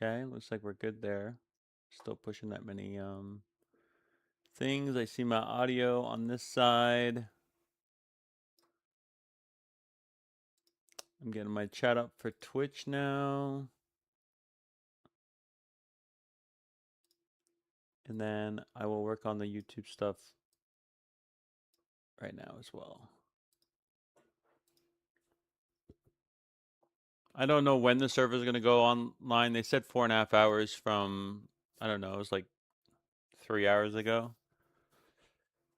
Okay, looks like we're good there. Still pushing that many things. I see my audio on this side. I'm getting my chat up for Twitch now. And then I will work on the YouTube stuff right now as well. I don't know when the server is going to go online. They said 4.5 hours from, I don't know, it was like 3 hours ago.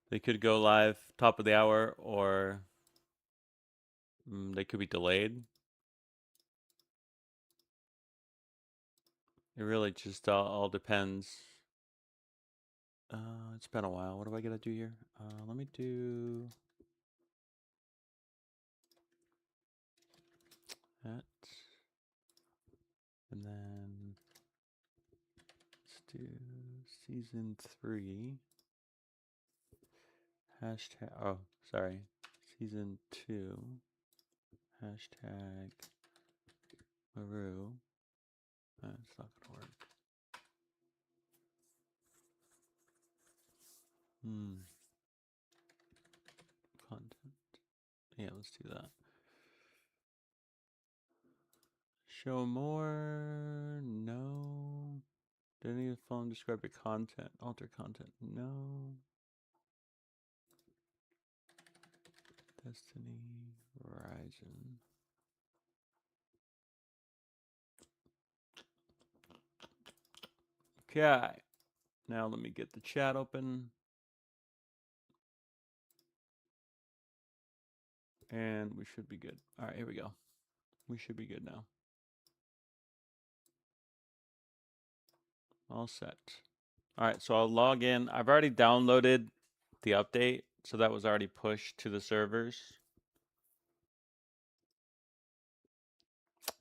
They could go live top of the hour, or they could be delayed. It really just all depends. It's been a while. What do I gotta do here? Let me do that. And then let's do season 3. Hashtag, oh, sorry. Season 2. Hashtag Maru. That's not gonna work. Content. Yeah, let's do that. Show more. No. Did any of the following describe your content? Alter content. No. Destiny. Horizon. Okay. Now let me get the chat open. And we should be good. All right, here we go. We should be good now. All set. All right, so I'll log in. I've already downloaded the update, so that was already pushed to the servers.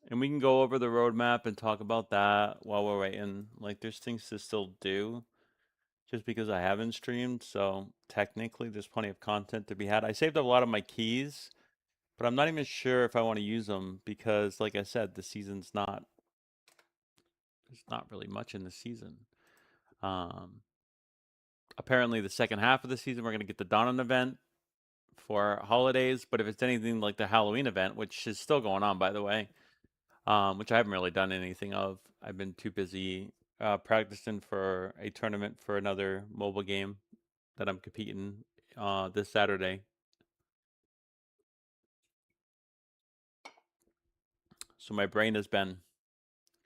And we can go over the roadmap and talk about that while we're waiting. Like, there's things to still do just because I haven't streamed. So technically, there's plenty of content to be had. I saved up a lot of my keys, but I'm not even sure if I want to use them because, like I said, the season's not, there's not really much in the season. Apparently, the second half of the season, we're going to get the Dawn event for holidays. But if it's anything like the Halloween event, which is still going on, by the way, which I haven't really done anything of. I've been too busy practicing for a tournament for another mobile game that I'm competing this Saturday. So my brain has been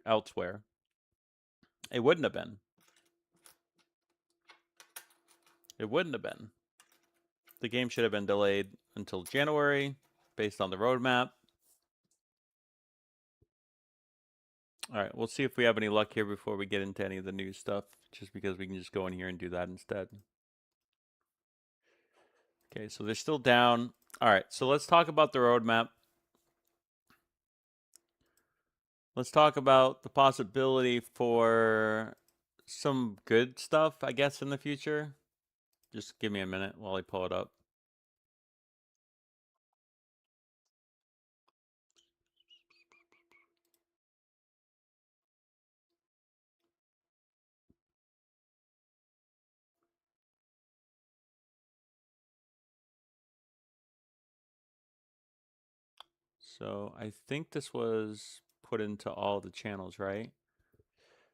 elsewhere. It wouldn't have been. It wouldn't have been. The game should have been delayed until January based on the roadmap. All right, we'll see if we have any luck here before we get into any of the new stuff, just because we can just go in here and do that instead. Okay, so they're still down. All right, so let's talk about the roadmap. Let's talk about the possibility for some good stuff, I guess, in the future. Just give me a minute while I pull it up. So I think this was put into all the channels, right?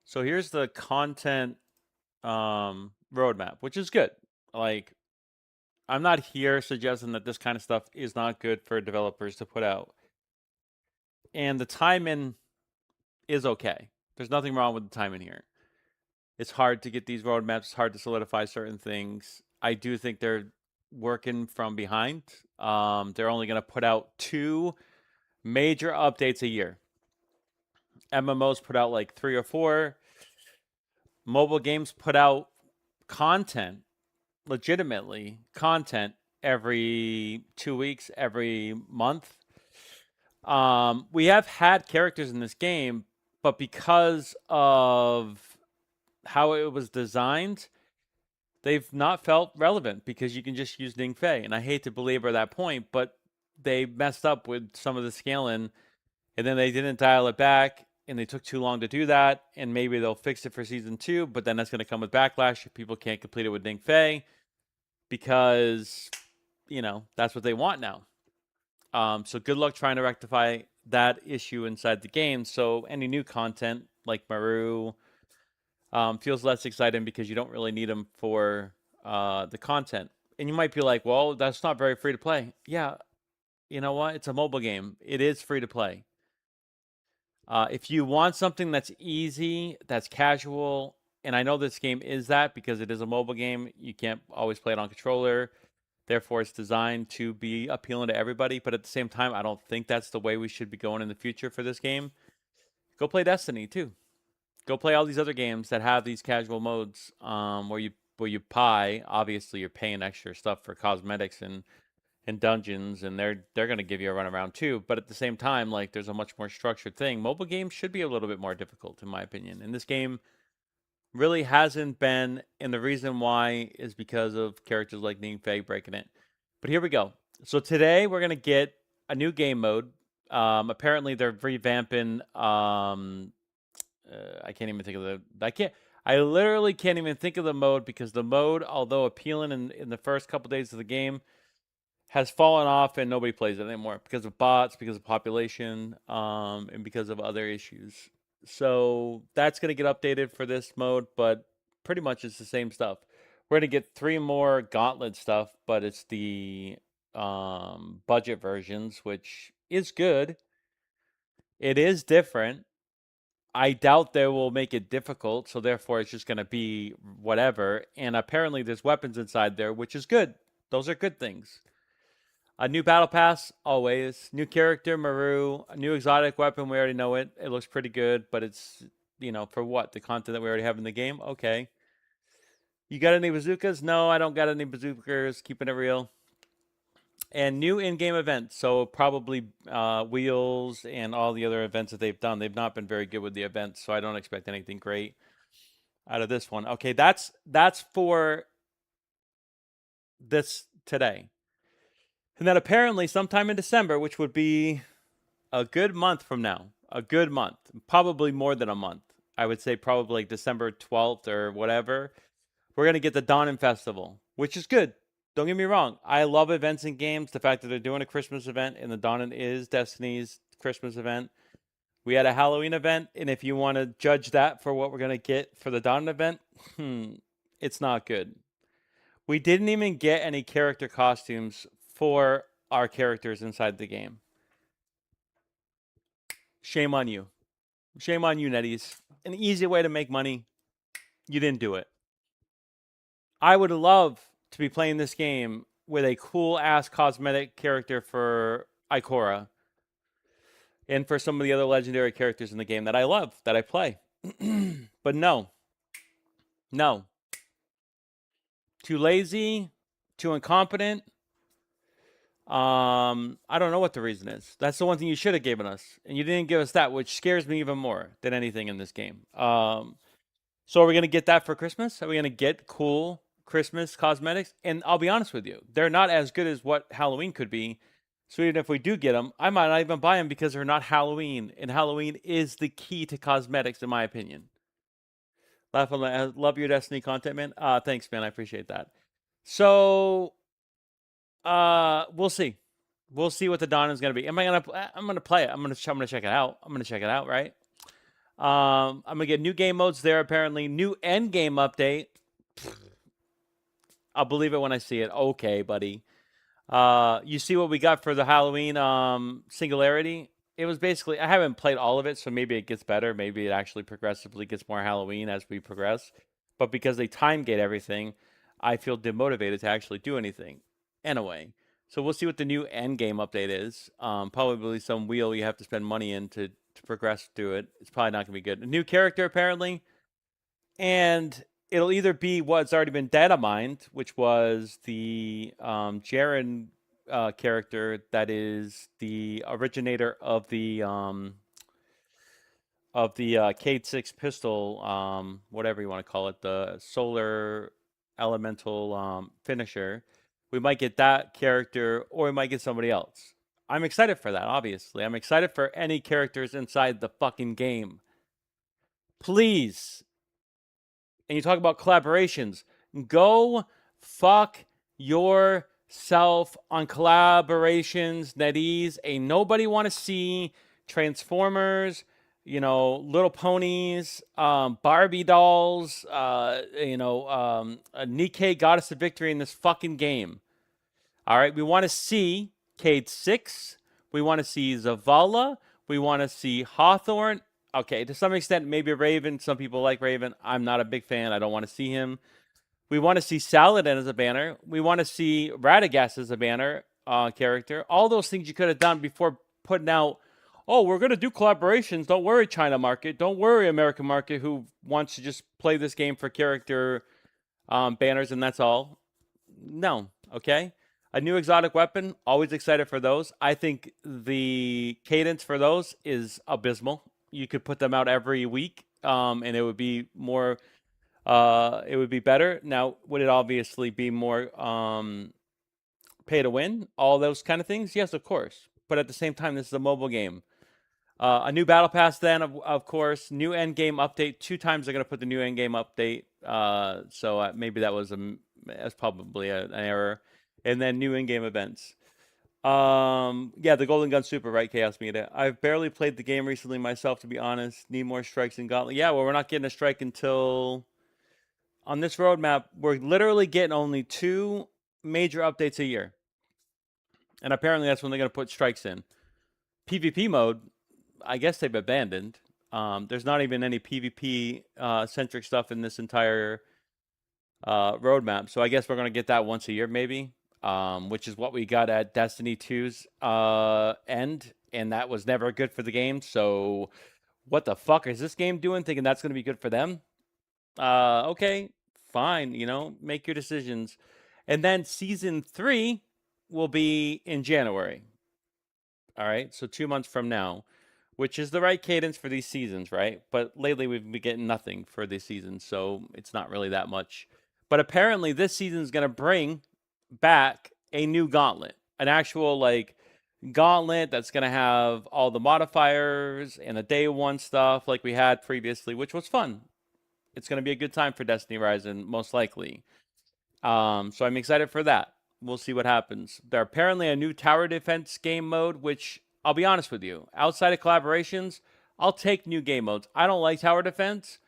So here's the content roadmap, which is good. Like, I'm not here suggesting that this kind of stuff is not good for developers to put out. And the timing is okay. There's nothing wrong with the timing here. It's hard to get these roadmaps. It's hard to solidify certain things. I do think they're working from behind. They're only going to put out 2 major updates a year. MMOs put out like 3 or 4. Mobile games put out content, legitimately content, every 2 weeks, every month. We have had characters in this game, but because of how it was designed, they've not felt relevant because you can just use Ning Fei. And I hate to belabor that point, but they messed up with some of the scaling, and then they didn't dial it back. and they took too long to do that, and maybe they'll fix it for season 2, but then that's going to come with backlash if people can't complete it with Ning Fei, because, you know, that's what they want now. So good luck trying to rectify that issue inside the game. So any new content like Maru feels less exciting because you don't really need them for the content. And you might be like, well, that's not very free to play. Yeah, you know what? It's a mobile game. It is free to play. If you want something that's easy, that's casual, and I know this game is that because it is a mobile game, you can't always play it on controller. Therefore, it's designed to be appealing to everybody. But at the same time, I don't think that's the way we should be going in the future for this game. Go play Destiny too. Go play all these other games that have these casual modes where you pay. Obviously, you're paying extra stuff for cosmetics and dungeons, and they're going to give you a run around too. But at the same time, like, there's a much more structured thing. Mobile games should be a little bit more difficult, in my opinion. And this game really hasn't been, and the reason why is because of characters like Ning Fei breaking it. But here we go. So today we're going to get a new game mode. Apparently they're revamping. I can't even think of the. I literally can't even think of the mode because the mode, although appealing in the first couple days of the game, has fallen off and nobody plays it anymore because of bots, because of population, and because of other issues. So that's going to get updated for this mode, but pretty much it's the same stuff. We're going to get 3 more Gauntlet stuff, but it's the budget versions, which is good. It is different. I doubt they will make it difficult, so therefore it's just going to be whatever. And apparently there's weapons inside there, which is good. Those are good things. A new battle pass, always. New character, Maru. A new exotic weapon, we already know it. It looks pretty good, but it's, you know, for what? The content that we already have in the game? Okay. You got any bazookas? No, I don't got any bazookas. Keeping it real. And new in-game events. So probably wheels and all the other events that they've done. They've not been very good with the events, so I don't expect anything great out of this one. Okay, that's for this today. And then apparently sometime in December, which would be a good month from now, a good month, probably more than a month. I would say probably like December 12th or whatever. We're going to get the Dawning Festival, which is good. Don't get me wrong. I love events and games. The fact that they're doing a Christmas event and the Dawning is Destiny's Christmas event. We had a Halloween event, and if you want to judge that for what we're going to get for the Dawning event, it's not good. We didn't even get any character costumes for our characters inside the game. Shame on you. Shame on you, Netties. An easy way to make money. You didn't do it. I would love to be playing this game with a cool-ass cosmetic character for Ikora and for some of the other legendary characters in the game that I love, that I play. But no. No. Too lazy, too incompetent. I don't know what the reason is. That's the one thing you should have given us, and you didn't give us that, which scares me even more than anything in this game. So are we going to get that for Christmas? Are we going to get cool Christmas cosmetics? And I'll be honest with you, they're not as good as what Halloween could be. So even if we do get them, I might not even buy them because they're not Halloween. And Halloween is the key to cosmetics, in my opinion. Love your Destiny content, man. Thanks, man. I appreciate that. So, we'll see. We'll see what the Dawn is going to be. I'm going to play it. I'm going to check it out. I'm going to check it out, right? I'm going to get new game modes there, apparently. New end game update. I'll believe it when I see it. Okay, buddy. You see what we got for the Halloween Singularity? It was basically, I haven't played all of it, so maybe it gets better. Maybe it actually progressively gets more Halloween as we progress. But because they time gate everything, I feel demotivated to actually do anything. Anyway, so we'll see what the new end game update is. Probably some wheel you have to spend money in to progress through it. It's probably not going to be good. A new character, apparently. And it'll either be what's already been data mined, which was the Jaren character that is the originator of the Cade 6 pistol, whatever you want to call it, the solar elemental finisher. We might get that character, or we might get somebody else. I'm excited for that, obviously. I'm excited for any characters inside the fucking game. please, and you talk about collaborations, go fuck yourself on collaborations. NetEase, ain't nobody want to see Transformers, Little Ponies, Barbie dolls, Nikkei Goddess of Victory in this fucking game. All right, we want to see Cade 6. We want to see Zavala. We want to see Hawthorne. Okay, to some extent, maybe Raven. Some people like Raven. I'm not a big fan. I don't want to see him. We want to see Saladin as a banner. We want to see Radagast as a banner character. All those things you could have done before putting out, oh, we're going to do collaborations. Don't worry, China market. Don't worry, American market, who wants to just play this game for character banners and that's all. No, okay? A new exotic weapon, always excited for those. I think the cadence for those is abysmal. You could put them out every week, and it would be more. It would be better. Now, would it obviously be more pay to win? All those kind of things? Yes, of course. But at the same time, this is a mobile game. A new battle pass, then of course, new end game update. 2 times they're gonna put the new end game update. So maybe that was that's probably an error. And then new in-game events. Yeah, the Golden Gun Super, right, Chaos Media. I've barely played the game recently myself, to be honest. Need more strikes in Gauntlet. Yeah, well, we're not getting a strike until on this roadmap. We're literally getting only 2 major updates a year, and apparently that's when they're gonna put strikes in. PvP mode, I guess they've abandoned. There's not even any PvP centric stuff in this entire roadmap. So I guess we're gonna get that once a year, maybe, which is what we got at Destiny 2's end, and that was never good for the game. So what the fuck is this game doing? Thinking that's gonna be good for them? Okay, fine. Make your decisions. And then season 3 will be in January. All right, so 2 months from now, which is the right cadence for these seasons, right? But lately we've been getting nothing for these seasons, so it's not really that much. But apparently this season is going to bring back a new gauntlet, an actual gauntlet that's going to have all the modifiers and the day 1 stuff like we had previously, which was fun. It's going to be a good time for Destiny Horizon, most likely. So I'm excited for that. We'll see what happens. There's apparently a new tower defense game mode, which I'll be honest with you. Outside of collaborations, I'll take new game modes. I don't like tower defense,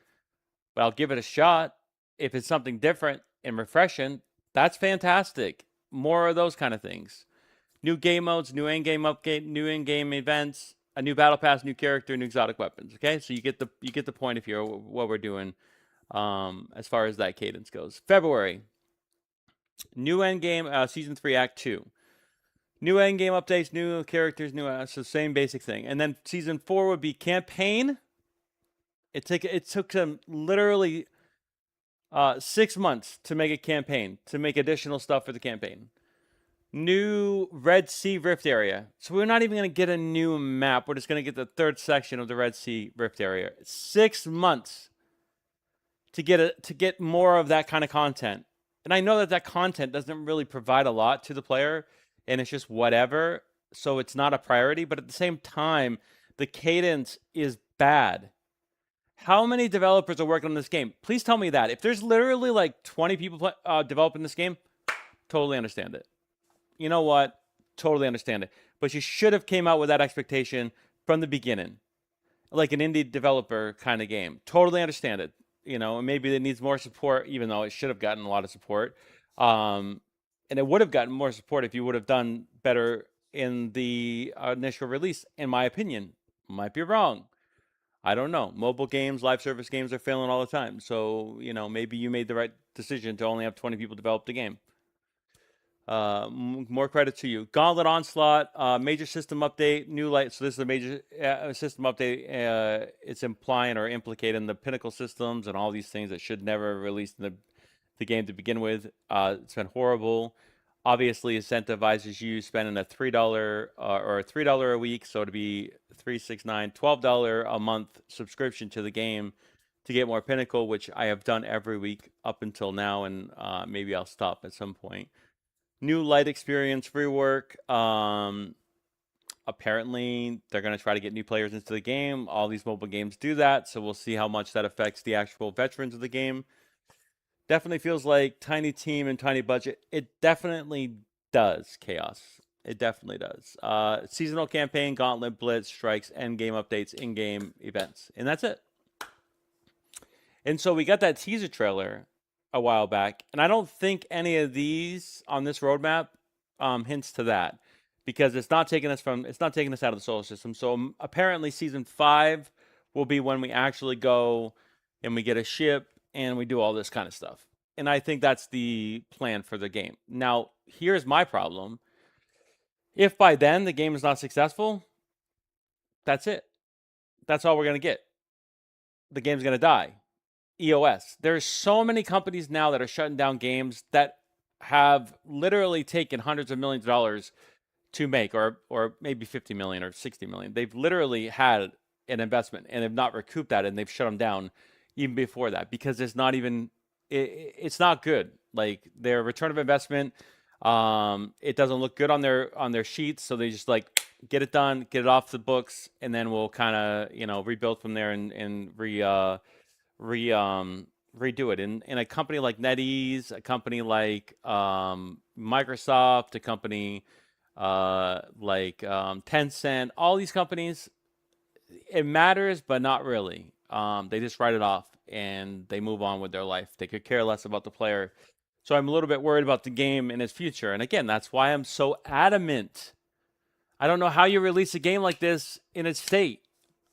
but I'll give it a shot. If it's something different and refreshing, that's fantastic. More of those kind of things. New game modes, new in-game update, new in-game events, a new battle pass, new character, new exotic weapons. Okay, so you get the point of here what we're doing as far as that cadence goes. February. New endgame, season 3, act 2. New endgame updates, new characters, so same basic thing. And then season 4 would be campaign. It took them literally 6 months to make a campaign, to make additional stuff for the campaign. New Red Sea Rift area. So we're not even going to get a new map. We're just going to get the 3rd section of the Red Sea Rift area. 6 months to get more of that kind of content. And I know that content doesn't really provide a lot to the player, and it's just whatever, so it's not a priority. But at the same time, the cadence is bad. How many developers are working on this game? Please tell me that. If there's literally like 20 people developing this game, totally understand it. You know what? Totally understand it. But you should have came out with that expectation from the beginning, like an indie developer kind of game. Totally understand it. Maybe it needs more support, even though it should have gotten a lot of support. And it would have gotten more support if you would have done better in the initial release, in my opinion. Might be wrong. I don't know. Mobile games, live service games are failing all the time. So, maybe you made the right decision to only have 20 people develop the game. More credit to you. Gauntlet Onslaught, major system update, new light. So this is a major system update. It's implying or implicating the Pinnacle systems and all these things that should never release in the game to begin with. It's been horrible. Obviously, incentivizes you spending a $3 or $3 a week, so to be $3, $6, $9, $12 a month subscription to the game to get more Pinnacle, which I have done every week up until now, and maybe I'll stop at some point. New light experience rework. apparently they're going to try to get new players into the game. All these mobile games do that, so we'll see how much that affects the actual veterans of the game. Definitely feels like tiny team and tiny budget. It definitely does, Chaos. It definitely does. Seasonal campaign, gauntlet, blitz, strikes, end game updates, in-game events, and that's it. And so we got that teaser trailer a while back, and I don't think any of these on this roadmap hints to that, because it's not taking us out of the solar system. So apparently season 5 will be when we actually go and we get a ship and we do all this kind of stuff. And I think that's the plan for the game. Now, here's my problem. If by then the game is not successful, that's it. That's all we're going to get. The game's going to die. EOS. There's so many companies now that are shutting down games that have literally taken hundreds of millions of dollars to make, or maybe 50 million or 60 million. They've literally had an investment and have not recouped that, and they've shut them down even before that, because it's not even it's not good. Like, their return of investment, it doesn't look good on their sheets, so they just like get it done, get it off the books, and then we'll kind of rebuild from there and redo it. In a company like NetEase, a company like Microsoft, a company like Tencent, all these companies, it matters, but not really. They just write it off and they move on with their life. They could care less about the player. So I'm a little bit worried about the game and its future. And again, that's why I'm so adamant. I don't know how you release a game like this in its state,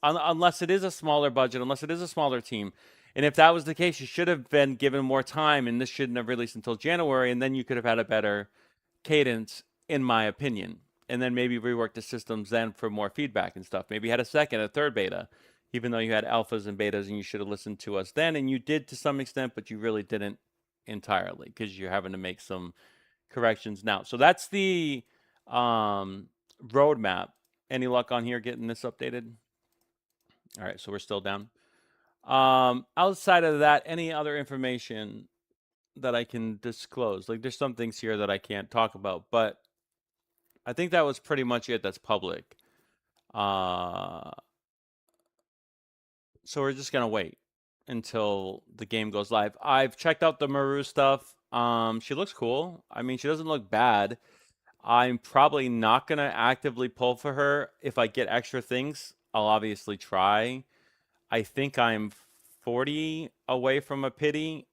unless it is a smaller budget, unless it is a smaller team. And if that was the case, you should have been given more time, and this shouldn't have released until January, and then you could have had a better cadence, in my opinion. And then maybe rework the systems then for more feedback and stuff. Maybe had a second, a third beta, even though you had alphas and betas, and you should have listened to us then. And you did to some extent, but you really didn't entirely, because you're having to make some corrections now. So that's the roadmap. Any luck on here getting this updated? All right, so we're still down. Outside of that, any other information that I can disclose? Like, there's some things here that I can't talk about, but I think that was pretty much it that's public. So we're just gonna wait until the game goes live. I've checked out the Maru stuff. She looks cool. I mean, she doesn't look bad. I'm probably not gonna actively pull for her. If I get extra things, I'll obviously try. I think I'm 40 away from a pity,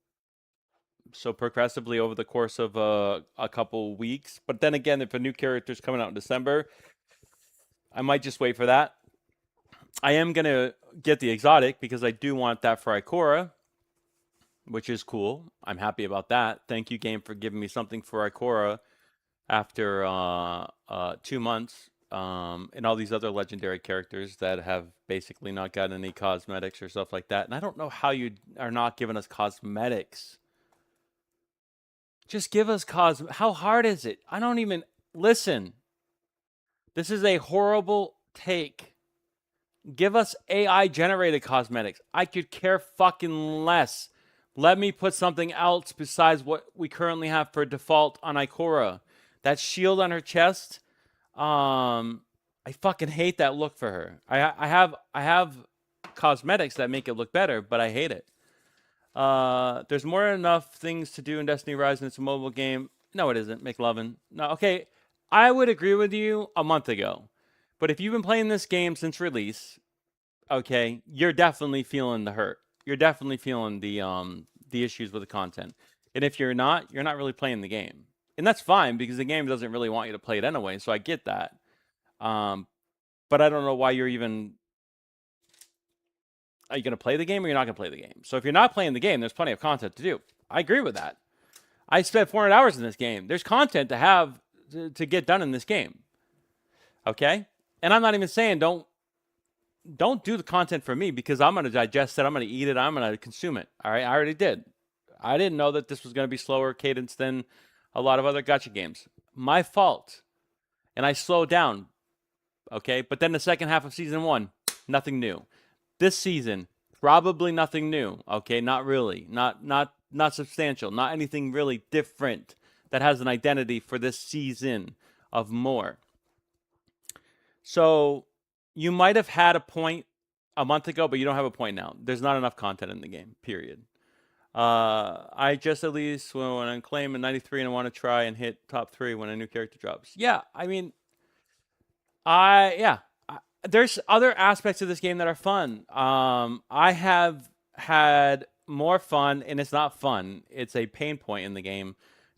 so progressively over the course of a couple weeks. But then again, if a new character's coming out in December, I might just wait for that. I am going to get the exotic because I do want that for Ikora, which is cool. I'm happy about that. Thank you, game, for giving me something for Ikora after 2 months. And all these other legendary characters that have basically not gotten any cosmetics or stuff like that. And I don't know how you are not giving us cosmetics. Just give us How hard is it? I don't even listen. This is a horrible take. Give us AI generated cosmetics. I could care fucking less. Let me put something else besides what we currently have for default on Ikora. That shield on her chest. I fucking hate that look for her. I have cosmetics that make it look better, but I hate it. There's more than enough things to do in Destiny Rise, and it's a mobile game. No, it isn't, McLovin. No, okay. I would agree with you a month ago. But if you've been playing this game since release, okay, you're definitely feeling the hurt. You're definitely feeling the issues with the content. And if you're not really playing the game. And that's fine, because the game doesn't really want you to play it anyway, so I get that. But I don't know why you're even... Are you going to play the game, or you're not going to play the game? So if you're not playing the game, there's plenty of content to do. I agree with that. I spent 400 hours in this game. There's content to have to get done in this game. Okay? And I'm not even saying don't do the content for me, because I'm going to digest it. I'm going to eat it. I'm going to consume it. All right? I already did. I didn't know that this was going to be slower cadence than a lot of other gacha games. My fault. And I slowed down. Okay? But then the second half of season 1, nothing new. This season, probably nothing new. Okay? Not really. Not substantial. Not anything really different that has an identity for this season of more. So you might have had a point a month ago, but you don't have a point now. There's not enough content in the game, period. I just at least when I'm claiming 93 and I want to try and hit top 3 when a new character drops. Yeah, I mean, yeah, there's other aspects of this game that are fun. I have had more fun, and it's not fun. It's a pain point in the game,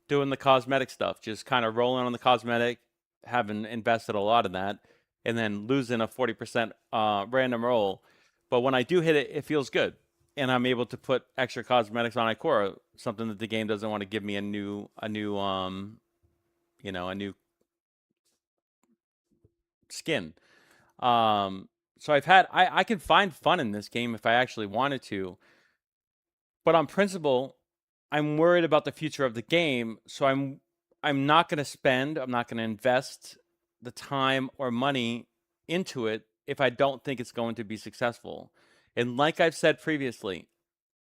doing the cosmetic stuff, just kind of rolling on the cosmetic, having invested a lot in that, and then losing a 40% random roll. But when I do hit it, it feels good, and I'm able to put extra cosmetics on Ikora, something that the game doesn't want to give me a new a new skin. Um, so I can find fun in this game if I actually wanted to, but on principle, I'm worried about the future of the game. So I'm not going to I'm not going to invest the time or money into it if I don't think it's going to be successful. And like I've said previously,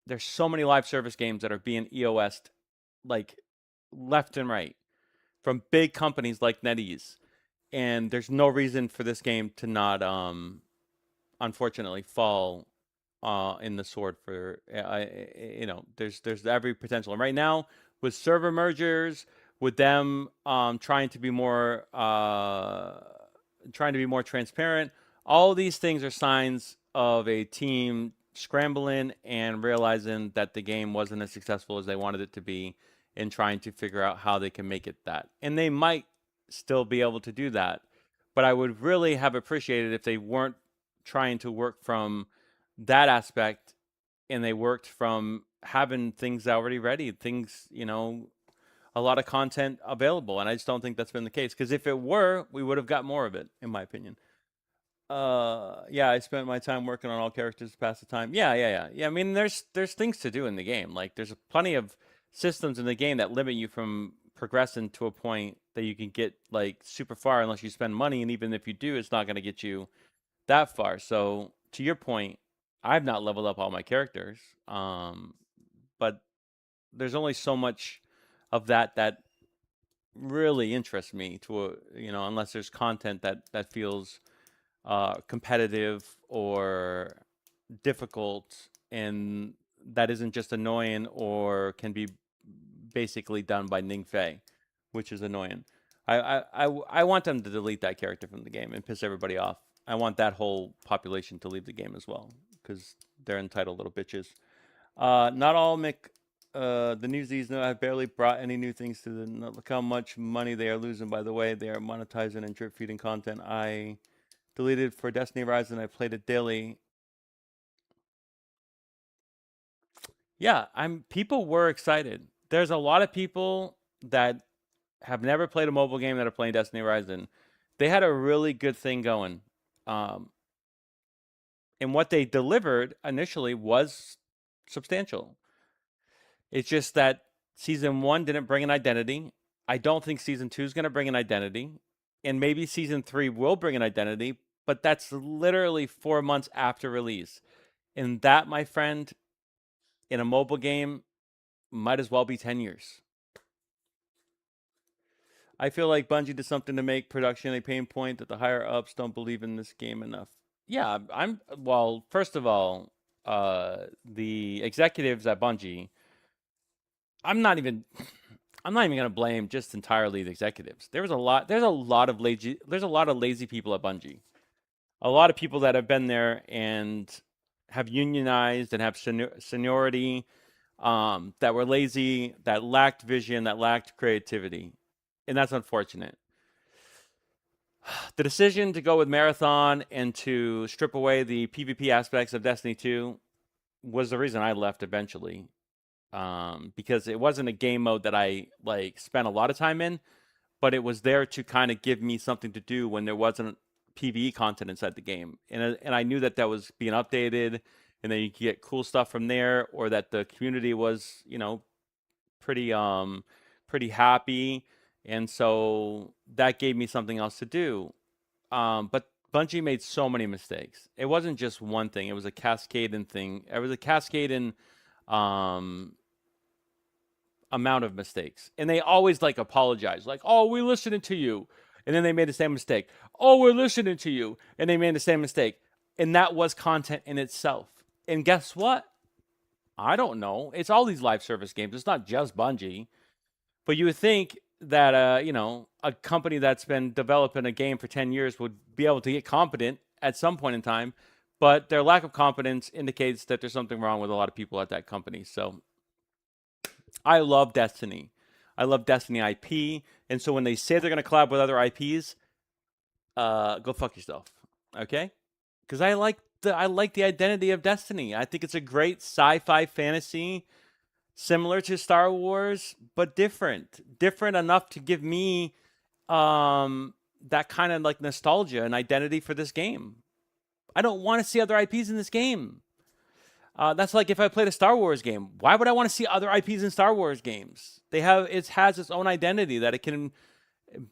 there's so many live service games that are being EOS'd like left and right from big companies like NetEase. And there's no reason for this game to not unfortunately fall in the sword for there's every potential. And right now with server mergers, with them trying to be more transparent, all these things are signs of a team scrambling and realizing that the game wasn't as successful as they wanted it to be, and trying to figure out how they can make it that. And they might still be able to do that, but I would really have appreciated if they weren't trying to work from that aspect, and they worked from having things already ready, things, a lot of content available. And I just don't think that's been the case, because if it were, we would have got more of it, in my opinion. Yeah, I spent my time working on all characters to pass the time. Yeah. I mean, there's things to do in the game. Like, there's plenty of systems in the game that limit you from progressing to a point that you can get like super far unless you spend money, and even if you do, it's not going to get you that far. So to your point, I've not leveled up all my characters, but there's only so much of that really interests me unless there's content that feels competitive or difficult, and that isn't just annoying or can be basically done by Ning Fei, which is annoying. I want them to delete that character from the game and piss everybody off. I want that whole population to leave the game as well, because they're entitled little bitches. Not all the newsies know I've barely brought any new things to the. Look how much money they are losing. By the way, they are monetizing and drip feeding content. I deleted for Destiny Rise, I played it daily. Yeah, people were excited. There's a lot of people that have never played a mobile game that are playing Destiny Rise. They had a really good thing going. And what they delivered initially was substantial. It's just that season 1 didn't bring an identity. I don't think season 2 is going to bring an identity. And maybe season 3 will bring an identity, but that's literally 4 months after release. And that, my friend, in a mobile game, might as well be 10 years. I feel like Bungie did something to make production a pain point that the higher ups don't believe in this game enough. Yeah, well, first of all, the executives at Bungie, I'm not even going to blame just entirely the executives. There's a lot of lazy people at Bungie. A lot of people that have been there and have unionized and have seniority, that were lazy, that lacked vision, that lacked creativity. And that's unfortunate. The decision to go with Marathon and to strip away the PvP aspects of Destiny 2 was the reason I left eventually. Because it wasn't a game mode that I spent a lot of time in, but it was there to kind of give me something to do when there wasn't PvE content inside the game. And I knew that was being updated, and then you could get cool stuff from there, or that the community was, pretty happy. And so that gave me something else to do. But Bungie made so many mistakes. It wasn't just one thing. It was a cascading thing. It was a cascading amount of mistakes. And they always apologize. Like, oh, we listened to you. And then they made the same mistake. Oh, we're listening to you. And they made the same mistake. And that was content in itself. And guess what? I don't know. It's all these live service games. It's not just Bungie. But you would think that, a company that's been developing a game for 10 years would be able to get competent at some point in time. But their lack of competence indicates that there's something wrong with a lot of people at that company. So I love Destiny. I love Destiny IP. And so when they say they're going to collab with other IPs, go fuck yourself. Okay? Because I like the identity of Destiny. I think it's a great sci-fi fantasy, similar to Star Wars, but different enough to give me that kind of like nostalgia and identity for this game. I don't want to see other IPs in this game. That's like if I played a Star Wars game. Why would I want to see other IPs in Star Wars games? It has its own identity that it can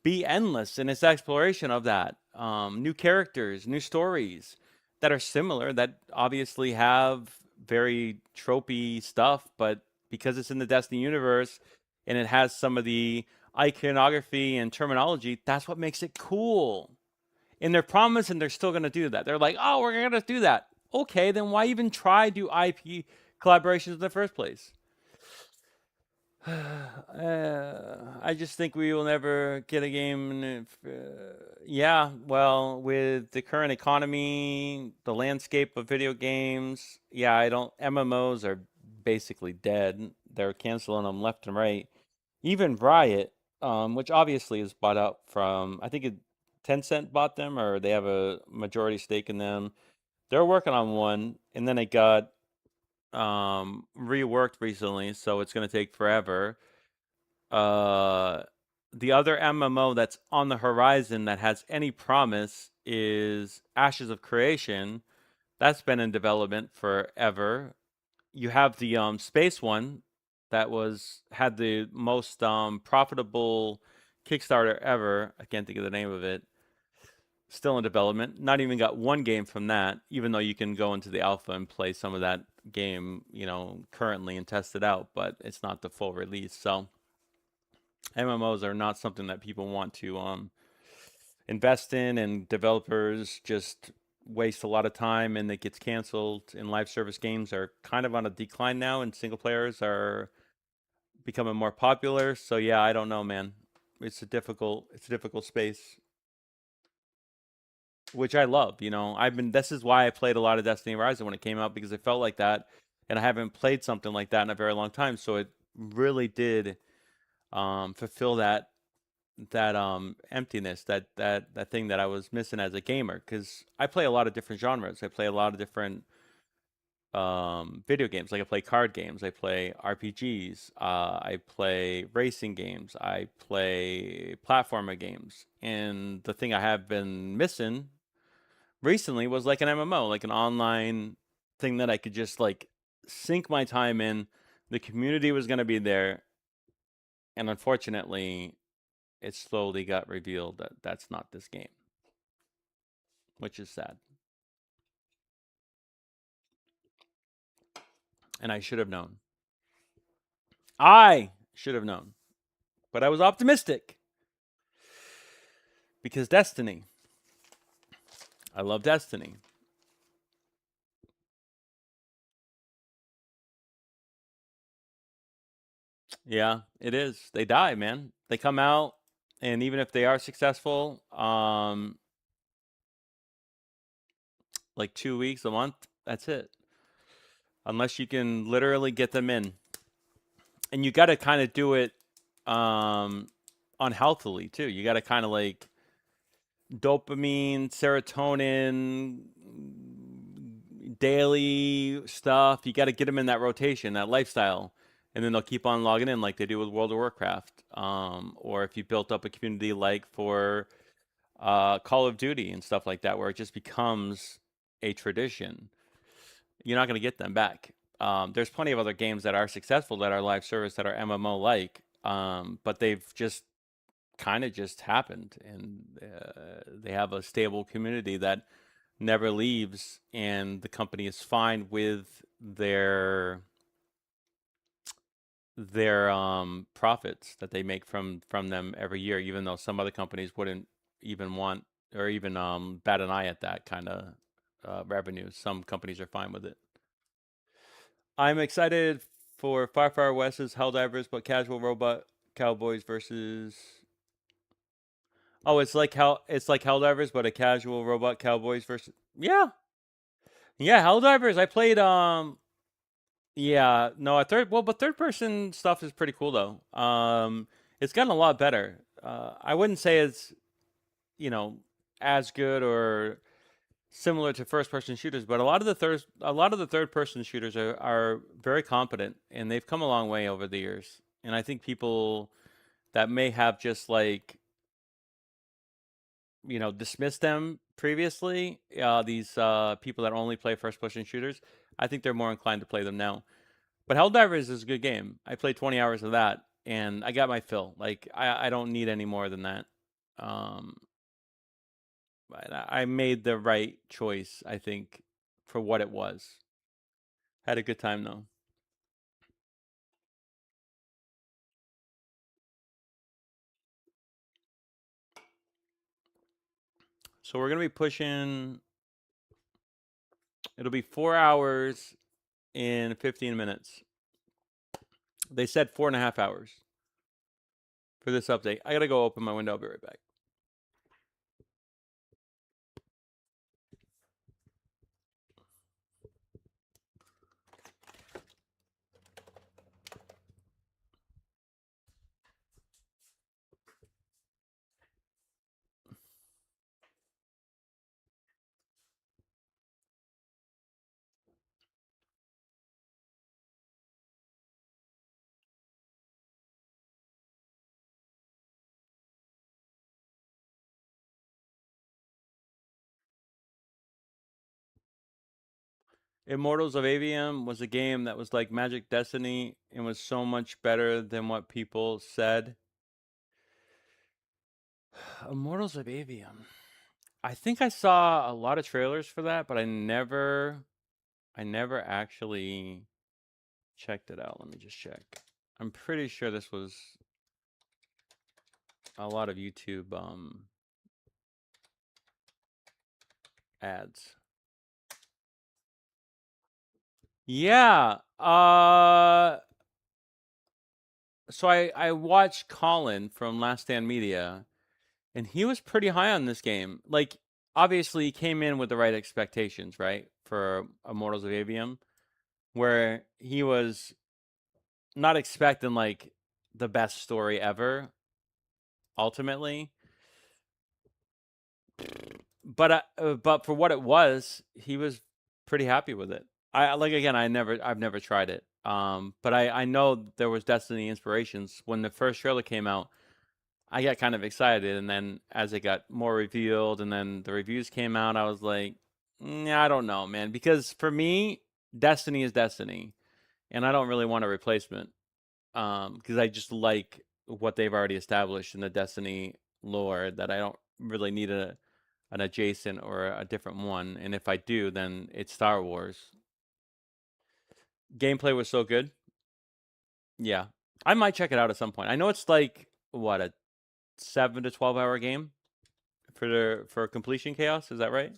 be endless in its exploration of that. New characters, new stories that are similar, that obviously have very tropey stuff, but because it's in the Destiny universe and it has some of the iconography and terminology, that's what makes it cool. And they're promising they're still going to do that. They're like, oh, we're going to do that. Okay, then why even try do IP collaborations in the first place? I just think we will never get a game. Yeah, well, with the current economy, the landscape of video games, yeah, I don't. MMOs are basically dead. They're canceling them left and right. Even Riot, which obviously is bought out from, I think Tencent bought them, or they have a majority stake in them. They're working on one, and then it got reworked recently, so it's going to take forever. The other MMO that's on the horizon that has any promise is Ashes of Creation. That's been in development forever. You have the space one that had the most profitable Kickstarter ever. I can't think of the name of it. Still in development. Not even got one game from that, even though you can go into the alpha and play some of that game, currently and test it out, but it's not the full release. So MMOs are not something that people want to invest in, and developers just waste a lot of time and it gets canceled. And live service games are kind of on a decline now, and single players are becoming more popular. So yeah, I don't know, man. It's a difficult space, which I love. This is why I played a lot of Destiny Horizon when it came out, because it felt like that, and I haven't played something like that in a very long time. So it really did fulfill that emptiness, that thing that I was missing as a gamer, because I play a lot of different genres. I play a lot of different video games. Like I play card games, I play RPGs, I play racing games, I play platformer games. And the thing I have been missing recently was like an MMO, like an online thing that I could just like sink my time in. The community was going to be there, and unfortunately it slowly got revealed that that's not this game, which is sad. And I should have known. I should have known. But I was optimistic. Because Destiny. I love Destiny. Yeah, it is. They die, man. They come out, and even if they are successful, like 2 weeks, a month, that's it. Unless you can literally get them in. And you got to kind of do it unhealthily, too. You got to kind of like dopamine, serotonin, daily stuff. You got to get them in that rotation, that lifestyle, and then they'll keep on logging in like they do with World of Warcraft. Or if you built up a community like for Call of Duty and stuff like that, where it just becomes a tradition, you're not going to get them back. There's plenty of other games that are successful that are live service, that are MMO like, but they've just kind of just happened, and they have a stable community that never leaves, and the company is fine with their profits that they make from them every year, even though some other companies wouldn't even want or even bat an eye at that kind of revenue. Some companies are fine with it. I'm excited for Far West's Helldivers, but casual robot cowboys versus. Oh, it's like Helldivers, but a casual robot cowboys versus. Yeah, Helldivers. I played. Yeah, no, but third person stuff is pretty cool though. It's gotten a lot better. I wouldn't say it's you know as good or similar to first person shooters, but a lot of the third person shooters are very competent, and they've come a long way over the years. And I think people that may have just like dismissed them previously, these people that only play first person shooters, I think they're more inclined to play them now. But Helldivers is a good game. I played 20 hours of that, and I got my fill. Like I don't need any more than that. But I made the right choice, I think, for what it was. Had a good time though. So we're gonna be pushing. It'll be 4 hours in 15 minutes. They said 4.5 hours for this update. I gotta go open my window. I'll be right back. Immortals of Avium was a game that was like Magic Destiny and was so much better than what people said. Immortals of Avium. I think I saw a lot of trailers for that, but I never actually checked it out. Let me just check. I'm pretty sure this was a lot of YouTube ads. Yeah. So I watched Colin from Last Stand Media, and he was pretty high on this game. Like, obviously, he came in with the right expectations, right, for Immortals of Avium, where he was not expecting like the best story ever, ultimately. But for what it was, he was pretty happy with it. I've never tried it. But I know there was Destiny inspirations when the first trailer came out. I got kind of excited, and then as it got more revealed, and then the reviews came out, I was like, I don't know, man, because for me, Destiny is Destiny, and I don't really want a replacement. Because I just like what they've already established in the Destiny lore, that I don't really need an adjacent or a different one. And if I do, then it's Star Wars. Gameplay was so good. Yeah, I might check it out at some point. I know it's like what, a 7 to 12 hour game for completion chaos. Is that right?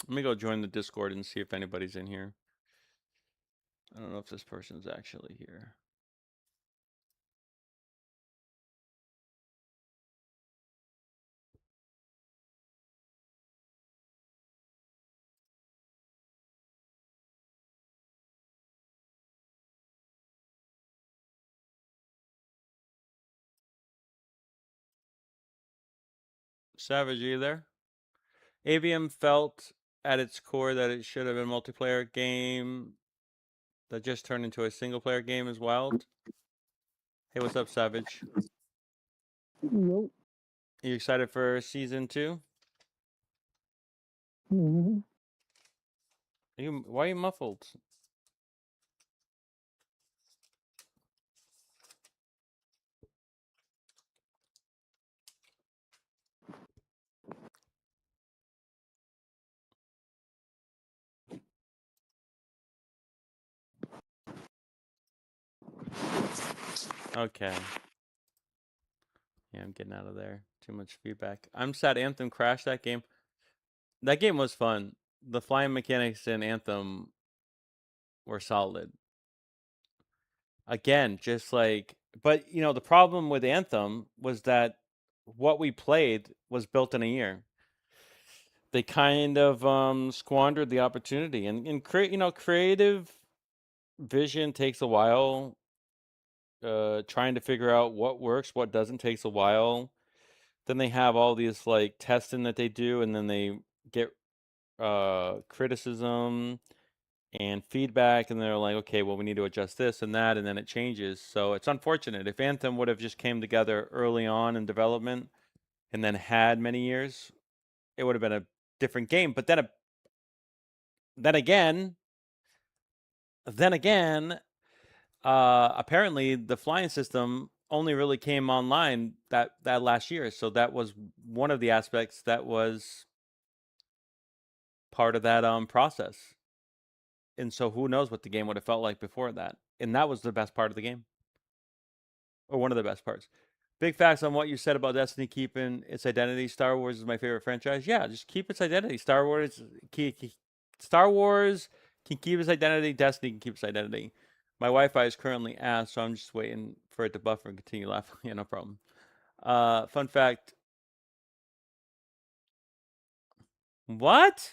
Let me go join the Discord and see if anybody's in here. I don't know if this person's actually here. Savage, are you there? Avium felt at its core that it should have been a multiplayer game that just turned into a single player game is wild. Hey, what's up, Savage? Nope. Are you excited for season 2? Why are you muffled? Okay. Yeah, I'm getting out of there. Too much feedback. I'm sad Anthem crashed that game. That game was fun. The flying mechanics in Anthem were solid. Again, just like, but you know, the problem with Anthem was that what we played was built in a year. They kind of squandered the opportunity, and creative vision takes a while. Trying to figure out what works, what doesn't takes a while. Then they have all these like testing that they do, and then they get criticism and feedback, and they're like, okay, well, we need to adjust this and that, and then it changes. So it's unfortunate. If Anthem would have just came together early on in development and then had many years, it would have been a different game. But then again, apparently the flying system only really came online that last year. So that was one of the aspects that was part of that process. And so who knows what the game would have felt like before that. And that was the best part of the game. Or one of the best parts. Big facts on what you said about Destiny keeping its identity. Star Wars is my favorite franchise. Yeah, just keep its identity. Star Wars can keep its identity. Destiny can keep its identity. My Wi-Fi is currently ass, so I'm just waiting for it to buffer and continue laughing. Yeah, no problem. Fun fact. What?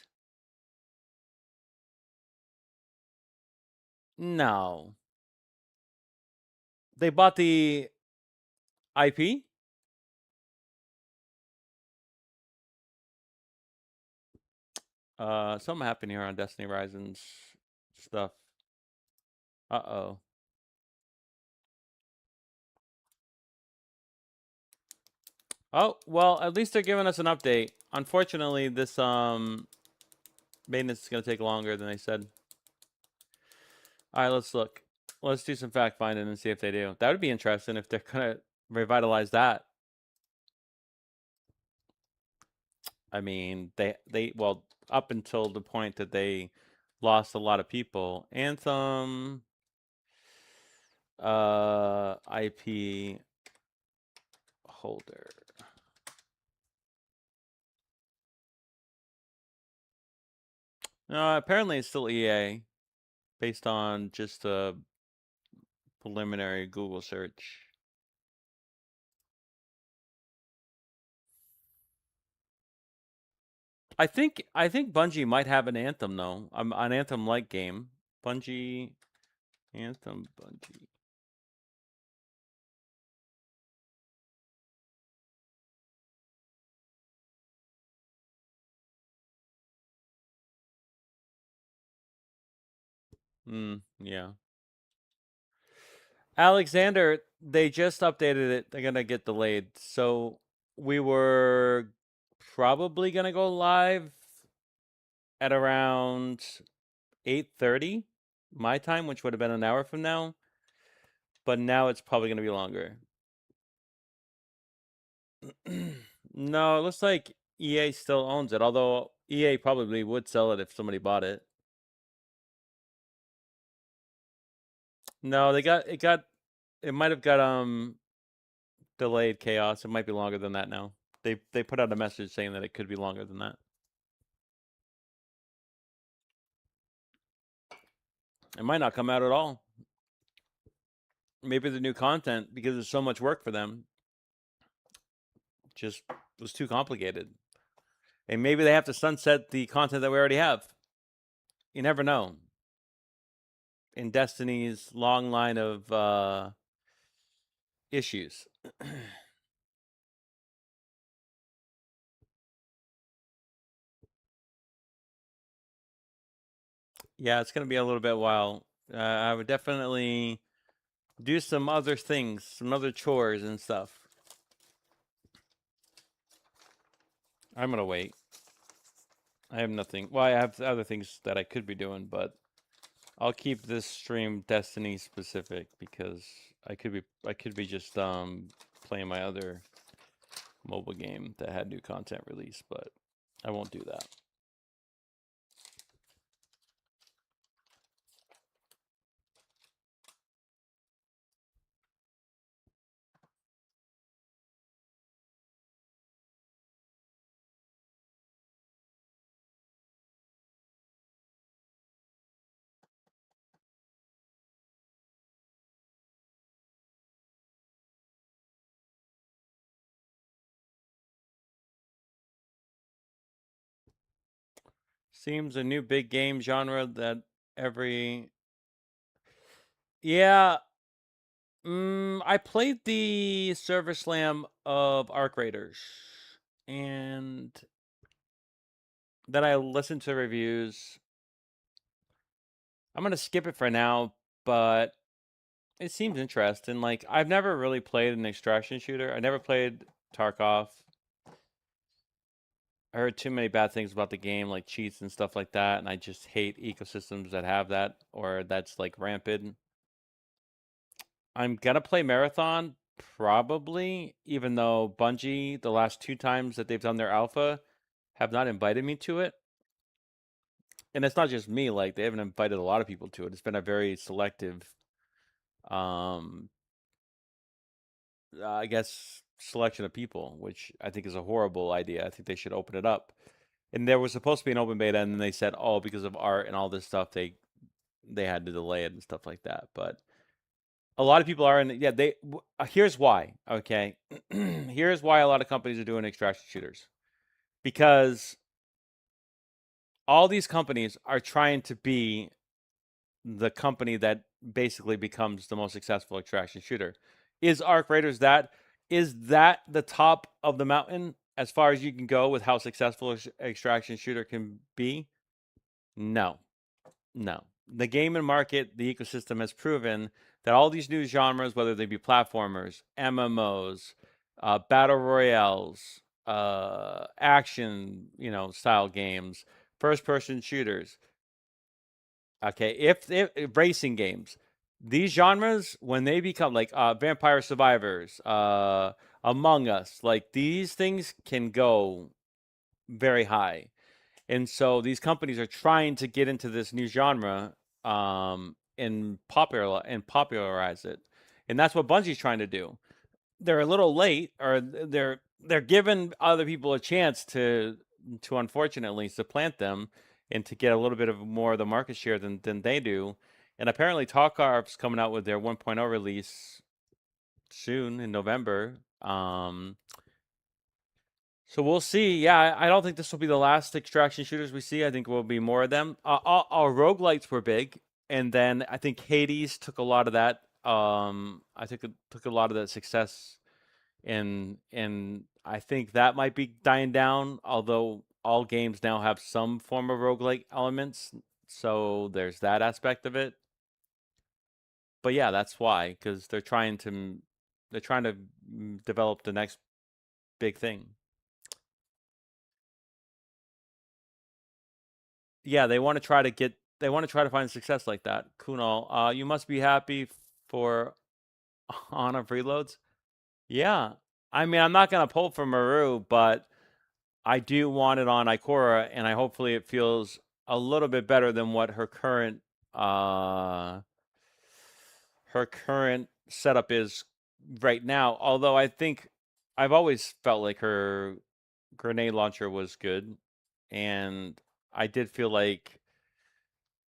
No. They bought the IP? Something happened here on Destiny Horizons stuff. Uh-oh. Oh, well, at least they're giving us an update. Unfortunately, this maintenance is going to take longer than they said. All right, let's look. Let's do some fact finding and see if they do. That would be interesting if they're going to revitalize that. I mean, well, up until the point that they lost a lot of people. Anthem IP holder. Apparently it's still EA based on just a preliminary Google search. I think Bungie might have an Anthem though. An Anthem-like game. Bungie, Anthem, Bungie. Yeah. Alexander, they just updated it. They're gonna get delayed. So we were probably gonna go live at around 8:30 my time, which would have been an hour from now. But now it's probably gonna be longer. No, it looks like EA still owns it, although EA probably would sell it if somebody bought it. No, it might have got delayed chaos. It might be longer than that now. They put out a message saying that it could be longer than that. It might not come out at all. Maybe the new content, because there's so much work for them, just was too complicated. And maybe they have to sunset the content that we already have. You never know. In Destiny's long line of issues. Yeah, it's going to be a little bit while. I would definitely do some other things, some other chores and stuff. I'm going to wait. I have nothing. Well, I have other things that I could be doing, but I'll keep this stream Destiny specific because I could be just playing my other mobile game that had new content released, but I won't do that. Seems a new big game genre that every yeah. I played the Server Slam of Arc Raiders, and then I listened to reviews. I'm gonna skip it for now, but it seems interesting. Like I've never really played an extraction shooter. I never played Tarkov. I heard too many bad things about the game, like cheats and stuff like that, and I just hate ecosystems that have that or that's like rampant. I'm gonna play Marathon probably, even though Bungie, the last two times that they've done their alpha, have not invited me to it. And it's not just me, like they haven't invited a lot of people to it. It's been a very selective um I guess selection of people, which I think is a horrible idea. I think they should open it up. And there was supposed to be an open beta, and then they said, "Oh, because of art and all this stuff, they had to delay it and stuff like that." But a lot of people are in. Yeah, here's why. Okay, here's why a lot of companies are doing extraction shooters, because all these companies are trying to be the company that basically becomes the most successful extraction shooter. Is Arc Raiders that? Is that the top of the mountain as far as you can go with how successful extraction shooter can be? No, no. The game and market, the ecosystem has proven that all these new genres, whether they be platformers, MMOs, battle royales, action, style games, first-person shooters, okay, if racing games, these genres when they become like Vampire Survivors, Among Us, like these things can go very high, and so these companies are trying to get into this new genre, and popularize it, and that's what Bungie's trying to do. They're a little late, or they're giving other people a chance to unfortunately supplant them and to get a little bit of more of the market share than they do. And apparently Tarkov's coming out with their 1.0 release soon in November. So we'll see. Yeah, I don't think this will be the last extraction shooters we see. I think will be more of them. Our roguelites were big, and then I think Hades took a lot of that. I think it took a lot of that success, and I think that might be dying down. Although all games now have some form of roguelike elements, so there's that aspect of it. But yeah, that's why, because they're trying to develop the next big thing. Yeah, they want to try to find success like that. Kunal, you must be happy for Honor Reloads. Yeah, I mean, I'm not gonna pull for Maru, but I do want it on Ikora, and I hopefully it feels a little bit better than what uh her current setup is right now. Although I think I've always felt like her grenade launcher was good, and I did feel like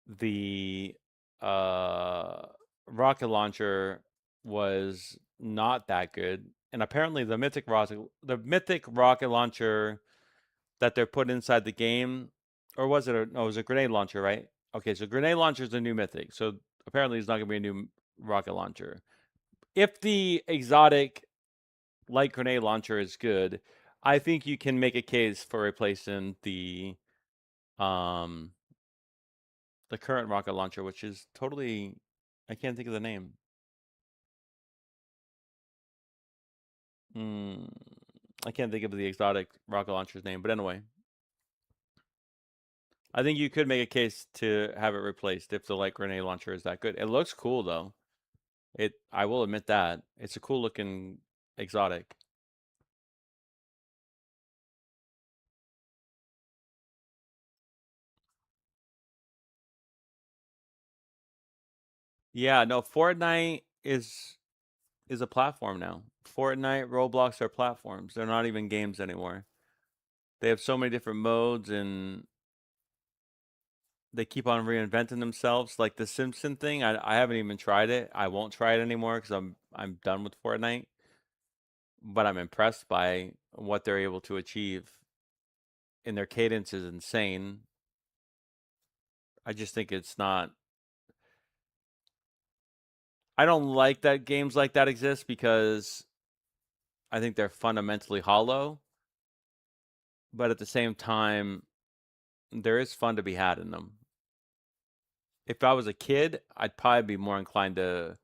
the uh rocket launcher was not that good. And apparently the mythic rocket launcher that they're put inside the game, or was it no, it was a grenade launcher, right? Okay, so grenade launcher is the new mythic. So apparently it's not gonna be a new rocket launcher. If the exotic light grenade launcher is good, I think you can make a case for replacing um the current rocket launcher, which is totally, I can't think of the name. Mm, I can't think of the exotic rocket launcher's name, but anyway. I think you could make a case to have it replaced if the light grenade launcher is that good. It looks cool though. I will admit that. It's a cool looking exotic. Yeah, no, Fortnite is a platform now. Fortnite, Roblox are platforms. They're not even games anymore. They have so many different modes and they keep on reinventing themselves. Like the Simpson thing, I haven't even tried it. I won't try it anymore because I'm done with Fortnite. But I'm impressed by what they're able to achieve. And their cadence is insane. I just think it's not. I don't like that games like that exist because I think they're fundamentally hollow. But at the same time, there is fun to be had in them. If I was a kid, I'd probably be more inclined to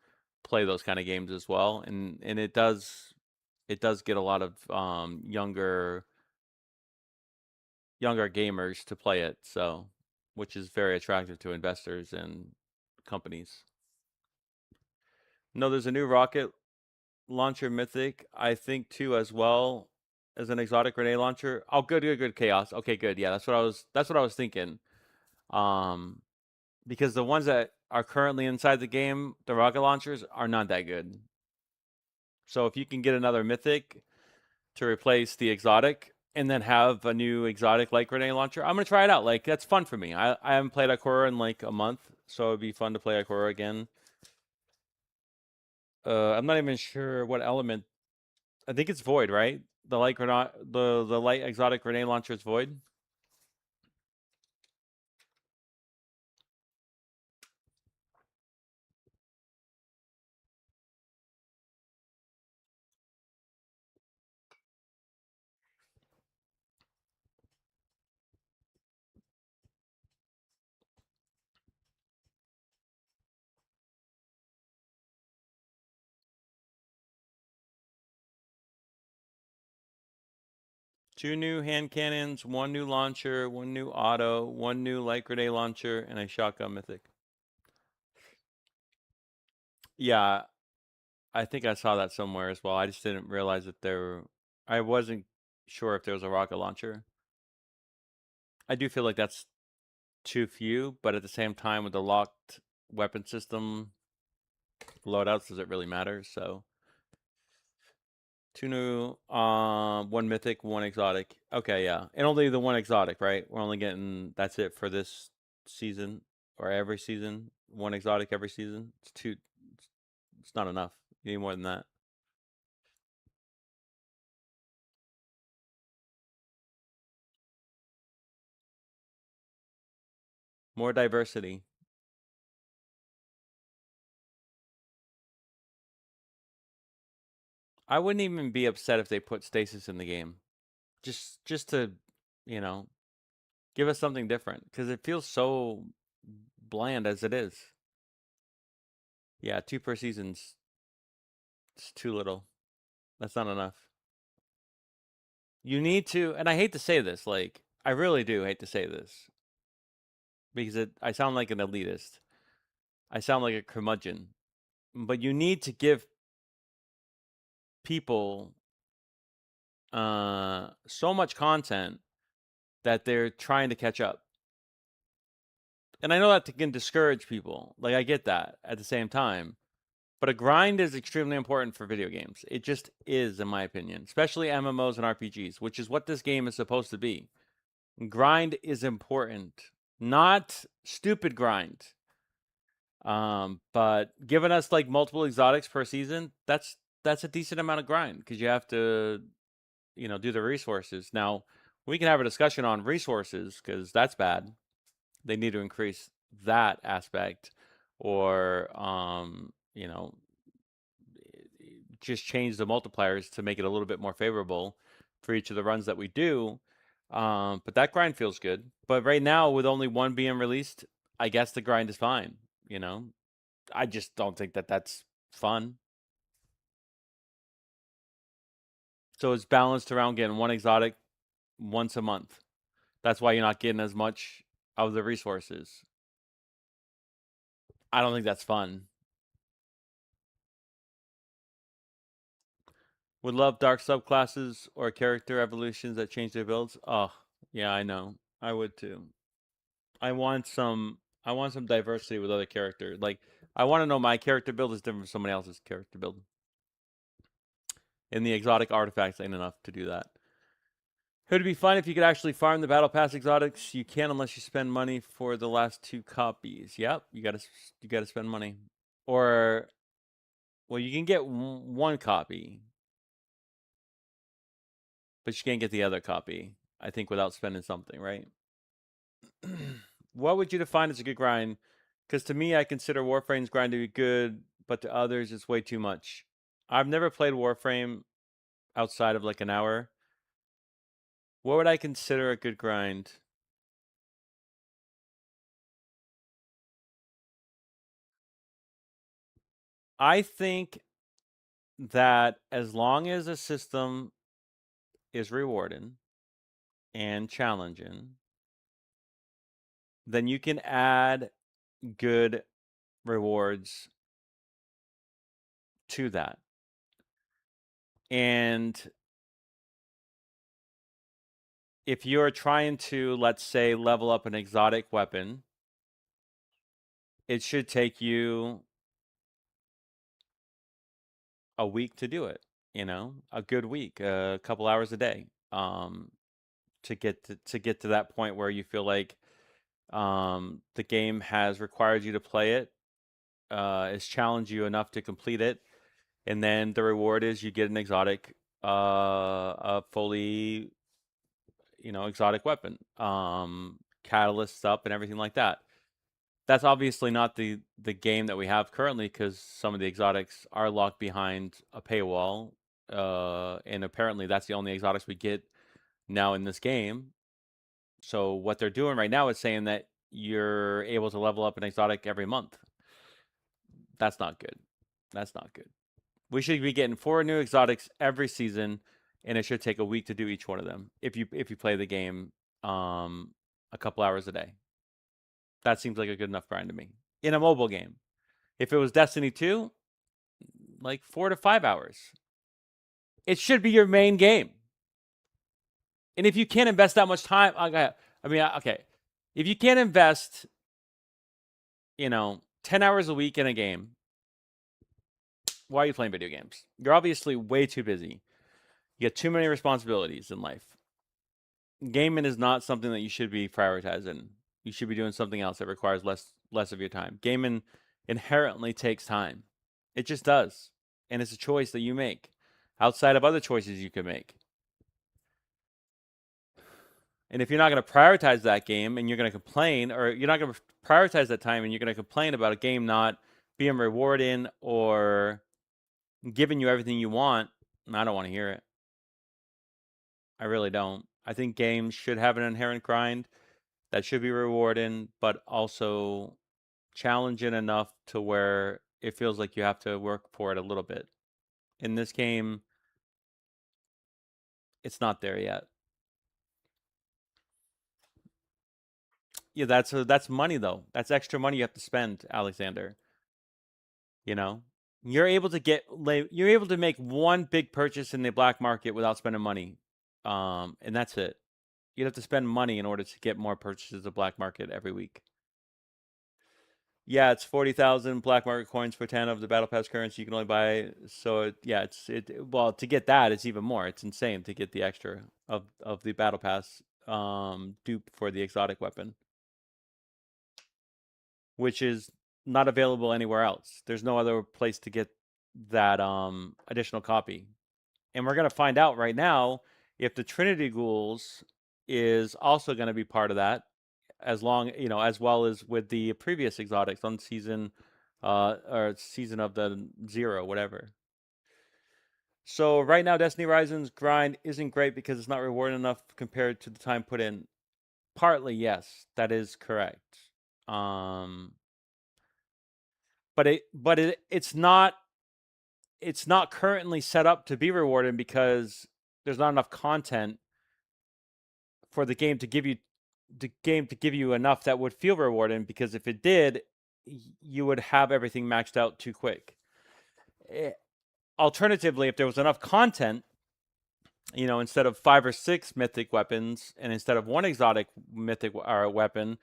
play those kind of games as well. And it does get a lot of younger gamers to play it, so which is very attractive to investors and companies. No, there's a new rocket launcher mythic, I think too as well as an exotic grenade launcher. Oh, good, chaos. Okay, good. Yeah, that's what I was thinking. Um, because the ones that are currently inside the game, the rocket launchers are not that good. So if you can get another mythic to replace the exotic and then have a new exotic light grenade launcher, I'm gonna try it out. Like that's fun for me. I haven't played Ikora in like a month, so it'd be fun to play Ikora again. I'm not even sure what element. I think it's Void, right? The light grenade, the light exotic grenade launcher is Void. Two new hand cannons, one new launcher, one new auto, one new light grenade launcher, and a shotgun mythic. Yeah, I think I saw that somewhere as well. I just didn't realize that there. I wasn't sure if there was a rocket launcher. I do feel like that's too few, but at the same time, with the locked weapon system loadouts, does it really matter? So, two new, one mythic, one exotic. Okay, yeah, and only the one exotic, right? We're only getting that's it for this season or every season. One exotic every season. It's too. It's not enough. You need more than that. More diversity. I wouldn't even be upset if they put stasis in the game. Just to, you know, give us something different because it feels so bland as it is. Yeah, two per season's it's too little. That's not enough. You need to, and I hate to say this, like I really do hate to say this because I sound like an elitist. I sound like a curmudgeon, but you need to give people so much content that they're trying to catch up. And I know that can discourage people. Like I get that at the same time. But a grind is extremely important for video games. It just is, in my opinion, especially MMOs and RPGs, which is what this game is supposed to be. Grind is important, not stupid grind. But giving us like multiple exotics per season, that's a decent amount of grind because you have to, do the resources. Now, we can have a discussion on resources because that's bad. They need to increase that aspect or just change the multipliers to make it a little bit more favorable for each of the runs that we do. But that grind feels good. But right now, with only one being released, I guess the grind is fine. I just don't think that that's fun. So it's balanced around getting one exotic once a month. That's why you're not getting as much of the resources. I don't think that's fun. Would love dark subclasses or character evolutions that change their builds. Oh, yeah, I know. I would too. I want some diversity with other characters. Like, I want to know my character build is different from somebody else's character build. And the exotic artifacts ain't enough to do that. It would be fun if you could actually farm the battle pass exotics. You can't unless you spend money for the last 2 copies. Yep, you gotta spend money. Or, well, you can get 1 copy, but you can't get the other copy. I think without spending something, right? What would you define as a good grind? Because to me, I consider Warframe's grind to be good, but to others, it's way too much. I've never played Warframe outside of like an hour. What would I consider a good grind? I think that as long as a system is rewarding and challenging, then you can add good rewards to that. And if you're trying to, let's say, level up an exotic weapon, it should take you a week to do it, a good week, a couple hours a day, to get to that point where you feel like the game has required you to play it, has challenged you enough to complete it, and then the reward is you get an exotic, a fully, exotic weapon, catalysts up and everything like that. That's obviously not the game that we have currently, because some of the exotics are locked behind a paywall, and apparently that's the only exotics we get now in this game. So what they're doing right now is saying that you're able to level up an exotic every month. That's not good. That's not good. We should be getting 4 new exotics every season, and it should take a week to do each one of them if you play the game a couple hours a day. That seems like a good enough grind to me in a mobile game. If it was Destiny 2, like 4 to 5 hours. It should be your main game. And if you can't invest that much time, okay. If you can't invest, 10 hours a week in a game, why are you playing video games? You're obviously way too busy. You get too many responsibilities in life. Gaming is not something that you should be prioritizing. You should be doing something else that requires less of your time. Gaming inherently takes time. It just does. And it's a choice that you make outside of other choices you could make. And if you're not going to prioritize that game and you're going to complain, or you're not going to prioritize that time and you're going to complain about a game not being rewarding or giving you everything you want, I don't want to hear it. I really don't. I think games should have an inherent grind that should be rewarding, but also challenging enough to where it feels like you have to work for it a little bit. In this game, it's not there yet. Yeah, that's money though. That's extra money you have to spend, Alexander. You're able to make one big purchase in the black market without spending money, and that's it. You'd have to spend money in order to get more purchases of black market every week. Yeah, it's 40,000 black market coins for 10 of the battle pass currency you can only buy. So well, to get that, it's even more. It's insane to get the extra of the battle pass dupe for the exotic weapon, which is not available anywhere else. There's no other place to get that additional copy. And we're going to find out right now if the Trinity Ghouls is also going to be part of that, as well as with the previous exotics on season or season of the 0, whatever. So right now, Destiny Rising's grind isn't great because it's not rewarding enough compared to the time put in. Partly, yes, that is correct. But it's not currently set up to be rewarding because there's not enough content for the game to give you the game to give you enough that would feel rewarding, because if it did, you would have everything maxed out too quick. Alternatively, if there was enough content, instead of 5 or 6 mythic weapons and instead of 1 exotic mythic weapon,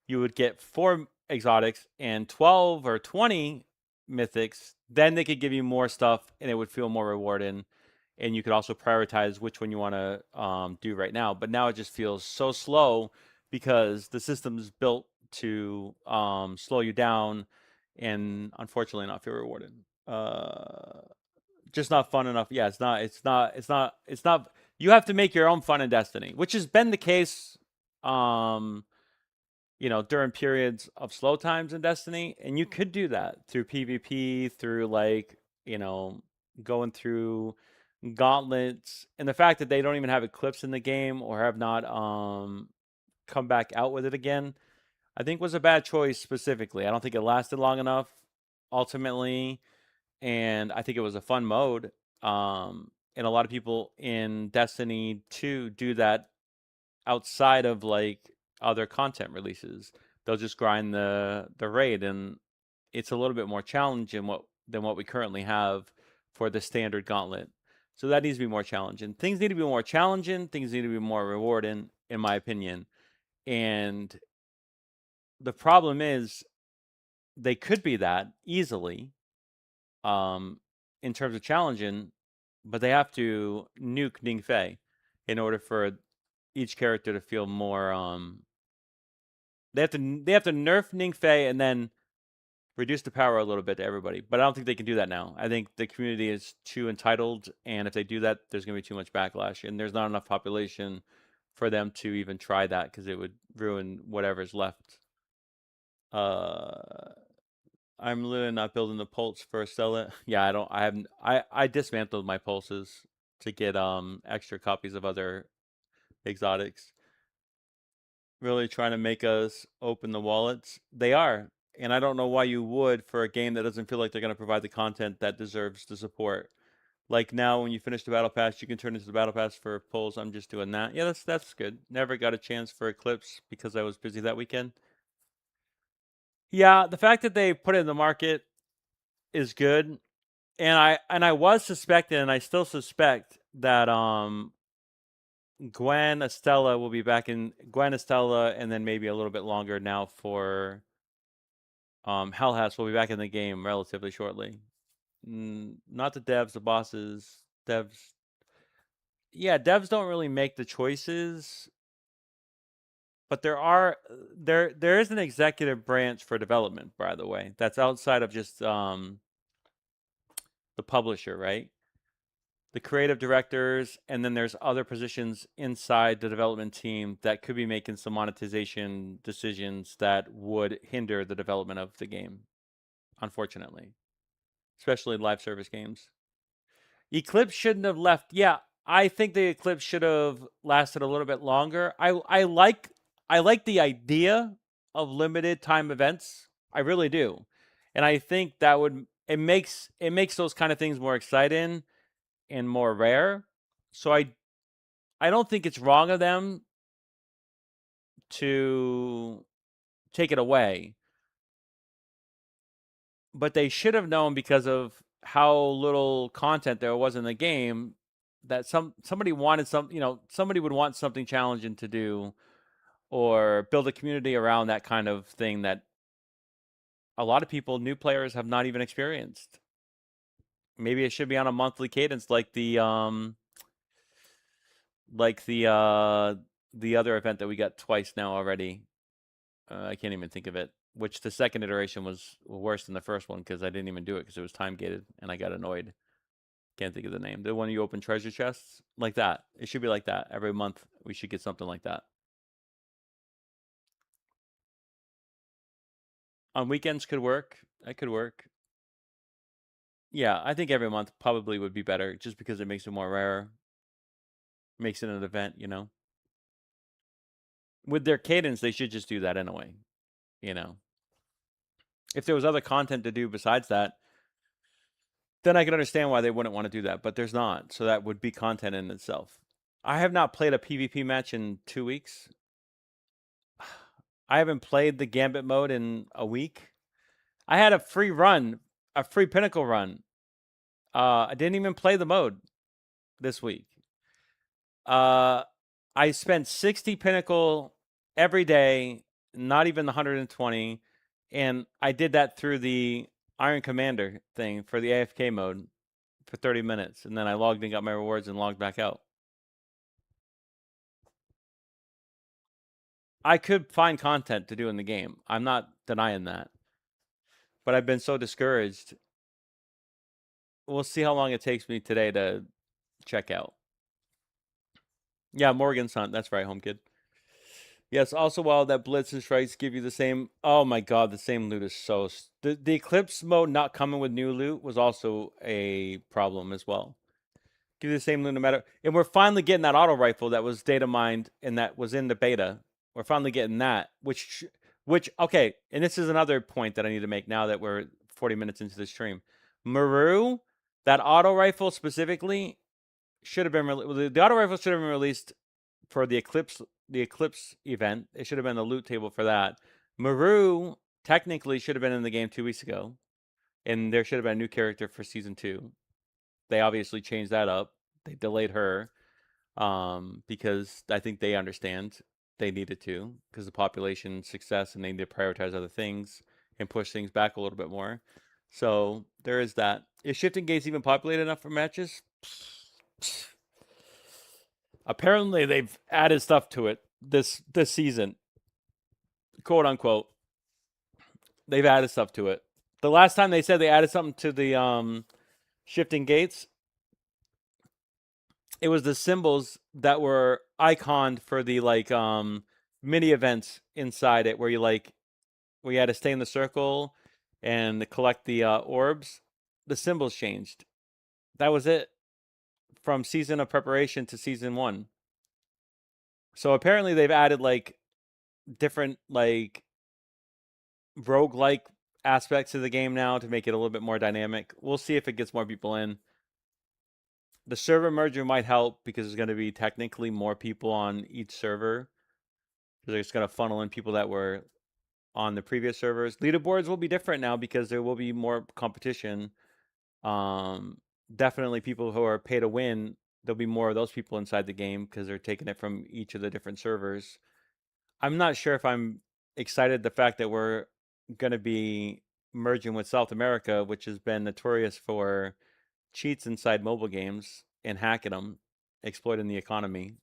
you would get 4 exotics and 12 or 20 mythics. Then they could give you more stuff and it would feel more rewarding. And you could also prioritize which one you want to do right now. But now it just feels so slow because the system is built to slow you down and unfortunately not feel rewarding. Just not fun enough. Yeah, it's not. You have to make your own fun in Destiny, which has been the case, during periods of slow times in Destiny, and you could do that through PvP, through going through gauntlets, and the fact that they don't even have Eclipse in the game or have not come back out with it again, I think was a bad choice specifically. I don't think it lasted long enough ultimately, and I think it was a fun mode. And a lot of people in Destiny 2 do that outside of other content releases. They'll just grind the raid, and it's a little bit more challenging than what we currently have for the standard gauntlet. So that needs to be more challenging. Things need to be more challenging. Things need to be more rewarding, in my opinion. And the problem is, they could be that easily, in terms of challenging, but they have to nuke Ningfei in order for each character to feel more. They have to nerf Ningfei and then reduce the power a little bit to everybody. But I don't think they can do that now. I think the community is too entitled, and if they do that, there's going to be too much backlash, and there's not enough population for them to even try that because it would ruin whatever's left. I'm literally not building the pulse for Stella. Yeah, I don't. I haven't. I dismantled my pulses to get extra copies of other exotics. Really trying to make us open the wallets. They are, and I don't know why you would for a game that doesn't feel like they're going to provide the content that deserves the support. Like now, when you finish the battle pass, you can turn into the battle pass for pulls. I'm just doing that. Yeah, that's good. Never got a chance for Eclipse because I was busy that weekend. Yeah, the fact that they put it in the market is good. And I was suspecting, and I still suspect that Gwen Estella will be back in Gwen Estella, and then maybe a little bit longer now for Hellhouse will be back in the game relatively shortly. Not the devs, the bosses. Devs, yeah, devs don't really make the choices, but there is an executive branch for development, by the way, that's outside of just the publisher, right? The creative directors, and then there's other positions inside the development team that could be making some monetization decisions that would hinder the development of the game, unfortunately, especially live service games. Eclipse shouldn't have left. Yeah, I think the Eclipse should have lasted a little bit longer. I like the idea of limited time events. I really do. And I think that would it makes those kind of things more exciting and more rare. So I don't think it's wrong of them to take it away. But they should have known, because of how little content there was in the game, that somebody wanted somebody would want something challenging to do, or build a community around that kind of thing that a lot of people, new players, have not even experienced. Maybe it should be on a monthly cadence, like the other event that we got twice now already. I can't even think of it. Which the second iteration was worse than the first one because I didn't even do it because it was time gated and I got annoyed. Can't think of the name. The one you open treasure chests, like that. It should be like that. Every month we should get something like that. On weekends could work. That could work. Yeah, I think every month probably would be better just because it makes it more rare. Makes it an event. With their cadence, they should just do that anyway. If there was other content to do besides that, then I can understand why they wouldn't want to do that, but there's not. So that would be content in itself. I have not played a PvP match in 2 weeks. I haven't played the Gambit mode in a week. I had a free Pinnacle run. I didn't even play the mode this week. I spent 60 Pinnacle every day, not even the 120, and I did that through the Iron Commander thing for the AFK mode for 30 minutes, and then I logged in, got my rewards, and logged back out. I could find content to do in the game. I'm not denying that. But I've been so discouraged. We'll see how long it takes me today to check out. Yeah, Morgan's Hunt. That's right, home kid. Yes, also while that Blitz and Strikes give you the same... Oh my god, the same loot is so... The Eclipse mode not coming with new loot was also a problem as well. Give you the same loot no matter... And we're finally getting that auto rifle that was data mined and that was in the beta. We're finally getting that, which... Okay, and this is another point that I need to make now that we're 40 minutes into the stream. Maru, that auto rifle specifically, should have been... The auto rifle should have been released for the Eclipse event. It should have been the loot table for that. Maru technically should have been in the game 2 weeks ago, and there should have been a new character for season 2. They obviously changed that up. They delayed her because I think they understand they needed to because of population success, and they need to prioritize other things and push things back a little bit more. So there is that. Is Shifting Gates even populated enough for matches? Apparently, they've added stuff to it this season, quote unquote. They've added stuff to it. The last time they said they added something to the Shifting Gates, it was the symbols that were iconed for the mini events inside it, where you had to stay in the circle and collect the orbs. The symbols changed. That was it from Season of Preparation to Season 1. So apparently they've added different roguelike aspects of the game now to make it a little bit more dynamic. We'll see if it gets more people in. The server merger might help because there's going to be technically more people on each server. They're just going to funnel in people that were on the previous servers. Leaderboards will be different now because there will be more competition. Definitely people who are pay to win, there'll be more of those people inside the game because they're taking it from each of the different servers. I'm not sure if I'm excited the fact that we're going to be merging with South America, which has been notorious for cheats inside mobile games and hacking them, exploiting the economy.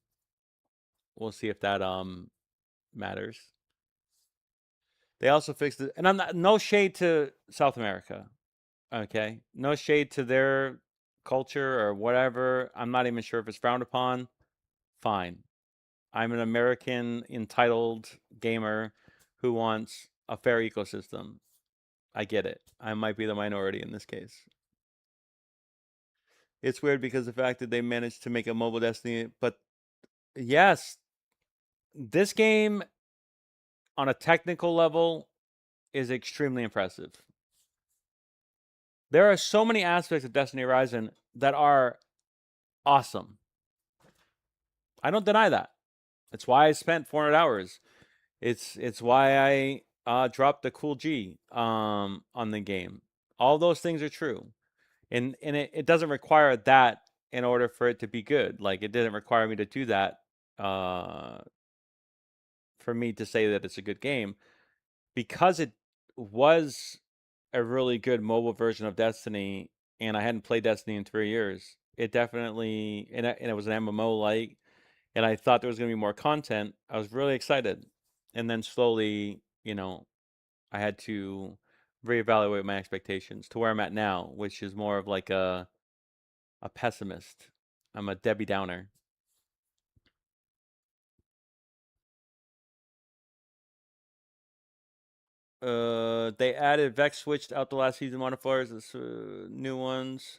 We'll see if that matters. They also fixed it, and I'm not, no shade to South America, okay? No shade to their culture or whatever. I'm not even sure if it's frowned upon. Fine. I'm an American entitled gamer who wants a fair ecosystem. I get it. I might be the minority in this case. It's weird because the fact that they managed to make a mobile Destiny, but yes, this game on a technical level is extremely impressive. There are so many aspects of Destiny Horizon that are awesome. I don't deny that. It's why I spent 400 hours. It's why I dropped the cool G on the game. All those things are true. And it doesn't require that in order for it to be good. Like, it didn't require me to do that for me to say that it's a good game. Because it was a really good mobile version of Destiny, and I hadn't played Destiny in 3 years, it definitely, and it was an MMO and I thought there was going to be more content. I was really excited. And then slowly, I had to reevaluate my expectations to where I'm at now, which is more of like a pessimist. I'm a Debbie Downer. They added Vex switched out the last season modifiers. This new ones,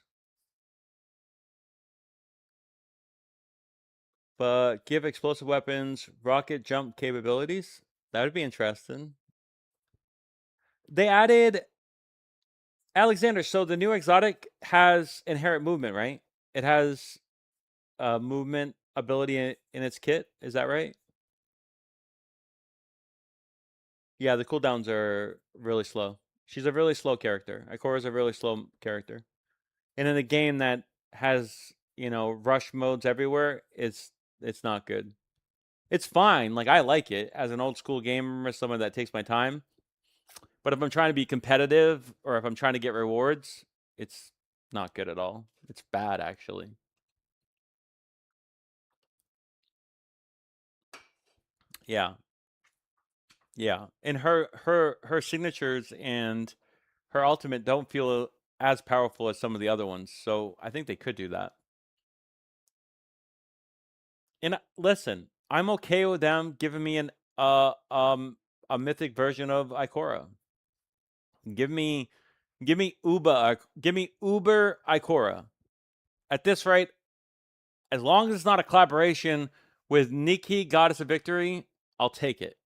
but give explosive weapons rocket jump capabilities. That would be interesting. They added Alexander. So the new exotic has inherent movement, right? It has movement ability in its kit. Is that right? Yeah, the cooldowns are really slow. She's a really slow character. Ikora's a really slow character. And in a game that has, you know, rush modes everywhere, it's not good. It's fine. Like, I like it as an old school gamer, someone that takes my time. But if I'm trying to be competitive or if I'm trying to get rewards, it's not good at all. It's bad, actually. Yeah. Yeah. And her signatures and her ultimate don't feel as powerful as some of the other ones. So I think they could do that. And listen, I'm okay with them giving me a mythic version of Ikora. Give me give me Uber Ikora. At this rate, as long as it's not a collaboration with Nikki, Goddess of Victory, I'll take it.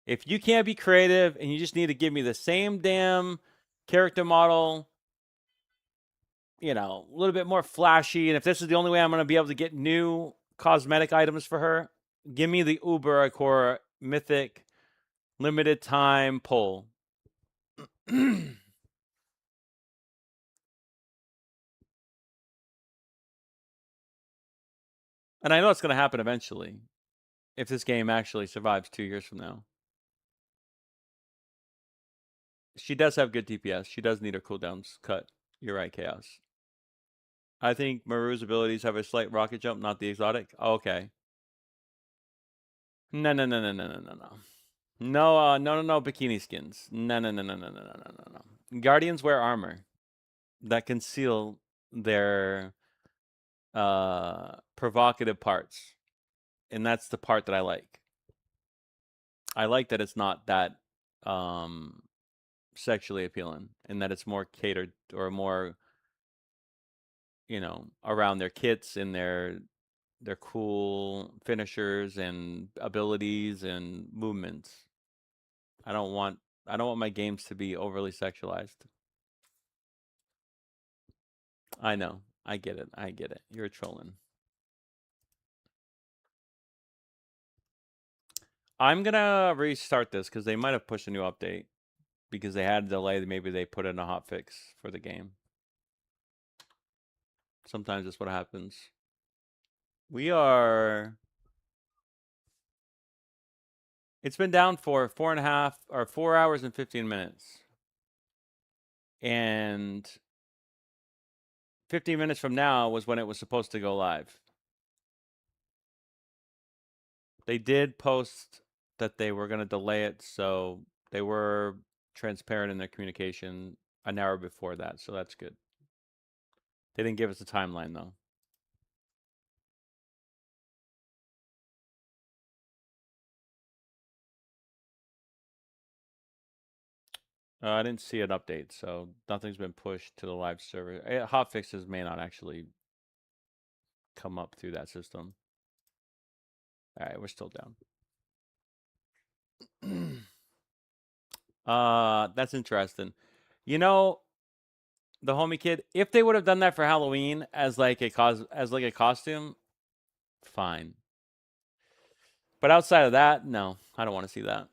If you can't be creative and you just need to give me the same damn character model, you know, a little bit more flashy, and if this is the only way I'm going to be able to get new cosmetic items for her, give me the Uber Ikora Mythic limited time pull. And I know it's going to happen eventually if this game actually survives 2 years from now. She does have good DPS. She does need her cooldowns cut. You're right, Chaos. I think Maru's abilities have a slight rocket jump, not the exotic. Oh, okay. No, no, no, no, no, no, no, no. No, bikini skins. No, no, no, no, no, no, no, no, no, no. Guardians wear armor that conceal their provocative parts. And that's the part that I like. I like that it's not that sexually appealing and that it's more catered or more, you know, around their kits and their cool finishers and abilities and movements. I don't want my games to be overly sexualized. I know. I get it. I get it. You're trolling. I'm gonna restart this because they might have pushed a new update because they had a delay. Maybe they put in a hot fix for the game. Sometimes that's what happens. We are. It's been down for 4 hours and 15 minutes. And 15 minutes from now was when it was supposed to go live. They did post that they were going to delay it, so they were transparent in their communication an hour before that, so that's good. They didn't give us a timeline, though. I didn't see an update, so nothing's been pushed to the live server. Hot fixes may not actually come up through that system. All right, we're still down. That's interesting. You know, the homie kid, if they would have done that for Halloween as like a costume, fine. But outside of that, no, I don't want to see that.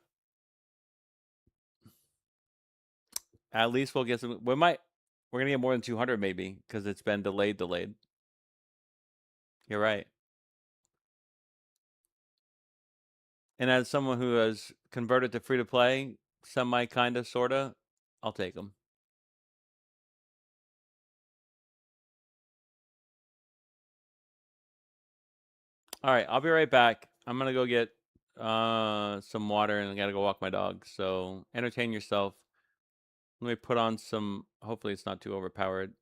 At least we'll get some. We're gonna get more than 200 maybe because it's been delayed. You're right. And as someone who has converted to free to play, semi kind of sorta, I'll take them. All right, I'll be right back. I'm gonna go get some water and I gotta go walk my dog. So entertain yourself. Let me put on some. Hopefully, it's not too overpowered.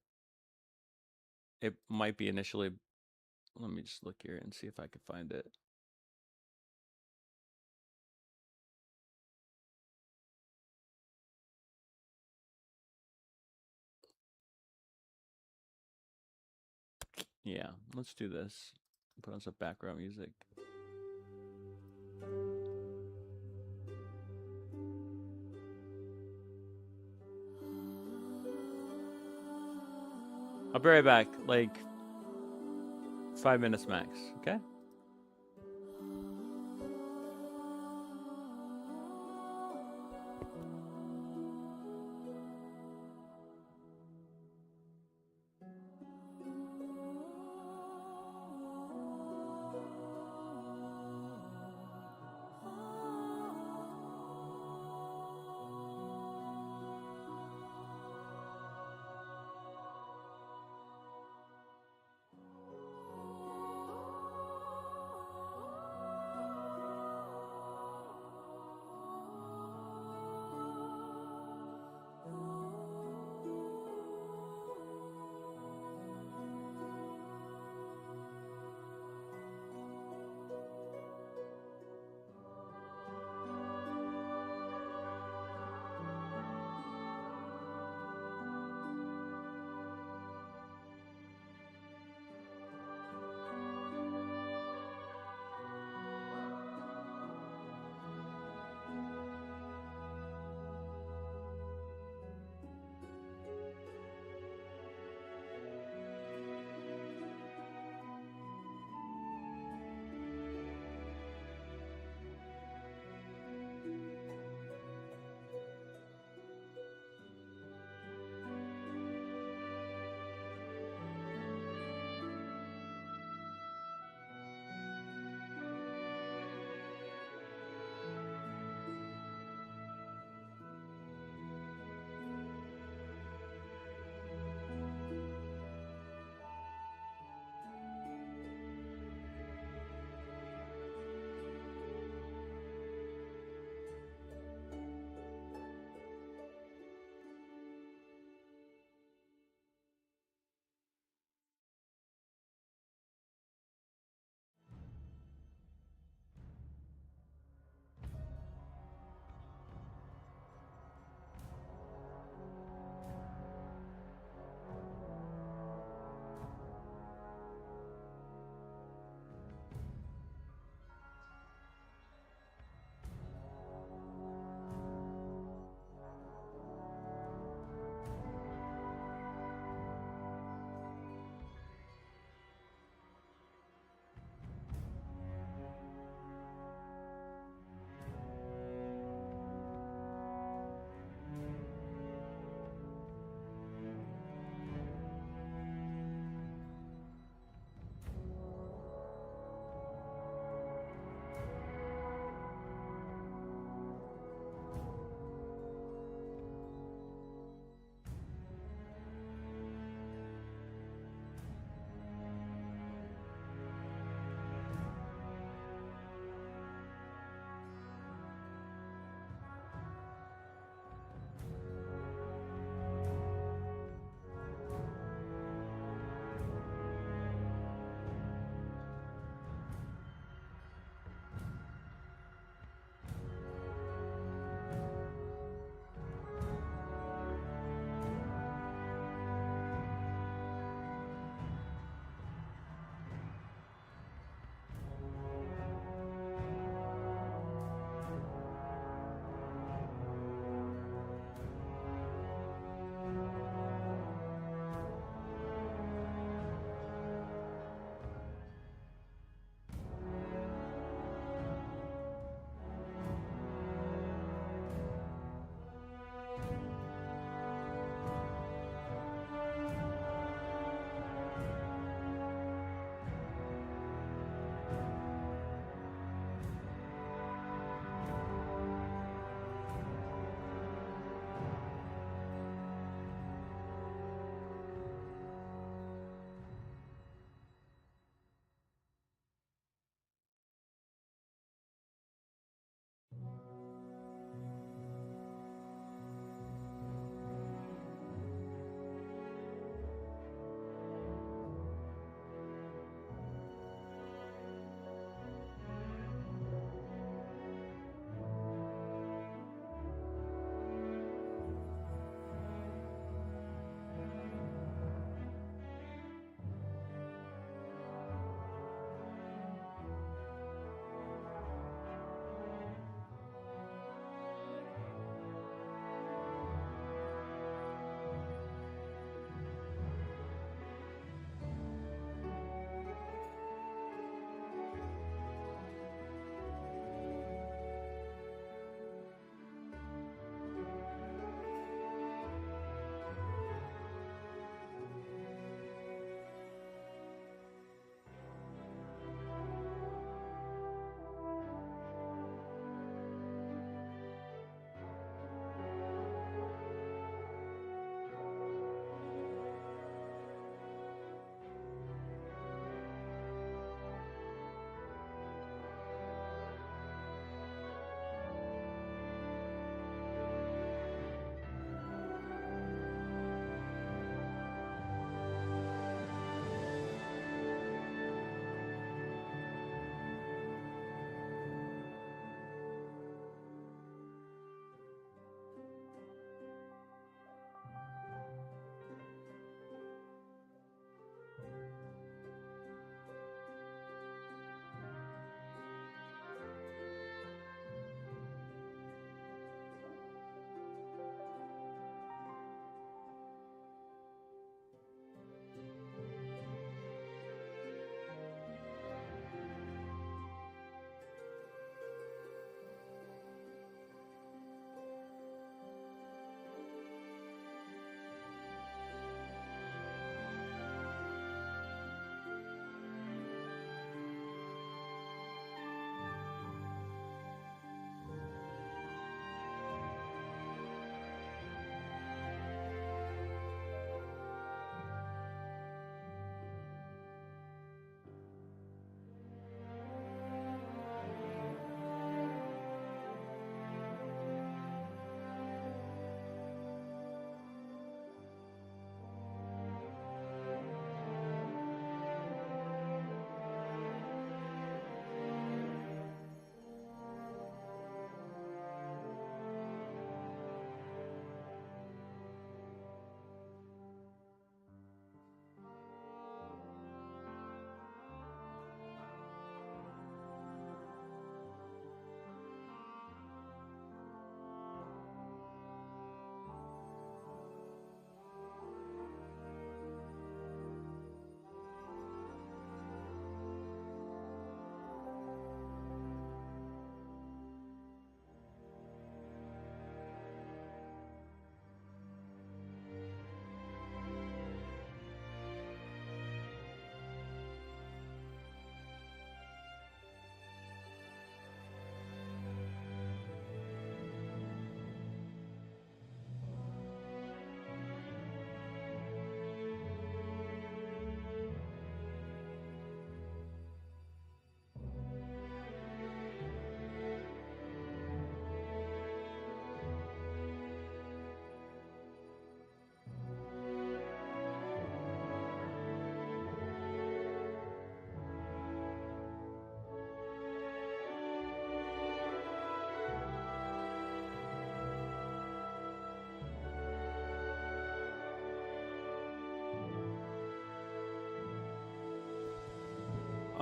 It might be initially. Let me just look here and see if I can find it. Yeah, let's do this. Put on some background music. I'll be right back. Like 5 minutes max. Okay.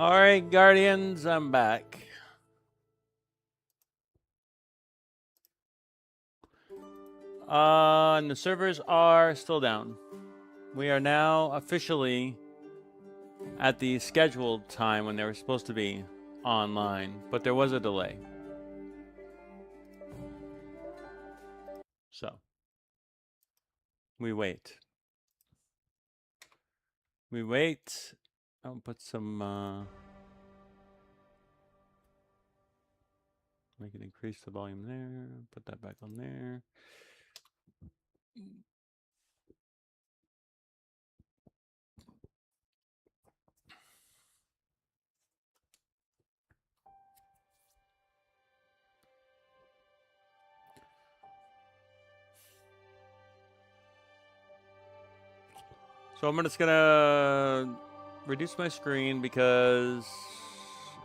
All right, Guardians, I'm back. And the servers are still down. We are now officially at the scheduled time when they were supposed to be online, but there was a delay. So, we wait. We wait. I'll put some, we can increase the volume there, put that back on there. So I'm just gonna reduce my screen because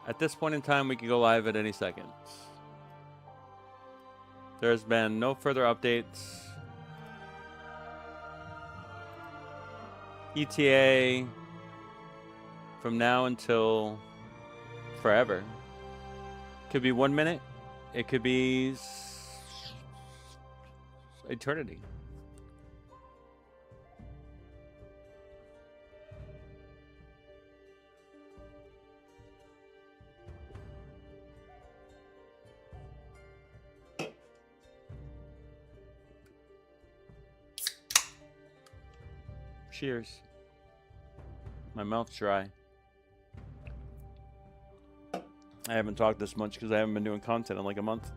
at this point in time we could go live at any second. There's been no further updates. ETA from now until forever. Could be 1 minute. It could be eternity. Cheers. My mouth's dry. I haven't talked this much because I haven't been doing content in like a month.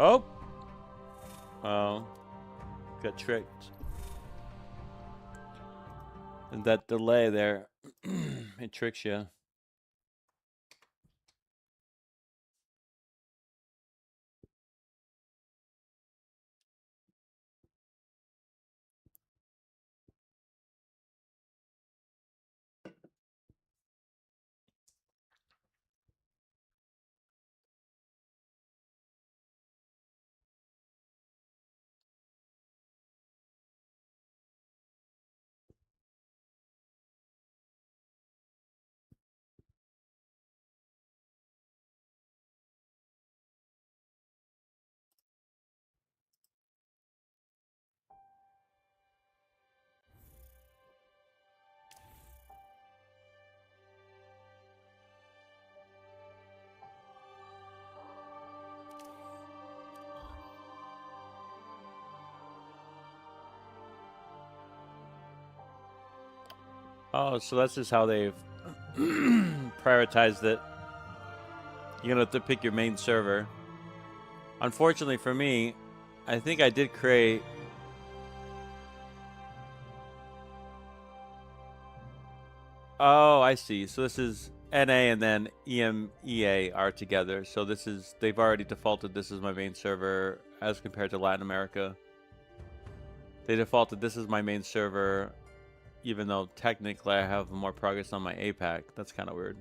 Oh! Oh. Got tricked. And that delay there, it tricks you. Oh, so that's just how they've prioritized it. You're gonna have to pick your main server. Unfortunately for me, I think I did create... Oh, I see. So this is NA and then EMEA are together. So this is... They've already defaulted this is my main server as compared to Latin America. They defaulted this is my main server, even though technically I have more progress on my APAC. That's kind of weird.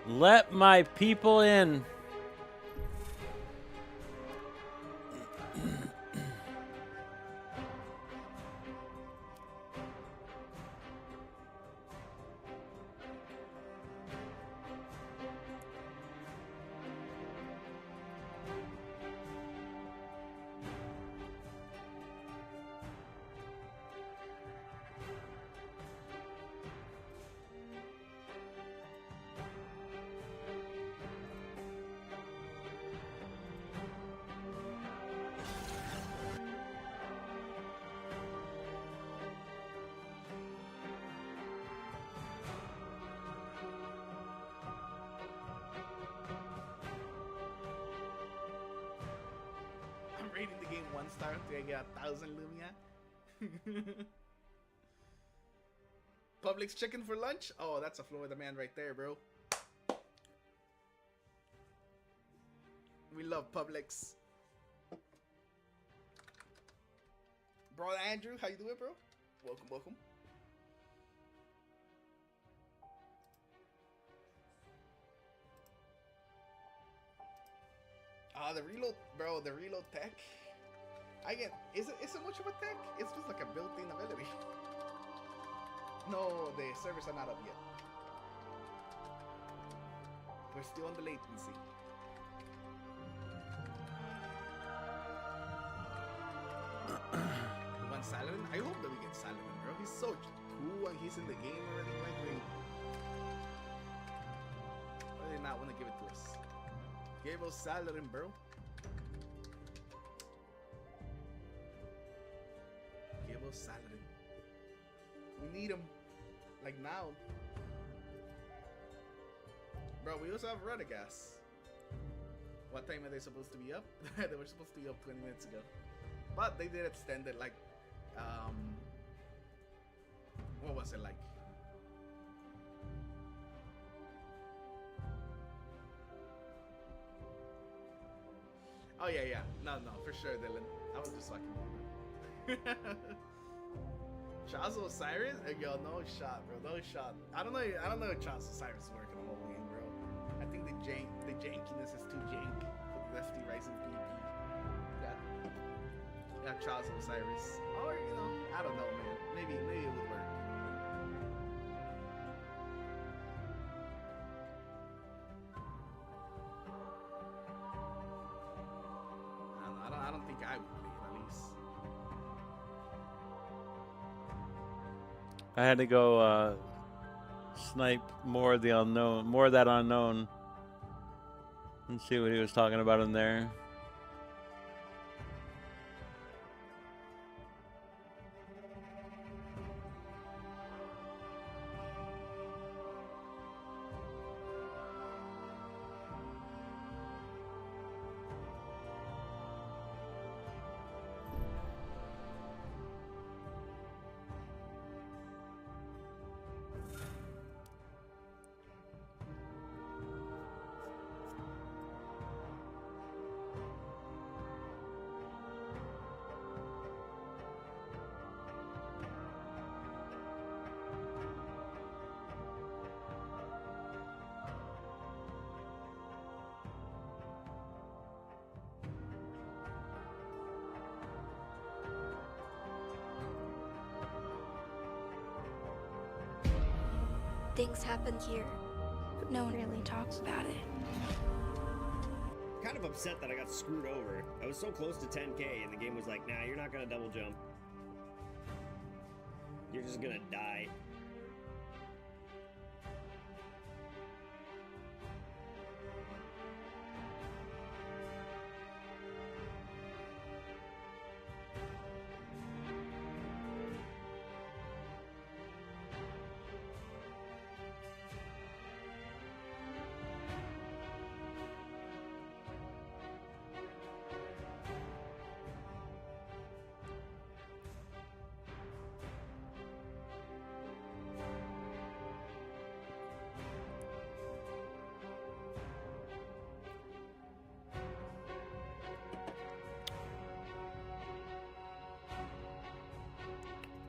Let my people in. I'm rating the game 1 star until I get 1,000 Lumia. Publix chicken for lunch? Oh, that's a Florida man right there, bro. We love Publix. Bro, Andrew, how you doing, bro? Welcome, welcome. The reload, bro, the reload tech. Is it much of a tech? It's just like a built-in ability. No, the servers are not up yet. We're still on the latency. We want Saladin? I hope that we get Saladin, bro. He's so cool and he's in the game already. Why do they not want to give it to us? Gave us Saladin, bro. Give us Saladin. We need him. Like now. Bro, we also have Radagast. What time are they supposed to be up? They were supposed to be up 20 minutes ago. But they did extend it like, what was it like? Oh yeah. No, for sure, Dylan. I was just fucking with you. Charles Osiris? Yo, no shot, bro. No shot. I don't know if Charles Osiris is working the whole game, bro. I think the jankiness is too jank for the Lefty Rising PvP. Yeah, Charles Osiris. Or, you know, I don't know, man. Maybe it would work. I don't think I would play it, at least. I had to go snipe more of the unknown, more of that unknown, and see what he was talking about in there. Things happen here, but no one really talks about it. Kind of upset that I got screwed over. I was so close to 10k and the game was like, nah, you're not gonna double jump. You're just gonna die.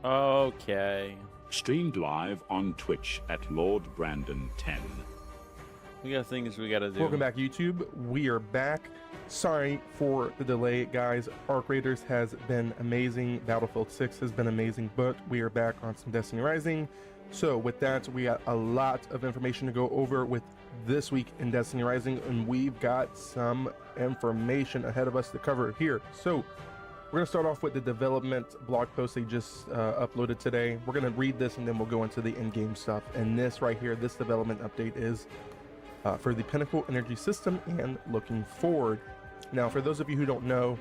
Okay. Streamed live on Twitch at Lord Brandon 10. We got things we gotta do. Welcome back, YouTube. We are back. Sorry for the delay, guys. Arc Raiders has been amazing. Battlefield 6 has been amazing, but we are back on some Destiny Rising. So with that, we got a lot of information to go over with this week in Destiny Rising, and we've got some information ahead of us to cover here. So we're gonna start off with the development blog post they just uploaded today. We're gonna read this and then we'll go into the in-game stuff. And this right here, this development update is for the Pinnacle Energy System and looking forward. Now, for those of you who don't know,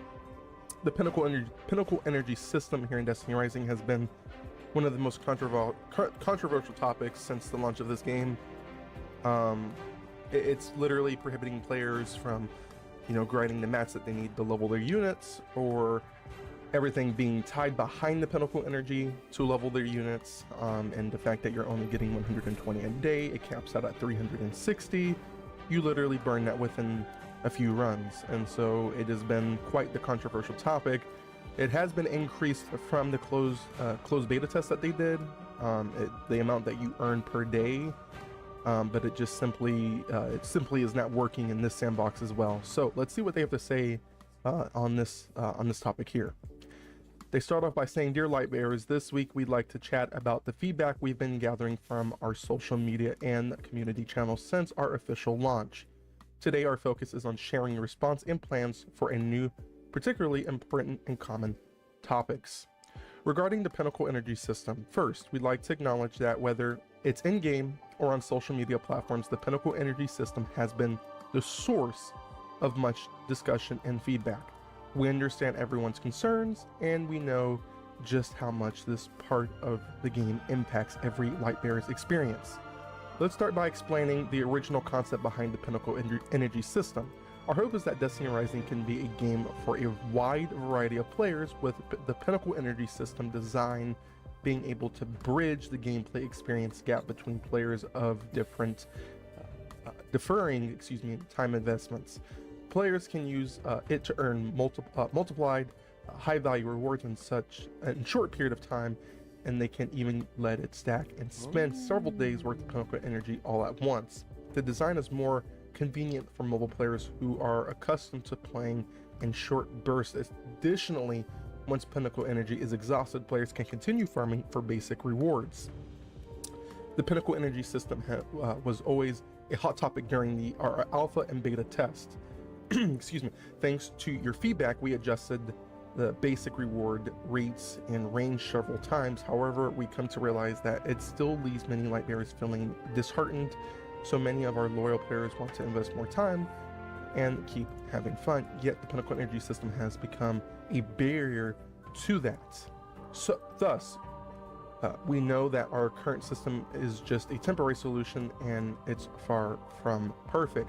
the Pinnacle Energy System here in Destiny Rising has been one of the most controversial topics since the launch of this game. It's literally prohibiting players from, grinding the mats that they need to level their units, or everything being tied behind the Pinnacle Energy to level their units, and the fact that you're only getting 120 a day, it caps out at 360. You literally burn that within a few runs, and so it has been quite the controversial topic. It has been increased from the closed beta test that they did, the amount that you earn per day, but it just simply is not working in this sandbox as well. So let's see what they have to say on this topic here. They start off by saying, "Dear Lightbearers, this week we'd like to chat about the feedback we've been gathering from our social media and community channels since our official launch. Today our focus is on sharing response and plans for a new, particularly important and common topics. Regarding the Pinnacle Energy System, first, we'd like to acknowledge that whether it's in-game or on social media platforms, the Pinnacle Energy System has been the source of much discussion and feedback. We understand everyone's concerns, and we know just how much this part of the game impacts every Lightbearer's experience. Let's start by explaining the original concept behind the Pinnacle Energy System. Our hope is that Destiny Rising can be a game for a wide variety of players, with the Pinnacle Energy System design being able to bridge the gameplay experience gap between players of differing time investments. Players can use it to earn multiplied high-value rewards in short period of time, and they can even let it stack and spend several days worth of Pinnacle Energy all at once. The design is more convenient for mobile players who are accustomed to playing in short bursts. Additionally, once Pinnacle Energy is exhausted, players can continue farming for basic rewards. The Pinnacle Energy System was always a hot topic during our alpha and beta test. Thanks to your feedback, we adjusted the basic reward rates and range several times. However, we come to realize that it still leaves many Lightbearers feeling disheartened. So many of our loyal players want to invest more time and keep having fun, yet the Pinnacle Energy System has become a barrier to that. So thus, we know that our current system is just a temporary solution, and it's far from perfect.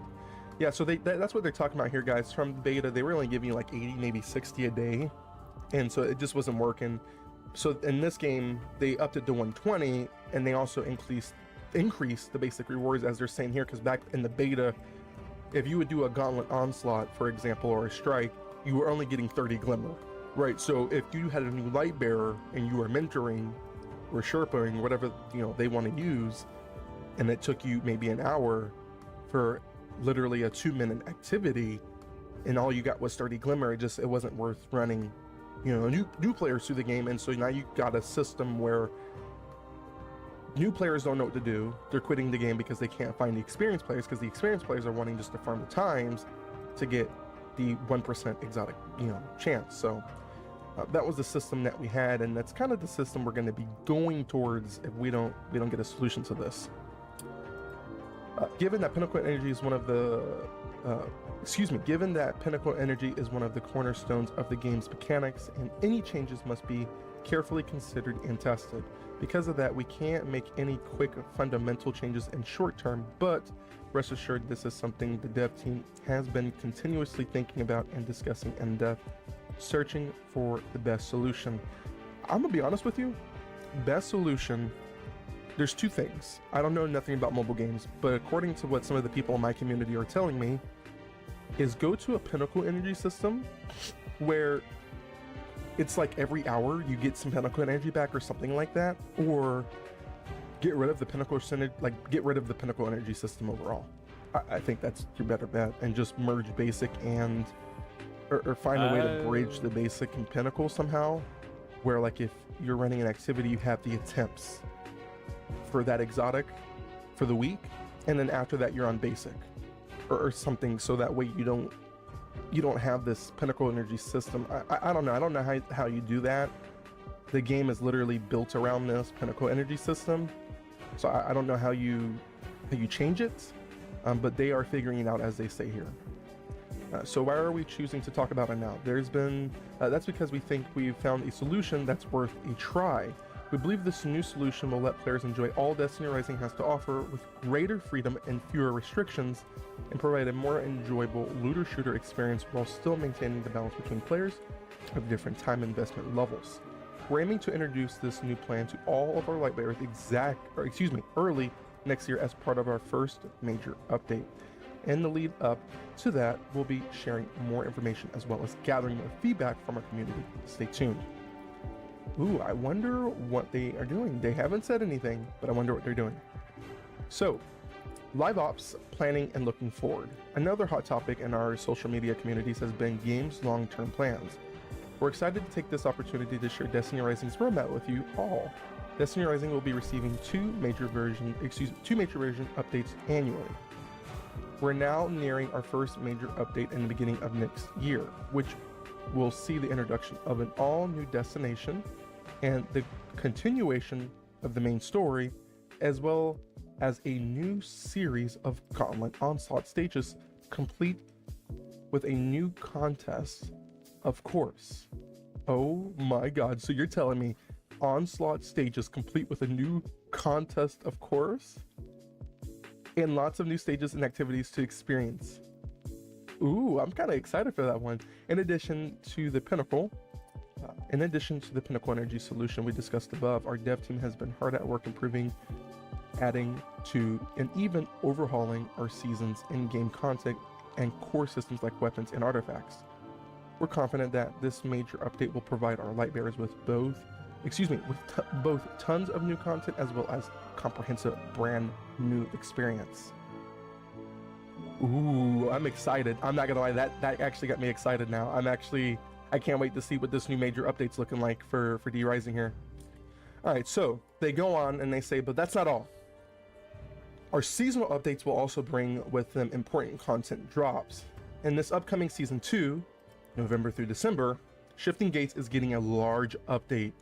Yeah, so that's what they're talking about here, guys. From the beta, they were only giving you like 80, maybe 60 a day, and so it just wasn't working. So in this game, they upped it to 120, and they also increased the basic rewards, as they're saying here, because back in the beta, if you would do a Gauntlet Onslaught, for example, or a Strike, you were only getting 30 Glimmer, right? So if you had a new Lightbearer and you were mentoring or Sherpaing, whatever they want to use, and it took you maybe an hour for literally a 2-minute activity, and all you got was 30 Glimmer, it wasn't worth running new players through the game. And so now you got a system where new players don't know what to do. They're quitting the game because they can't find the experienced players, because the experienced players are wanting just to farm the times to get the 1% exotic chance. So that was the system that we had, and that's kind of the system we're going to be going towards if we don't get a solution to this. Given that Pinnacle Energy is one of the cornerstones of the game's mechanics, and any changes must be carefully considered and tested. Because of that, we can't make any quick fundamental changes in short term, but rest assured this is something the dev team has been continuously thinking about and discussing in depth, searching for the best solution. I'm gonna be honest with you, best solution, there's two things. I don't know nothing about mobile games, but according to what some of the people in my community are telling me, is go to a Pinnacle Energy System where it's like every hour you get some Pinnacle Energy back or something like that, or get rid of the Pinnacle Energy System overall. I think that's your better bet, and just merge basic and or find a way to bridge the basic and pinnacle somehow, where like if you're running an activity, you have the attempts for that exotic for the week, and then after that you're on basic or something, so that way you don't have this pinnacle energy system. I don't know how you do that. The game is literally built around this pinnacle energy system, so I don't know how you change it, but they are figuring it out as they say here. So why are we choosing to talk about it now? There's been that's because we think we've found a solution that's worth a try. We believe this new solution will let players enjoy all Destiny Rising has to offer with greater freedom and fewer restrictions, and provide a more enjoyable looter shooter experience while still maintaining the balance between players of different time investment levels. We're aiming to introduce this new plan to all of our light bearers early next year as part of our first major update. In the lead up to that, we'll be sharing more information as well as gathering more feedback from our community. Stay tuned. Ooh, I wonder what they are doing. They haven't said anything, but I wonder what they're doing. So, live ops, planning, and looking forward. Another hot topic in our social media communities has been games' long-term plans. We're excited to take this opportunity to share Destiny Rising's roadmap with you all. Destiny Rising will be receiving two major version updates annually. We're now nearing our first major update in the beginning of next year, which will see the introduction of an all-new destination and the continuation of the main story, as well as a new series of Gauntlet Onslaught stages, complete with a new contest, of course. Oh my god, so you're telling me Onslaught stages complete with a new contest, of course? And lots of new stages and activities to experience. Ooh, I'm kind of excited for that one. In addition to the pinnacle energy solution we discussed above, our dev team has been hard at work improving, adding to, and even overhauling our season's in-game content and core systems like weapons and artifacts. We're confident that this major update will provide our light bearers with both tons of new content as well as comprehensive brand new experience. Ooh, I'm excited. I'm not gonna lie, that actually got me excited now. I can't wait to see what this new major update's looking like for D Rising here. All right, so they go on and they say, but that's not all. Our seasonal updates will also bring with them important content drops. In this upcoming season 2, November through December, Shifting Gates is getting a large update,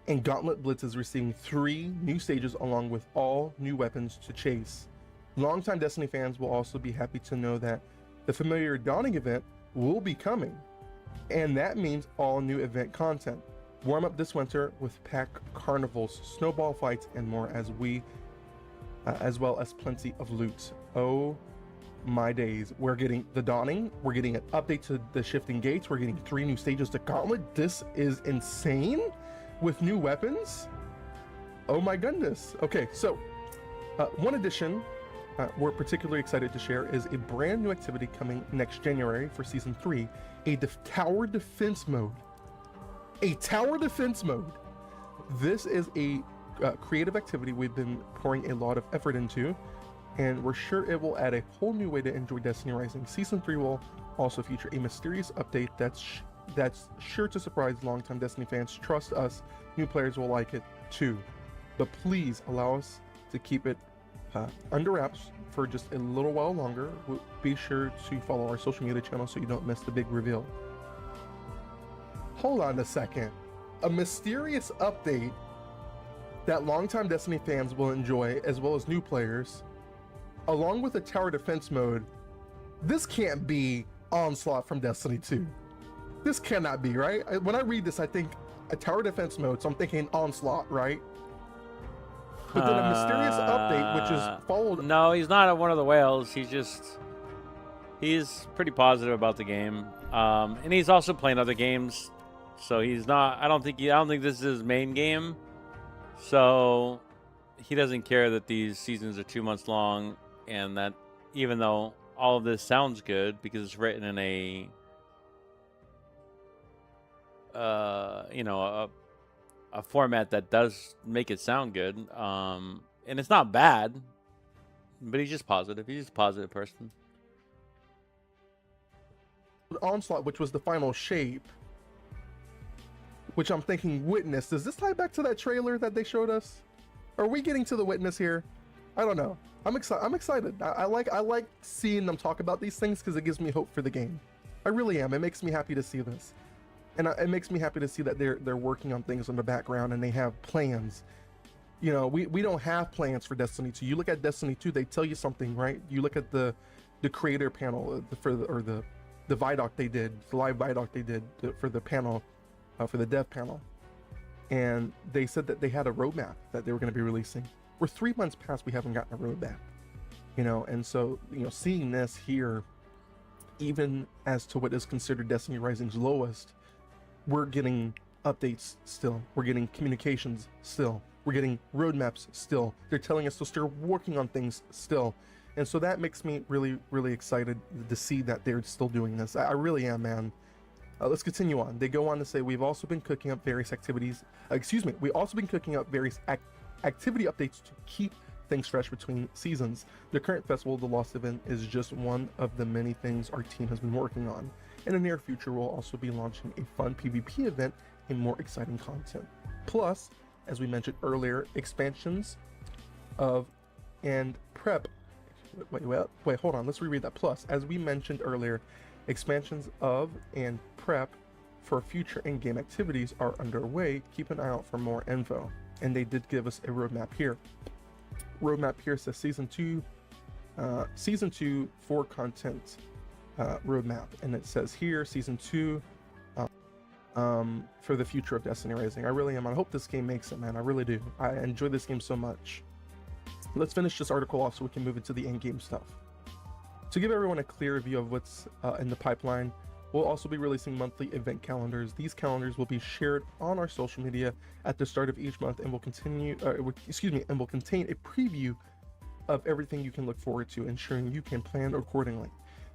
and Gauntlet Blitz is receiving 3 new stages along with all new weapons to chase. Longtime Destiny fans will also be happy to know that the familiar Dawning event will be coming, and that means all new event content. Warm up this winter with pack carnivals, snowball fights, and more as well as plenty of loot. Oh my days. We're getting the Dawning, we're getting an update to the Shifting Gates, we're getting 3 new stages to Gauntlet. This is insane with new weapons. Oh my goodness. Okay, so one addition we're particularly excited to share is a brand new activity coming next January for season 3, a tower defense mode. A tower defense mode. This is a creative activity we've been pouring a lot of effort into, and we're sure it will add a whole new way to enjoy Destiny Rising. Season 3 will also feature a mysterious update that's sure to surprise longtime Destiny fans. Trust us, new players will like it too. But please allow us to keep it under wraps for just a little while longer. Be sure to follow our social media channel so you don't miss the big reveal. Hold on a second. A mysterious update that longtime Destiny fans will enjoy, as well as new players, along with a tower defense mode. This can't be Onslaught from Destiny 2. This cannot be, right? When I read this, I think a tower defense mode, so I'm thinking Onslaught, right? But then a mysterious update, which is followed. No, he's not one of the whales. He's pretty positive about the game, and he's also playing other games. So he's not. I don't think this is his main game. So he doesn't care that these seasons are 2 months long, and that even though all of this sounds good because it's written in a format that does make it sound good, and it's not bad, But he's just positive. He's just a positive person. Onslaught, which was the final shape, which I'm thinking Witness. Does this tie back to that trailer that they showed us? Are we getting to the Witness here? I don't know. I'm excited. I like seeing them talk about these things because it gives me hope for the game. I really am. It makes me happy to see this, and it makes me happy to see that they're working on things in the background and they have plans. You know, we don't have plans for Destiny 2. You look at Destiny 2, they tell you something, right? You look at the creator panel the Vidoc they did, the live Vidoc they did for the panel, for the dev panel, and they said that they had a roadmap that they were going to be releasing. We're 3 months past, we haven't gotten a roadmap, you know, and so, you know, seeing this here, even as to what is considered Destiny Rising's lowest, we're getting updates still, we're getting communications still, we're getting roadmaps still, they're telling us to start working on things still. And so that makes me really, really excited to see that they're still doing this. I really am, man. Let's continue on. They go on to say, we've also been cooking up various activities. We also been cooking up various activity updates to keep things fresh between seasons. The current Festival of the Lost event is just one of the many things our team has been working on. In the near future, we'll also be launching a fun PvP event and more exciting content. Plus, as we mentioned earlier, expansions of and prep. Wait, hold on. Let's reread that. Plus, as we mentioned earlier, expansions of and prep for future in-game activities are underway. Keep an eye out for more info. And they did give us a roadmap here. Roadmap here says season 2 for content roadmap, and it says here season 2 for the future of Destiny Rising. I really am. I hope this game makes it, man. I really do. I enjoy this game so much. Let's finish this article off so we can move into the in-game stuff. To give everyone a clear view of what's in the pipeline, we'll also be releasing monthly event calendars. These calendars will be shared on our social media at the start of each month and will contain a preview of everything you can look forward to, ensuring you can plan accordingly.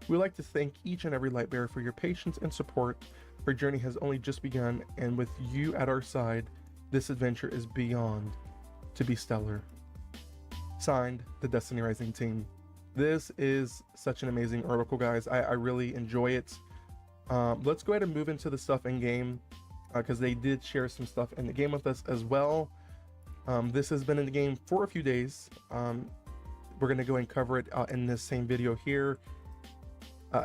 We'd like to thank each and every Lightbearer for your patience and support. Our journey has only just begun, and with you at our side, this adventure is beyond to be stellar. Signed, the Destiny Rising team. This is such an amazing article, guys. I really enjoy it. Let's go ahead and move into the stuff in game, because they did share some stuff in the game with us as well. This has been in the game for a few days. We're going to go and cover it in this same video here.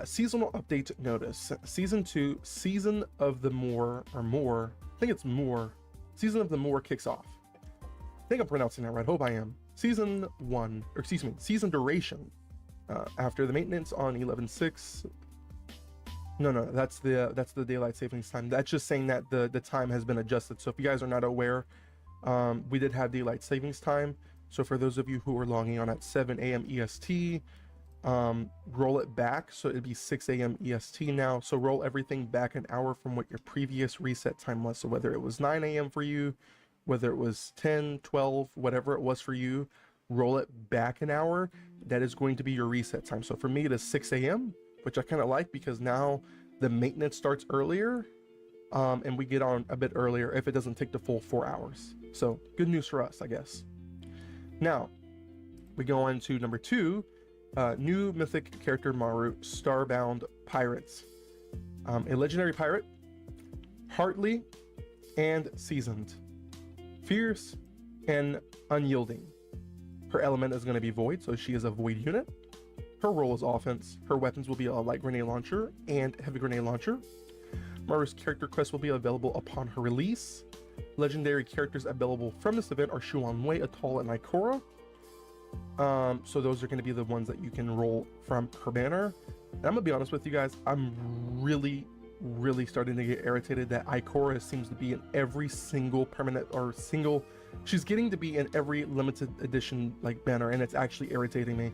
Seasonal update notice. Season 2, Season of the Moor, or Moor. I think it's Moor. Season of the Moor kicks off. I think I'm pronouncing that right. Hope I am. Season duration. After the maintenance on 11.6. No, that's the daylight savings time. That's just saying that the time has been adjusted. So if you guys are not aware, we did have daylight savings time. So for those of you who are logging on at 7 a.m. EST, roll it back, so it'd be 6 a.m. EST now. So roll everything back an hour from what your previous reset time was. So whether it was 9 a.m. for you, whether it was 10, 12, whatever it was for you, roll it back an hour. That is going to be your reset time. So for me, it is 6 a.m., which I kind of like, because now the maintenance starts earlier, and we get on a bit earlier if it doesn't take the full 4 hours. So good news for us, I guess. Now we go on to number 2, new mythic character Maru, Starbound Pirates. A legendary pirate, heartly and seasoned, fierce and unyielding. Her element is going to be void, so she is a void unit. Her role is offense. Her weapons will be a light grenade launcher and heavy grenade launcher. Maru's character quest will be available upon her release. Legendary characters available from this event are Shuan Wei, Atal, and Ikora. So those are going to be the ones that you can roll from her banner. And I'm gonna be honest with you guys, I'm really starting to get irritated that Ikora seems to be in every single permanent or single. She's getting to be in every limited edition like banner, and it's actually irritating me.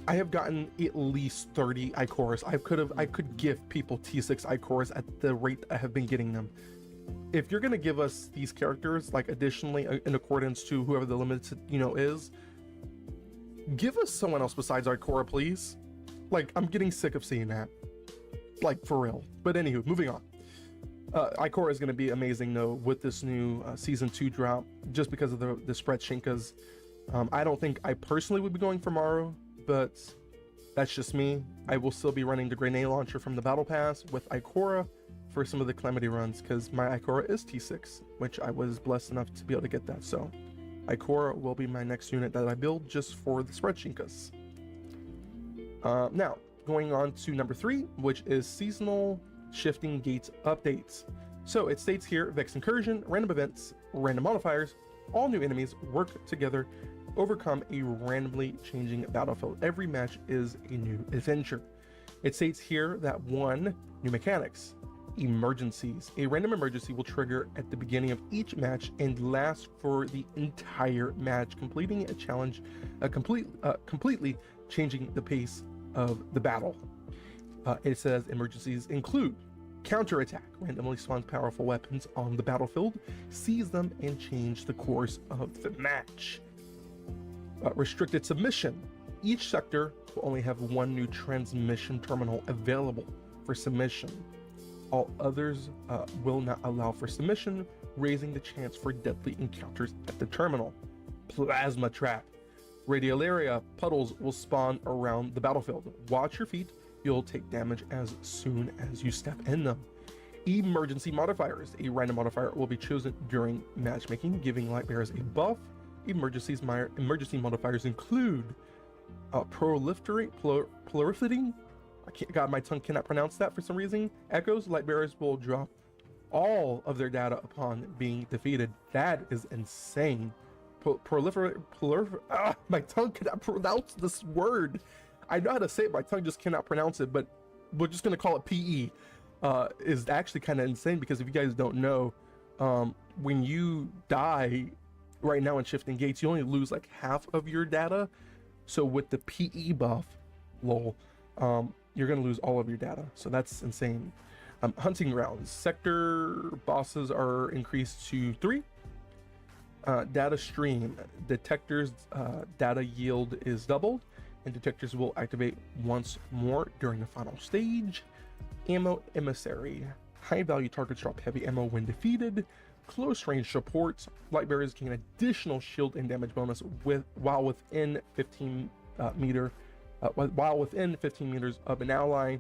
I have gotten at least 30 Ikoras. I could give people T6 Ikoras at the rate I have been getting them. If you're gonna give us these characters, like additionally in accordance to whoever the limited is, give us someone else besides Ikora, please. Like, I'm getting sick of seeing that, like, for real. But anywho, moving on. Ikora is going to be amazing though with this new season 2 drop, just because of the spread Shinkas. I don't think I personally would be going for Maru, but that's just me. I will still be running the grenade launcher from the battle pass with Ikora for some of the Calamity runs, because my Ikora is T6, which I was blessed enough to be able to get that. So Ikora will be my next unit that I build just for the Spreadshinkas. Now, going on to number 3, which is seasonal shifting gates updates. So it states here, Vex Incursion, random events, random modifiers, all new enemies work together, overcome a randomly changing battlefield. Every match is a new adventure. It states here that 1, new mechanics, emergencies. A random emergency will trigger at the beginning of each match and last for the entire match, completing a challenge, completely changing the pace of the battle. It says emergencies include counterattack, randomly spawns powerful weapons on the battlefield, seize them and change the course of the match. Restricted submission. Each sector will only have 1 new transmission terminal available for submission. All others will not allow for submission, raising the chance for deadly encounters at the terminal. Plasma trap. Radiolaria puddles will spawn around the battlefield. Watch your feet, you'll take damage as soon as you step in them. Emergency modifiers. A random modifier will be chosen during matchmaking, giving light bearers a buff. Emergency modifiers include proliferating. God, my tongue cannot pronounce that for some reason. Echoes. Light bearers will drop all of their data upon being defeated. That is insane. My tongue cannot pronounce this word. I know how to say it, my tongue just cannot pronounce it, but we're just gonna call it PE. Is actually kind of insane, because if you guys don't know, when you die right now in Shifting Gates, you only lose like half of your data. So with the PE buff, lol, you're gonna lose all of your data. So that's insane. Hunting grounds. Sector bosses are increased to 3. Data stream. Detectors data yield is doubled, and detectors will activate once more during the final stage. Ammo emissary. High value targets drop heavy ammo when defeated. Close range supports. Light bearers gain additional shield and damage bonus while within 15 meters of an ally.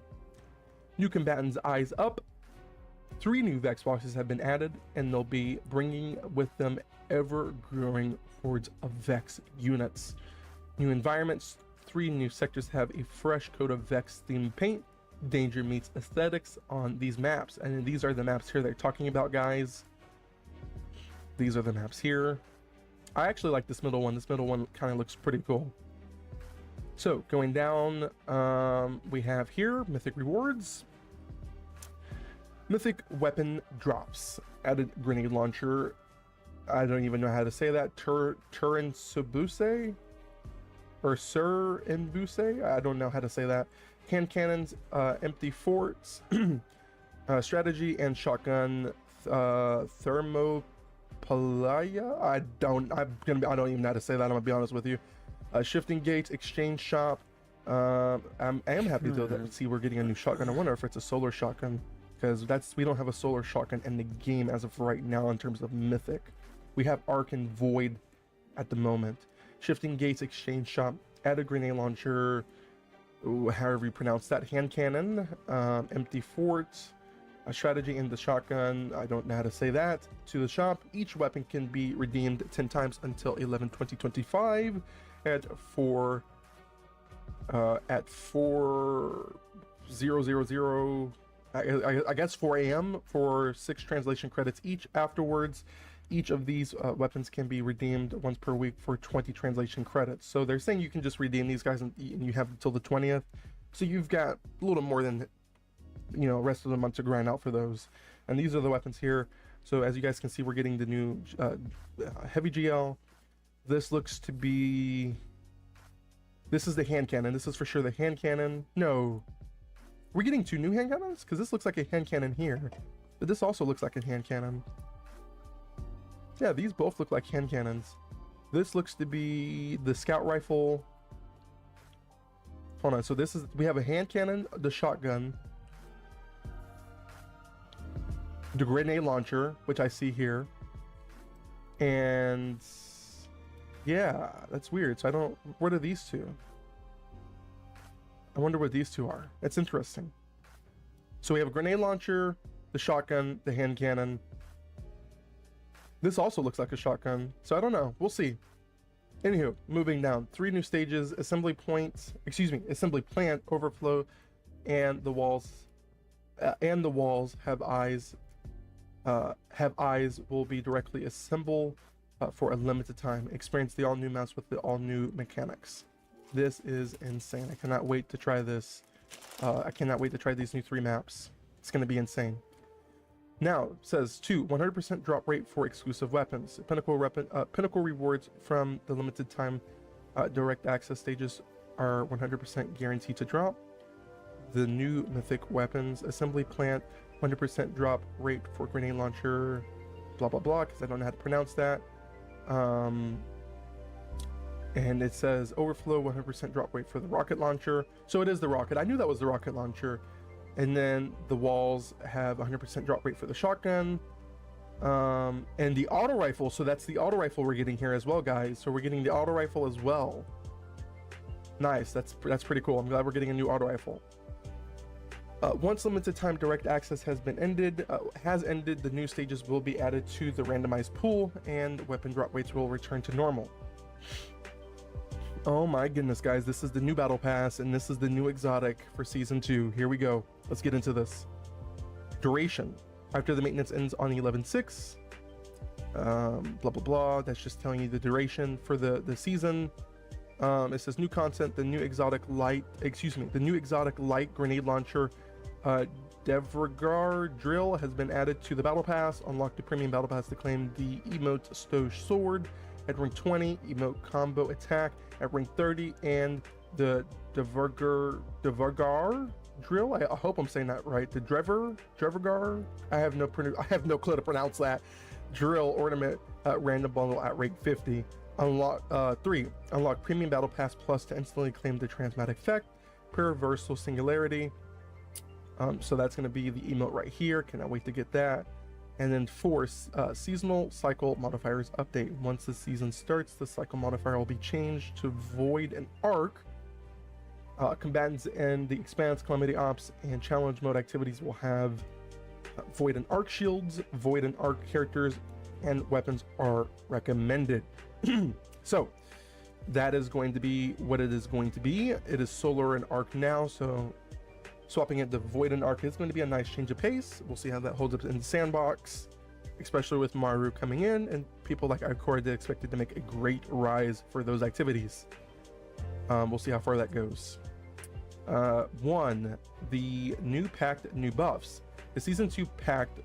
New combatants eyes up. 3 new Vex boxes have been added, and they'll be bringing with them ever-growing hordes of Vex units. New environments. 3 new sectors have a fresh coat of Vex themed paint. Danger meets aesthetics on these maps, and these are the maps here they're talking about, guys. These are the maps here. I actually like this middle one. This middle one kind of looks pretty cool. So going down, we have here Mythic rewards. Mythic weapon drops. Added grenade launcher. I don't even know how to say that. Turin Subuse? Or Sir Imbuse? I don't know how to say that. Hand cannons, empty forts, strategy and shotgun, thermopilaya. I don't even know how to say that. I'm gonna be honest with you. Shifting gates, exchange shop. I am happy though that we're getting a new shotgun. I wonder if it's a solar shotgun, because we don't have a solar shotgun in the game as of right now in terms of Mythic. We have Arc and Void at the moment. Shifting gates, exchange shop, add a grenade launcher, however you pronounce that, hand cannon, empty fort, a strategy in the shotgun, I don't know how to say that, to the shop. Each weapon can be redeemed 10 times until 11/20/25 at 4:000, I guess 4 a.m. for 6 translation credits each. Afterwards, each of these weapons can be redeemed once per week for 20 translation credits. So they're saying you can just redeem these guys and you have until the 20th. So you've got a little more than, rest of the month to grind out for those. And these are the weapons here. So as you guys can see, we're getting the new heavy GL. This looks to be, this is the hand cannon. This is for sure the hand cannon. No, we're getting 2 new hand cannons, because this looks like a hand cannon here, but this also looks like a hand cannon. Yeah, these both look like hand cannons. This looks to be the scout rifle. Hold on, so we have a hand cannon, the shotgun, the grenade launcher, which I see here, and Yeah, that's weird. So I don't. What are these two? I wonder what these two are. It's interesting. So we have a grenade launcher, the shotgun, the hand cannon. This also looks like a shotgun. So I don't know. We'll see. Anywho, moving down. 3 new stages, assembly plant, overflow, and the walls have eyes. Will be directly assembled for a limited time. Experience the all-new maps with the all-new mechanics. This is insane. I cannot wait to try this. I cannot wait to try these new 3 maps. It's going to be insane. Now, it says 2, 100% drop rate for exclusive weapons. Pinnacle rewards from the limited time direct access stages are 100% guaranteed to drop. The new mythic weapons assembly plant, 100% drop rate for grenade launcher, blah blah blah, because I don't know how to pronounce that. And it says overflow, 100% drop rate for the rocket launcher. So it is the rocket. I knew that was the rocket launcher. And then the walls have 100% drop rate for the shotgun. And the auto rifle. So that's the auto rifle we're getting here as well, guys. So we're getting the auto rifle as well. Nice. That's pretty cool. I'm glad we're getting a new auto rifle. Once limited time direct access has ended, the new stages will be added to the randomized pool, and weapon drop rates will return to normal. Oh my goodness, guys, this is the new battle pass, and this is the new exotic for season 2. Here we go. Let's get into this. Duration. After the maintenance ends on 11/6. Blah blah blah. That's just telling you the duration for the season. It says new content. The new exotic light grenade launcher, Devragar drill, has been added to the battle pass. Unlock the premium battle pass to claim the emote Stoge sword at rank 20, emote combo attack at rank 30, and the Devragar drill. I hope I'm saying that right. The Devragar. I have no clue to pronounce that. Drill ornament random bundle at rank 50. Unlock 3. Unlock premium battle pass plus to instantly claim the transmatic effect, reversal singularity. So that's going to be the emote right here. Cannot wait to get that. And then 4, seasonal cycle modifiers update. Once the season starts, the cycle modifier will be changed to void and arc. Combatants in the expanse, calamity ops, and challenge mode activities will have void and arc shields. Void and arc characters and weapons are recommended. So that is going to be what it is going to be. It is solar and arc now, so swapping it to void and arc is going to be a nice change of pace. We'll see how that holds up in the sandbox, especially with Maru coming in, and people like Ikora did expect it to make a great rise for those activities. We'll see how far that goes. 1, the new packed new buffs. The season 2 packed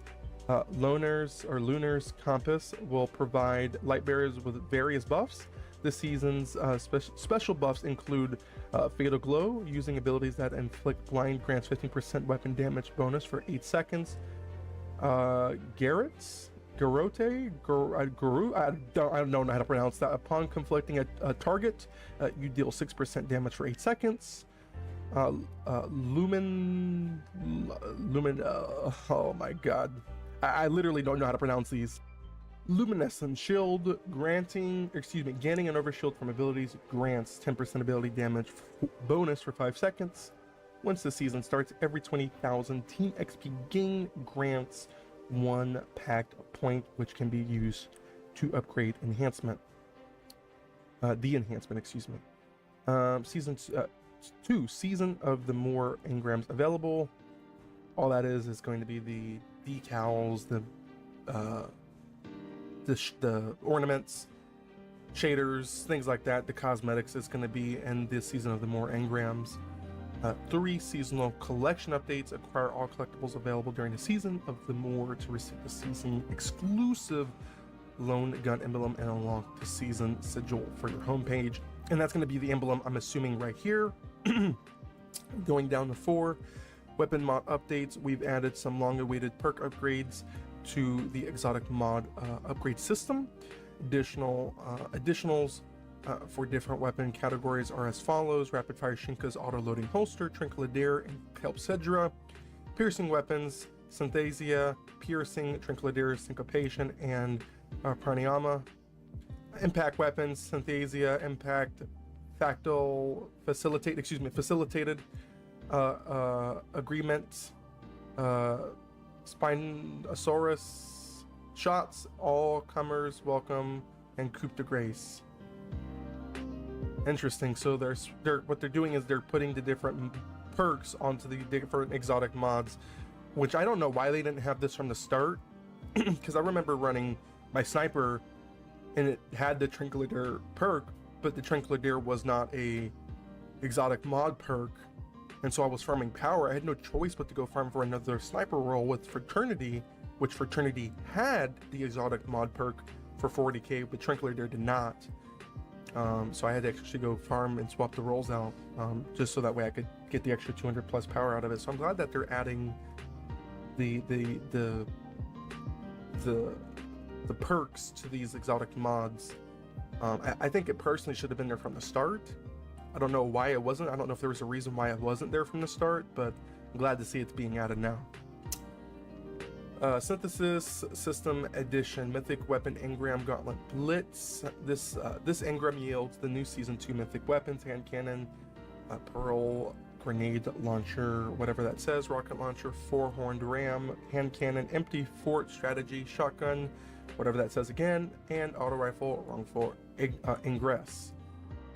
Lunar's Compass will provide light bearers with various buffs. This season's special buffs include Fatal Glow, using abilities that inflict blind grants 15% weapon damage bonus for 8 seconds. Garote, I don't know how to pronounce that. Upon conflicting a target, you deal 6% damage for 8 seconds. Lumen, oh my god. I literally don't know how to pronounce these. Luminescent Shield, gaining an overshield from abilities grants 10% ability damage bonus for 5 seconds. Once the season starts, every 20,000 team XP gain grants 1 packed point, which can be used to upgrade enhancement. The enhancement, excuse me. Season 2, Season of the More engrams available. All that is going to be the decals, the ornaments, shaders, things like that. The cosmetics is going to be in this Season of the More engrams. 3 seasonal collection updates. Acquire all collectibles available during the Season of the More to receive the season exclusive lone gun emblem and unlock the season sigil for your homepage. And that's going to be the emblem, I'm assuming, right here. Going down to 4 weapon mod updates. We've added some long-awaited perk upgrades to the exotic mod upgrade system. Additionals for different weapon categories are as follows: Rapid Fire Shinka's auto-loading holster, Trinkladair and Kelpsedra, piercing weapons, Synthesia, piercing, Trinkladair, syncopation, and pranayama. impact weapons, Synthesia, impact, facilitated agreements, Spinosaurus shots, all comers welcome, and coup de grace. Interesting. So what they're doing is they're putting the different perks onto the different exotic mods, which I don't know why they didn't have this from the start, because I remember running my sniper and it had the Trinkleder perk, but the Trinkleder was not a exotic mod perk, and so I was farming power. I had no choice but to go farm for another sniper role with Fraternity, which Fraternity had the exotic mod perk for 40k, but Trinkleder did not. So I had to actually go farm and swap the roles out, just so that way I could get the extra 200 plus power out of it. So I'm glad that they're adding the perks to these exotic mods. I think it personally should have been there from the start. I don't know why it wasn't. I don't know if there was a reason why it wasn't there from the start, but I'm glad to see it's being added now. Synthesis System Edition Mythic Weapon Engram Gauntlet Blitz. This engram yields the new Season 2 Mythic Weapons, Hand Cannon, Pearl, Grenade Launcher, whatever that says, Rocket Launcher, Four-Horned Ram, Hand Cannon, Empty Fort Strategy, Shotgun, whatever that says again, and Auto Rifle, Wrongful Ingress.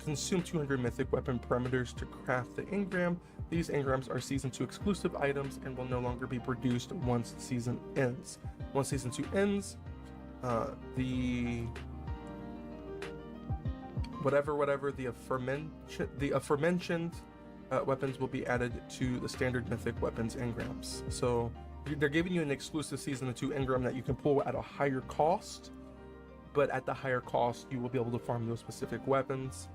Consume 200 Mythic Weapon Parameters to craft the engram. These engrams are Season 2 exclusive items and will no longer be produced once the season ends. Once Season 2 ends, the aforementioned weapons will be added to the standard Mythic Weapons engrams. So they're giving you an exclusive Season 2 engram that you can pull at a higher cost, but at the higher cost, you will be able to farm those specific weapons.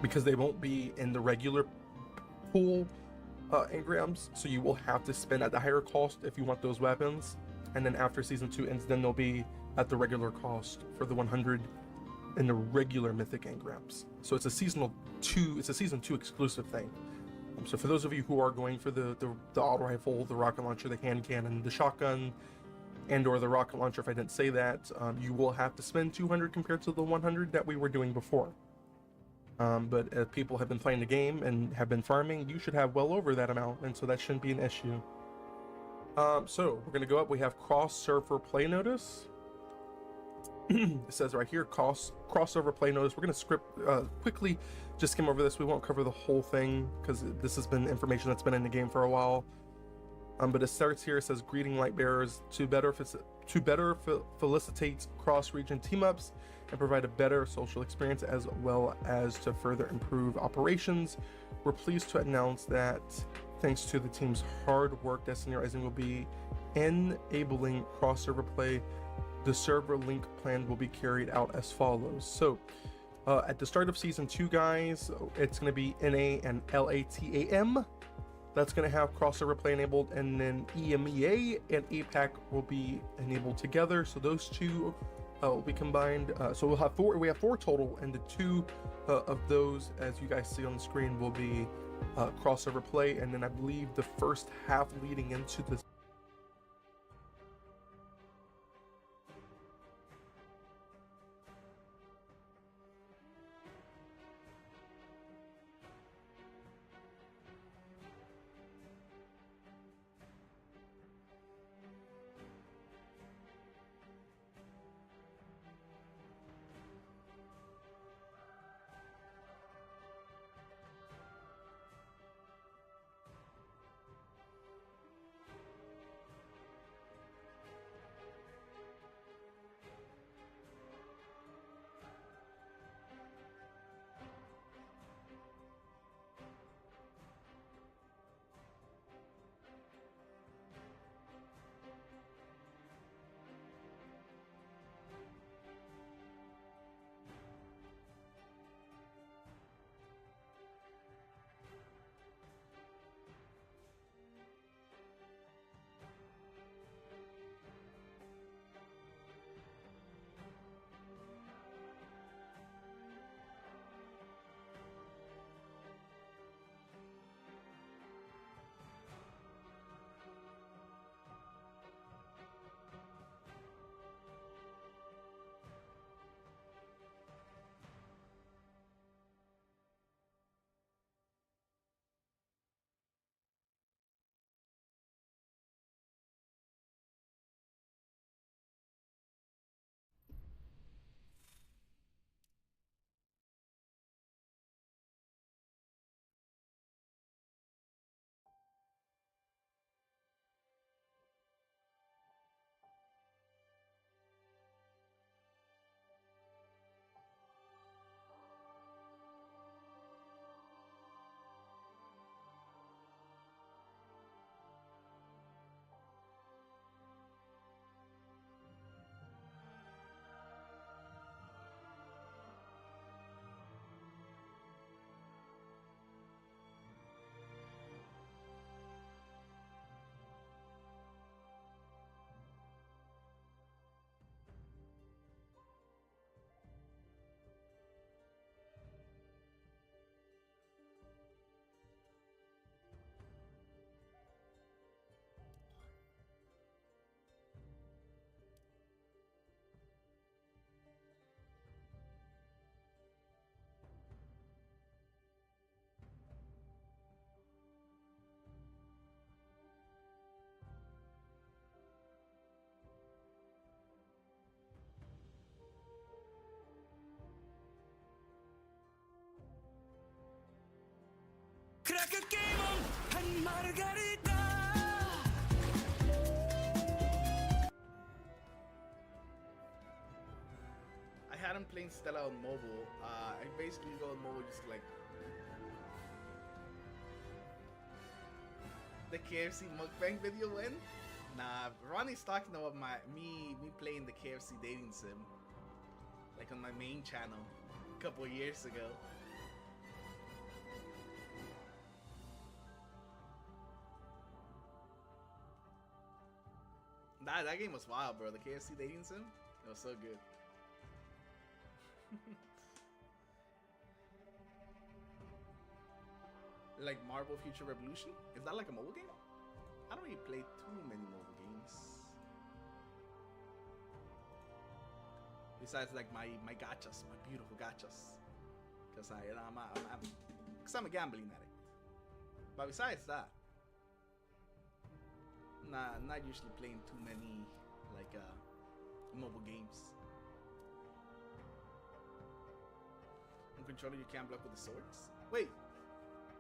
Because they won't be in the regular pool engrams, so you will have to spend at the higher cost if you want those weapons, and then after Season 2 ends, then they'll be at the regular cost for the 100 in the regular Mythic engrams. So it's a Season 2 exclusive thing. So for those of you who are going for the auto rifle, the rocket launcher, the hand cannon, the shotgun, and or the rocket launcher, if I didn't say that, you will have to spend 200 compared to the 100 that we were doing before. But if people have been playing the game and have been farming, you should have well over that amount, and so that shouldn't be an issue. So we're gonna go up. We have cross-server play notice. It says right here, crossover play notice. We're gonna quickly just skim over this. We won't cover the whole thing because this has been information that's been in the game for a while. But it starts here. It says, "Greeting light bearers to better felicitate cross-region team-ups and provide a better social experience as well as to further improve operations. We're pleased to announce that thanks to the team's hard work, Destiny Rising will be enabling cross-server play. The server link plan will be carried out as follows." So at the start of Season 2, guys, it's going to be NA and LATAM. That's going to have crossover play enabled, and then EMEA and APAC will be enabled together. So those two will be combined. So we'll have four. We have four total, and the two of those, as you guys see on the screen, will be crossover play. And then I believe the first half leading into the I had him playing Stella on mobile. I basically go on mobile just like the KFC mukbang video win. Nah, Ronnie's talking about me playing the KFC dating sim, like on my main channel, a couple of years ago. That game was wild, bro. The KFC dating sim, it was so good. Like Marvel Future Revolution? Is that like a mobile game? I don't really play too many mobile games. Besides like my gachas, my beautiful gachas. Cause I'm a gambling addict. But besides that, not usually playing too many like mobile games. On controller you can't block with the swords? Wait,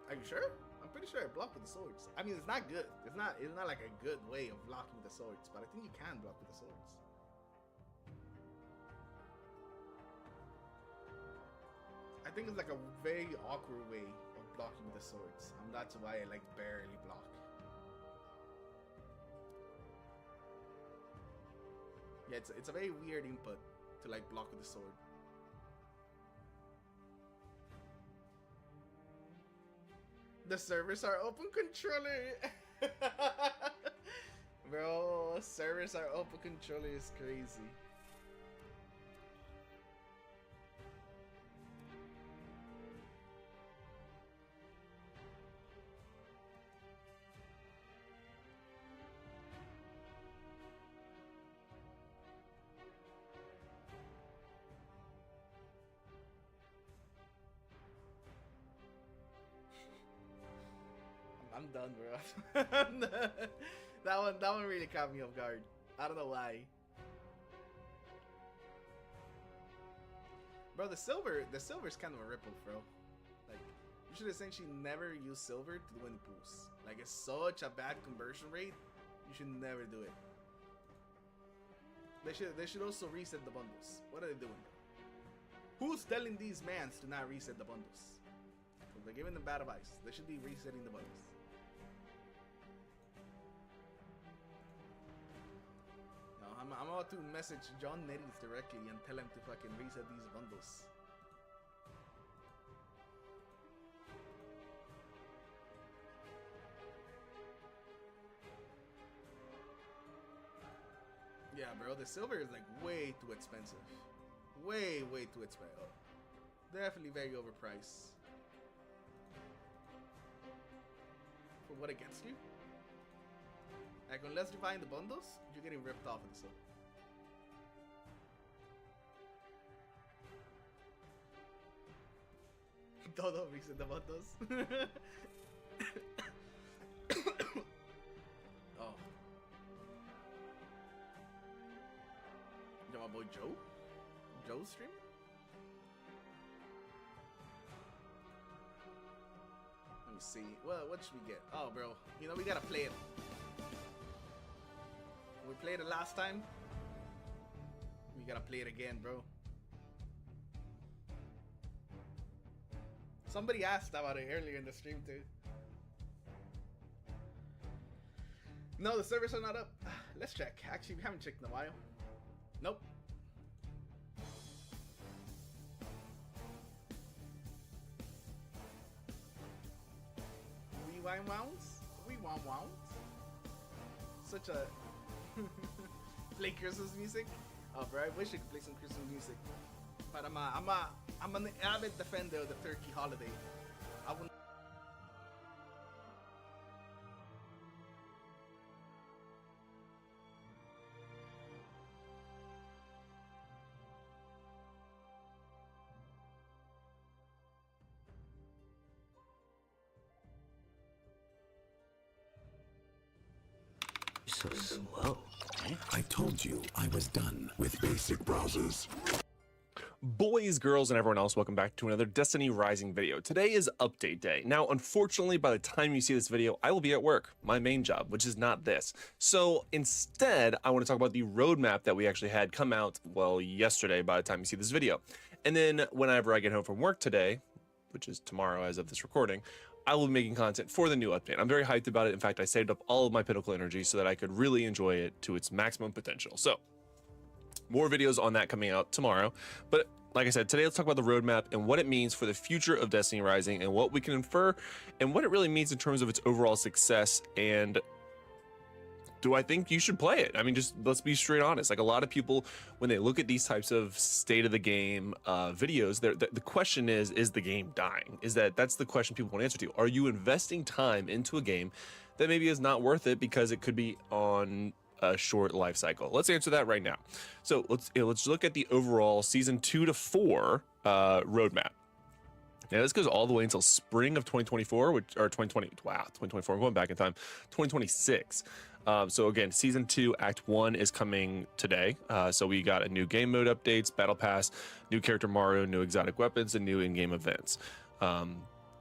are you sure? I'm pretty sure I block with the swords. I mean, it's not good. It's not like a good way of blocking with the swords, but I think you can block with the swords. I think it's like a very awkward way of blocking with the swords, and that's why I like barely block. Yeah, it's a very weird input to like block with the sword. The servers are open, controller. Bro, servers are open, controller is crazy. I'm done, bro. that one really caught me off guard. I don't know why. Bro, the silver's kind of a ripoff, bro. Like, you should essentially never use silver to do any pulls. Like, it's such a bad conversion rate. You should never do it. They should also reset the bundles. What are they doing? Who's telling these mans to not reset the bundles? They're giving them bad advice. They should be resetting the bundles. No, I'm about to message John Netties directly and tell him to fucking reset these bundles. Yeah, bro, the silver is like way too expensive. Way too expensive. Oh, definitely very overpriced. For what it gets you? Like, unless you're buying the bundles, you're getting ripped off of the silver. Don't reset the bundles. Oh. Yo, my boy Joe? Joe's streaming? Let me see. Well, what should we get? Oh, bro. You know, we gotta play it. We played it last time. We gotta play it again, bro. Somebody asked about it earlier in the stream, too. No, the servers are not up. Let's check. Actually, we haven't checked in a while. Nope. We want such a play Christmas music. Oh, bro, I wish I could play some Christmas music, but I'm an avid defender of the turkey holiday. I will. So slow. I told you I was done with basic browsers. Boys, girls, and everyone else, welcome back to another Destiny Rising video. Today is update day. Now, unfortunately, by the time you see this video, I will be at work, my main job, which is not this. So instead, I want to talk about the roadmap that we actually had come out, well, yesterday by the time you see this video. And then whenever I get home from work today, which is tomorrow as of this recording, I will be making content for the new update. I'm very hyped about it. In fact, I saved up all of my Pinnacle energy so that I could really enjoy it to its maximum potential. So more videos on that coming out tomorrow. But like I said, today let's talk about the roadmap and what it means for the future of Destiny Rising and what we can infer and what it really means in terms of its overall success. And do I think you should play it? I mean, just let's be straight honest. Like a lot of people, when they look at these types of state of the game videos, the question is the game dying? That's the question people want to answer to. Are you investing time into a game that maybe is not worth it because it could be on a short life cycle? Let's answer that right now. So let's look at the overall season 2 to 4 roadmap. Now this goes all the way until spring of 2024, or 2020. Wow, 2024. I'm going back in time. 2026. So again, season 2, act 1 is coming today. So we got a new game mode updates, battle pass, new character Maru, new exotic weapons, and new in-game events.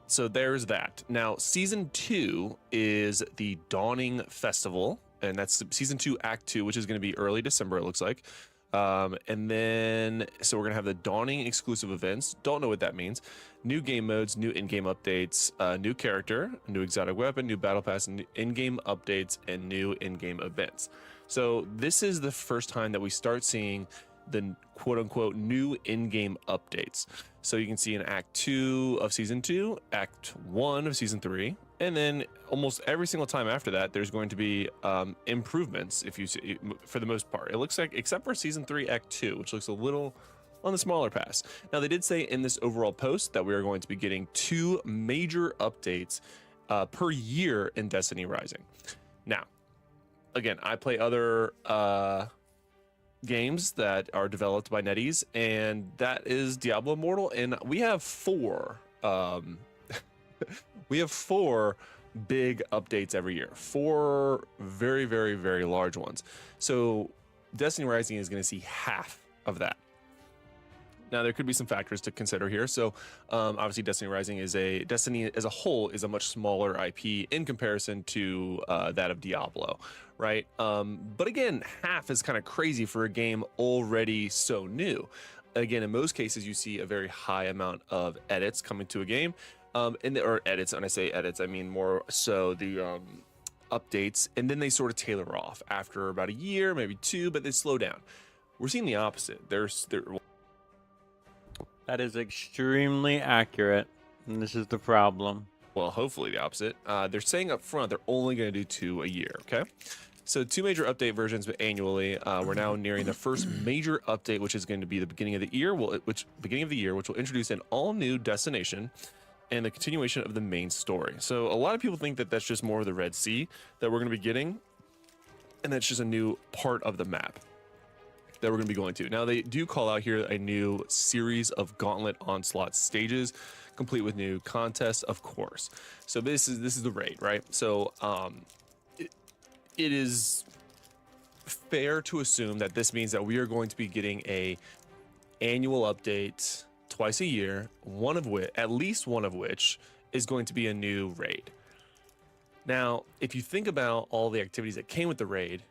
So there's that. Now season 2 is the Dawning Festival, and that's season 2, act 2, which is going to be early December, it looks like. And then, so we're going to have the Dawning exclusive events. Don't know what that means. New game modes, new in-game updates, new character, new exotic weapon, new battle pass, and in-game updates, and new in-game events. So this is the first time that we start seeing the quote-unquote new in-game updates. So you can see in Act 2 of Season 2, Act 1 of Season 3, and then almost every single time after that, there's going to be improvements, if you see, for the most part. It looks like, except for Season 3, Act 2, which looks a little on the smaller pass. Now, they did say in this overall post that we are going to be getting 2 major updates per year in Destiny Rising. Now, again, I play other games that are developed by NetEase, and that is Diablo Immortal, and we have 4 we have 4 big updates every year, 4 very, very, very large ones. So Destiny Rising is going to see half of that. Now there could be some factors to consider here. So obviously Destiny as a whole is a much smaller IP in comparison to that of Diablo, right? But again, half is kind of crazy for a game already so new. Again, in most cases, you see a very high amount of edits coming to a game. Or edits, when I say edits, I mean more so the updates, and then they sort of tailor off after about a year, maybe 2, but they slow down. We're seeing the opposite. That is extremely accurate, and this is the problem. Well, hopefully the opposite. They're saying up front they're only going to do 2 a year, okay? So 2 major update versions, but annually. We're now nearing the first major update, which is going to be the beginning of the year, which will introduce an all-new destination and the continuation of the main story. So a lot of people think that that's just more of the Red Sea that we're going to be getting, and that's just a new part of the map that we're going to be going to. Now, they do call out here a new series of Gauntlet Onslaught stages, complete with new contests, of course. So this is the raid, right? So it is fair to assume that this means that we are going to be getting a annual update twice a year, at least one of which is going to be a new raid. Now, if you think about all the activities that came with the raid,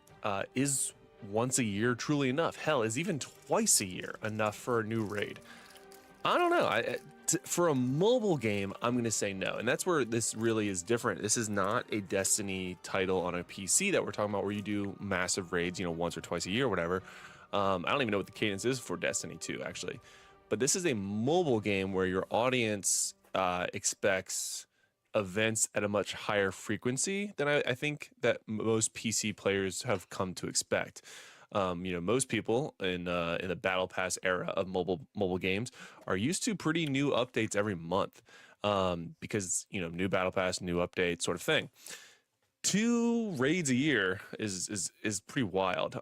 is once a year truly enough? Hell, is even twice a year enough for a new raid? I don't know. For a mobile game, I'm going to say no. And that's where this really is different. This is not a Destiny title on a PC that we're talking about where you do massive raids, once or twice a year or whatever. I don't even know what the cadence is for Destiny 2, actually. But this is a mobile game where your audience expects events at a much higher frequency than I think that most PC players have come to expect. Most people in the Battle Pass era of mobile games are used to pretty new updates every month because new Battle Pass, new update sort of thing. 2 raids a year is pretty wild.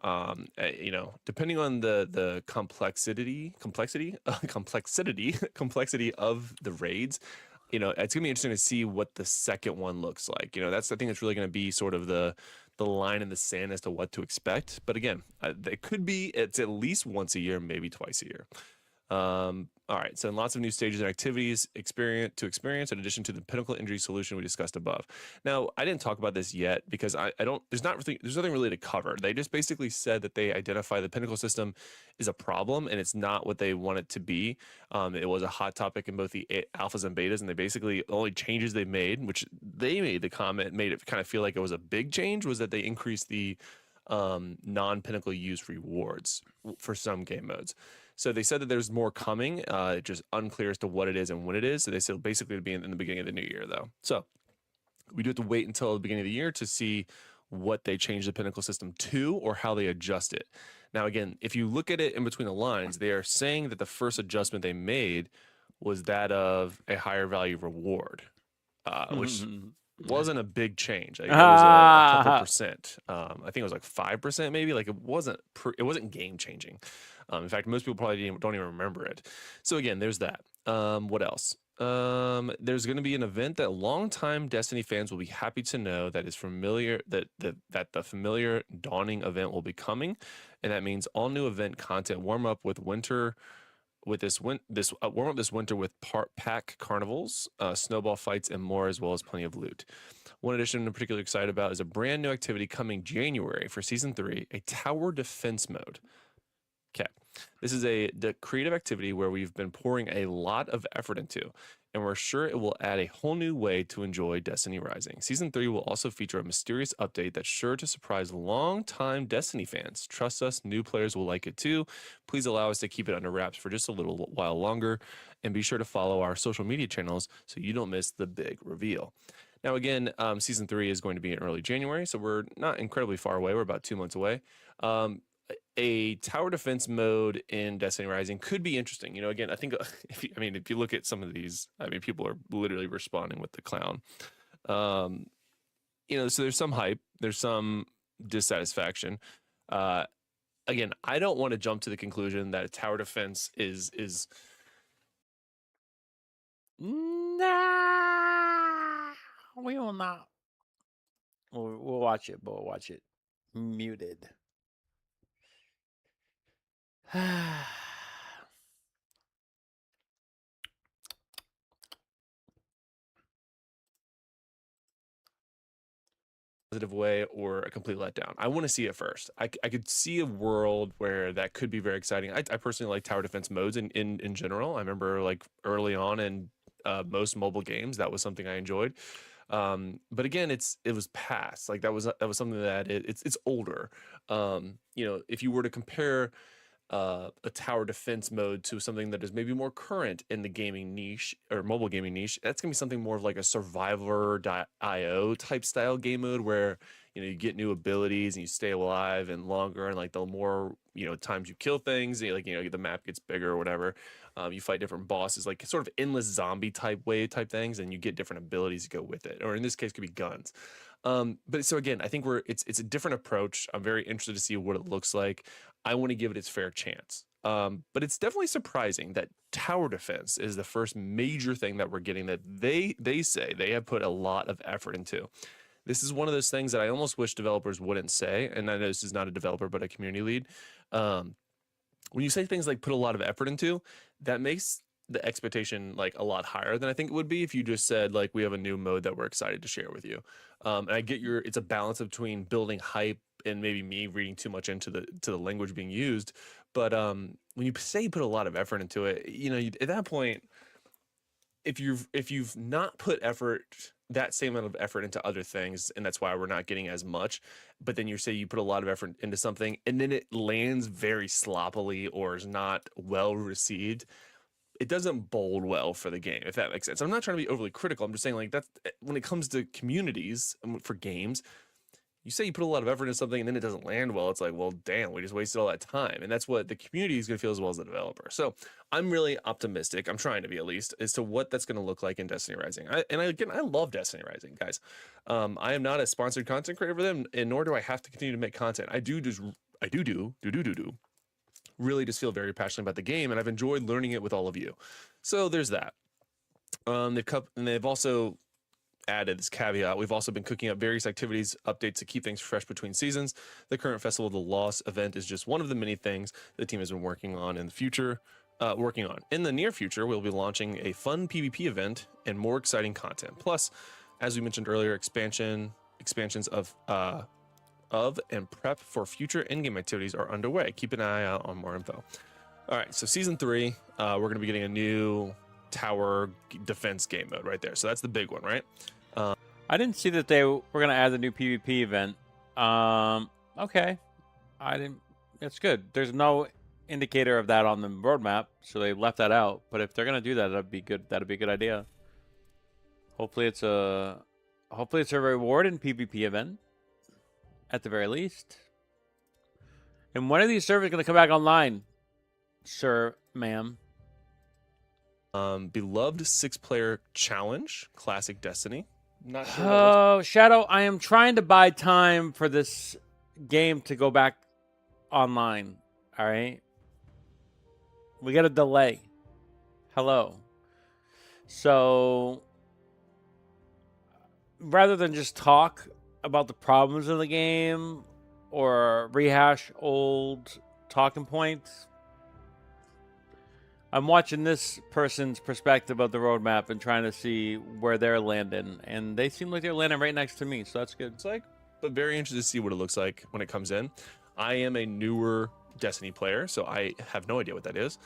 Depending on the complexity of the raids, it's gonna be interesting to see what the second one looks like. That's the thing that's really gonna be sort of the line in the sand as to what to expect. But again, it's at least once a year, maybe twice a year. All right, so lots of new stages and activities to experience in addition to the pinnacle injury solution we discussed above. Now, I didn't talk about this yet because I don't there's nothing really to cover. They just basically said that they identify the pinnacle system is a problem and it's not what they want it to be. It was a hot topic in both the alphas and betas, and they basically the only changes they made, which they made the comment made it kind of feel like it was a big change, was that they increased the non-pinnacle use rewards for some game modes. So they said that there's more coming, just unclear as to what it is and when it is. So they said basically it'll be in the beginning of the new year, though. So we do have to wait until the beginning of the year to see what they change the pinnacle system to or how they adjust it. Now, again, if you look at it in between the lines, they are saying that the first adjustment they made was that of a higher value reward, which wasn't a big change. Like, it was a couple percent. I think it was like 5% maybe. Like it wasn't game changing. In fact, most people probably don't even remember it. So again, there's that. What else? There's going to be an event that longtime Destiny fans will be happy to know that is familiar that the familiar Dawning event will be coming, and that means all new event content warm up this winter with pack carnivals, snowball fights, and more, as well as plenty of loot. One addition I'm particularly excited about is a brand new activity coming January for Season 3, a tower defense mode. Okay, this is the creative activity where we've been pouring a lot of effort into, and we're sure it will add a whole new way to enjoy Destiny Rising. Season 3 will also feature a mysterious update that's sure to surprise longtime Destiny fans. Trust us, new players will like it too. Please allow us to keep it under wraps for just a little while longer, and be sure to follow our social media channels so you don't miss the big reveal. Now, again, Season 3 is going to be in early January, so we're not incredibly far away. We're about 2 months away. A tower defense mode in Destiny Rising could be interesting. You know, again, I think if you look at some of these, people are literally responding with the clown. So there's some hype, there's some dissatisfaction. Again, I don't want to jump to the conclusion that a tower defense is Nah, we will not. We'll watch it, but we'll watch it muted. positive way or a complete letdown. I want to see it first. I could see a world where that could be very exciting. I personally like tower defense modes in general. I remember like early on in most mobile games, that was something I enjoyed. But again, it was past. Like that was something that it's older. If you were to compare a tower defense mode to something that is maybe more current in the gaming niche or mobile gaming niche, that's gonna be something more of like a Survivor.io type style game mode where you get new abilities and you stay alive and longer, and like the more times you kill things, the map gets bigger or whatever. You fight different bosses, like sort of endless zombie type things, and you get different abilities to go with it, or in this case could be guns. But so again, I think it's a different approach. I'm very interested to see what it looks like. I want to give it its fair chance. But it's definitely surprising that tower defense is the first major thing that we're getting that they say they have put a lot of effort into. This is one of those things that I almost wish developers wouldn't say. And I know this is not a developer, but a community lead. When you say things like put a lot of effort into, that makes the expectation like a lot higher than I think it would be if you just said like, we have a new mode that we're excited to share with you. And I get it's a balance between building hype and maybe me reading too much into the language being used. But when you say you put a lot of effort into it, at that point, if you've not put that same amount of effort into other things, and that's why we're not getting as much, but then you say you put a lot of effort into something and then it lands very sloppily or is not well received, it doesn't bode well for the game, if that makes sense. I'm not trying to be overly critical. I'm just saying, like, that's when it comes to communities for games, you say you put a lot of effort into something and then it doesn't land well. It's like, well, damn, we just wasted all that time. And that's what the community is going to feel as well as the developer. So I'm really optimistic. I'm trying to be, at least, as to what that's going to look like in Destiny Rising. I love Destiny Rising, guys. I am not a sponsored content creator for them, and nor do I have to continue to make content. I do really just feel very passionate about the game, and I've enjoyed learning it with all of you. So there's that. They've also added this caveat. We've also been cooking up various activities, updates to keep things fresh between seasons. The current Festival of the Lost event is just one of the many things the team has been working on in the future. working on. In the near future, we'll be launching a fun PvP event and more exciting content. Plus, as we mentioned earlier, expansions of and prep for future in-game activities are underway. Keep an eye out on more info. All right, so season 3, we're going to be getting a new tower defense game mode right there. So that's the big one, right? I didn't see that they were going to add the new PvP event. Okay. I didn't. That's good. There's no indicator of that on the roadmap, so they left that out. But if they're going to do that, that'd be good. That'd be a good idea. Hopefully it's a reward in PvP event at the very least. And when are these servers going to come back online, sir, ma'am? Beloved 6-player challenge, classic Destiny. Not sure. Oh, Shadow, I am trying to buy time for this game to go back online. All right. We got a delay. Hello. So rather than just talk about the problems in the game or rehash old talking points, I'm watching this person's perspective of the roadmap and trying to see where they're landing. And they seem like they're landing right next to me, so that's good. It's like, but very interested to see what it looks like when it comes in. I am a newer Destiny player, so I have no idea what that is.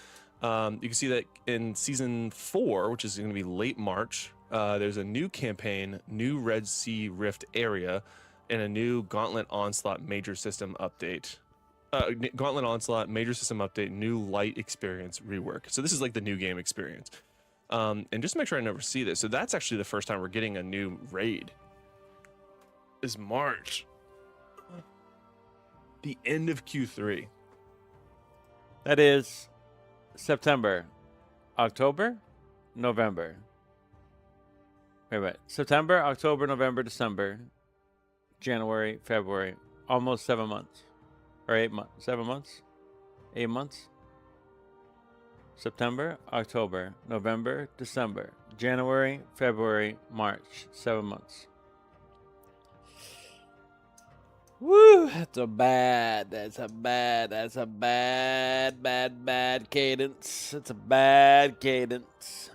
You can see that in season 4, which is going to be late March, there's a new campaign, new Red Sea Rift area, and a new Gauntlet Onslaught major system update. Gauntlet Onslaught major system update, new light experience rework. So this is like the new game experience. And just to make sure I never see this, so that's actually the first time we're getting a new raid. Is March. The end of Q3. That is September, October, November. Wait. September, October, November, December, January, February. Almost 7 months. Or 8 months. 7 months? 8 months? September, October, November, December, January, February, March. 7 months. Woo! That's a bad cadence. It's a bad cadence.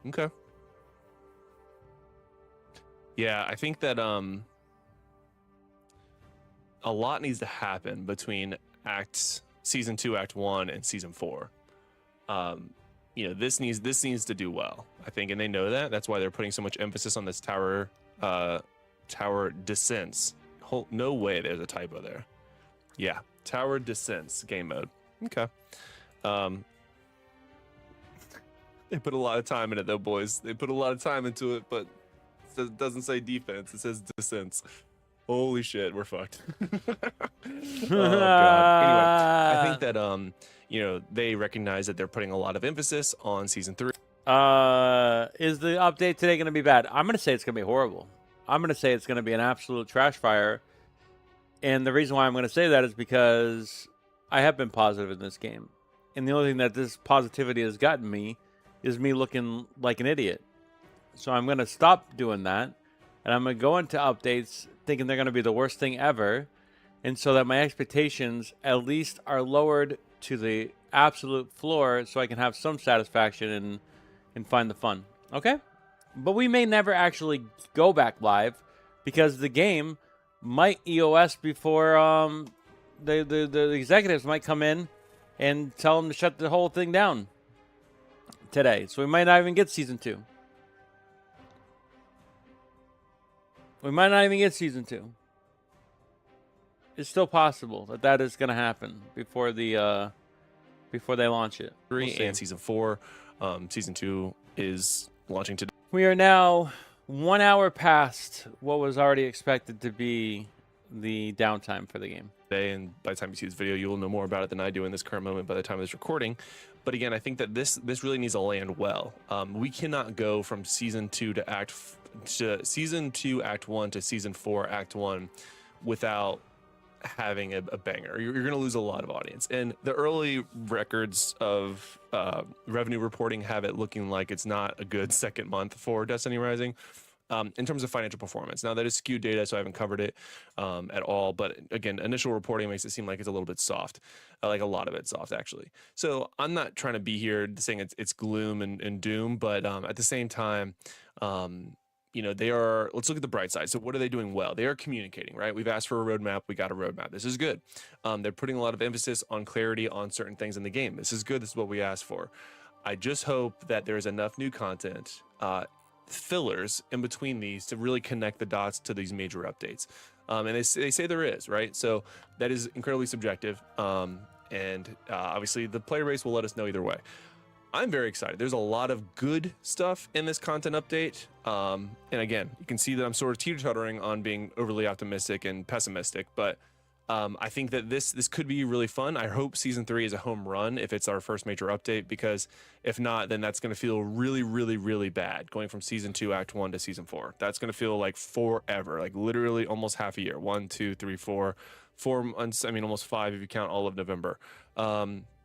Okay. Yeah, I think that a lot needs to happen between season 2, act 1, and season 4. This needs to do well, I think, and they know that. That's why they're putting so much emphasis on this tower descents. No way, there's a typo there. Yeah, tower descents game mode. Okay. They put a lot of time in it, though, boys. They put a lot of time into it, but it doesn't say defense. It says descents. Holy shit, we're fucked. Oh, God. Anyway, I think that, they recognize that they're putting a lot of emphasis on season 3. Is the update today going to be bad? I'm going to say it's going to be horrible. I'm going to say it's going to be an absolute trash fire. And the reason why I'm going to say that is because I have been positive in this game. And the only thing that this positivity has gotten me is me looking like an idiot. So I'm going to stop doing that. And I'm going to go into updates thinking they're going to be the worst thing ever. And so that my expectations at least are lowered to the absolute floor so I can have some satisfaction and find the fun. Okay? But we may never actually go back live because the game might EOS before the executives might come in and tell them to shut the whole thing down today. So we might not even get season 2. We might not even get season 2. It's still possible that is going to happen before they launch it. We'll and season 4. Season 2 is launching today. We are now 1 hour past what was already expected to be the downtime for the game. And by the time you see this video, you will know more about it than I do in this current moment by the time of this recording. But again, I think that this really needs to land well. We cannot go from season 2 to season 2 act 1 to season 4 act 1 without having a banger. You're going to lose a lot of audience. And the early records of revenue reporting have it looking like it's not a good second month for Destiny Rising. in terms of financial performance. Now that is skewed data, so I haven't covered it at all. But again, initial reporting makes it seem like it's a little bit soft, like a lot of it soft actually. So I'm not trying to be here saying it's gloom and doom, but at the same time, you know, they are, let's look at the bright side. So what are they doing well? They are communicating, right? We've asked for a roadmap. We got a roadmap. This is good. They're putting a lot of emphasis on clarity on certain things in the game. This is good. This is what we asked for. I just hope that there's enough new content, fillers in between these to really connect the dots to these major updates. And they say there is, right? So that is incredibly subjective. And obviously the player base will let us know either way. I'm very excited. There's a lot of good stuff in this content update. And again, you can see that I'm sort of teeter-tottering on being overly optimistic and pessimistic, but I think that this could be really fun. I hope season 3 is a home run if it's our first major update, because if not, then that's going to feel really, really, really bad going from season 2, act 1 to season 4. That's going to feel like forever, like literally almost half a year. 1, 2, 3, 4 months. I mean, almost 5 if you count all of November.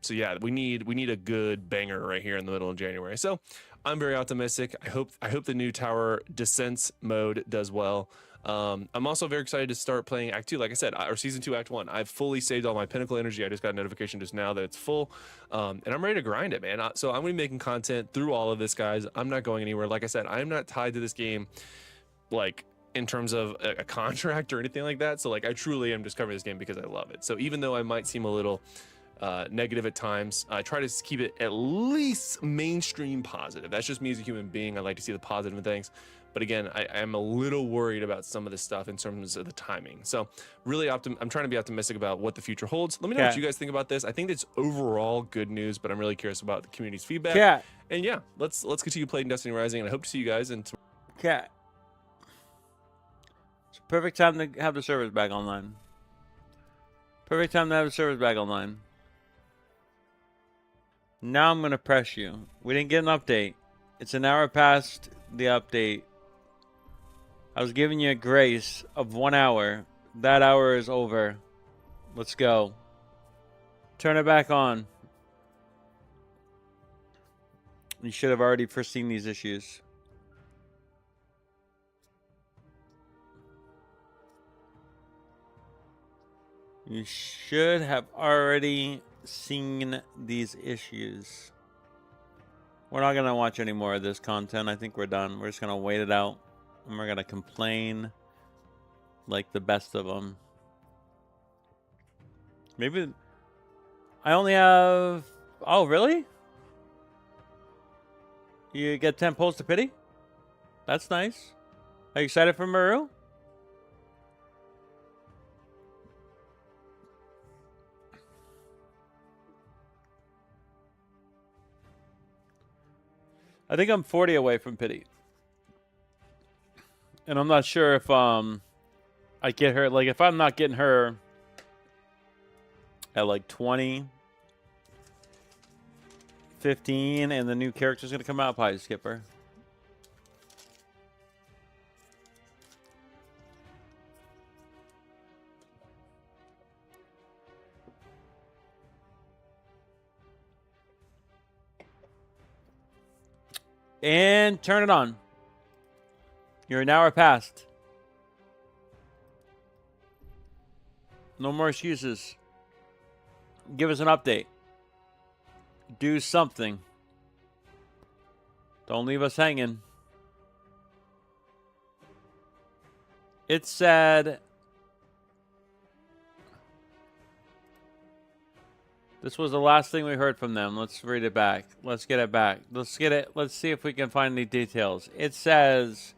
So yeah, we need a good banger right here in the middle of January. So I'm very optimistic. I hope the new tower descents mode does well. I'm also very excited to start playing Act 2. Like I said, or Season 2, Act 1. I've fully saved all my Pinnacle energy. I just got a notification just now that it's full. And I'm ready to grind it, man. So I'm going to be making content through all of this, guys. I'm not going anywhere. Like I said, I'm not tied to this game, like, in terms of a contract or anything like that. So, like, I truly am just covering this game because I love it. So even though I might seem a little negative at times, I try to keep it at least mainstream positive. That's just me as a human being. I like to see the positive in things. But again, I am a little worried about some of this stuff in terms of the timing. So really, I'm trying to be optimistic about what the future holds. Let me know what you guys think about this. I think it's overall good news, but I'm really curious about the community's feedback. Cat. And yeah, let's continue playing Destiny Rising, and I hope to see you guys in tomorrow. Cat. It's a perfect time to have the servers back online. Perfect time to have the servers back online. Now I'm going to press you. We didn't get an update. It's an hour past the update. I was giving you a grace of 1 hour. That hour is over. Let's go. Turn it back on. You should have already foreseen these issues. You should have already seen these issues. We're not going to watch any more of this content. I think we're done. We're just going to wait it out. And we're going to complain like the best of them. Maybe I only have... Oh, really? You get 10 pulls to pity? That's nice. Are you excited for Maru? I think I'm 40 away from pity. And I'm not sure if I get her, like, if I'm not getting her at like 20, 15, and the new character's gonna come out, I'll probably skip her. And turn it on. You're an hour past. No more excuses. Give us an update. Do something. Don't leave us hanging. It said... This was the last thing we heard from them. Let's read it back. Let's get it back. Let's get it. Let's see if we can find any details. It says,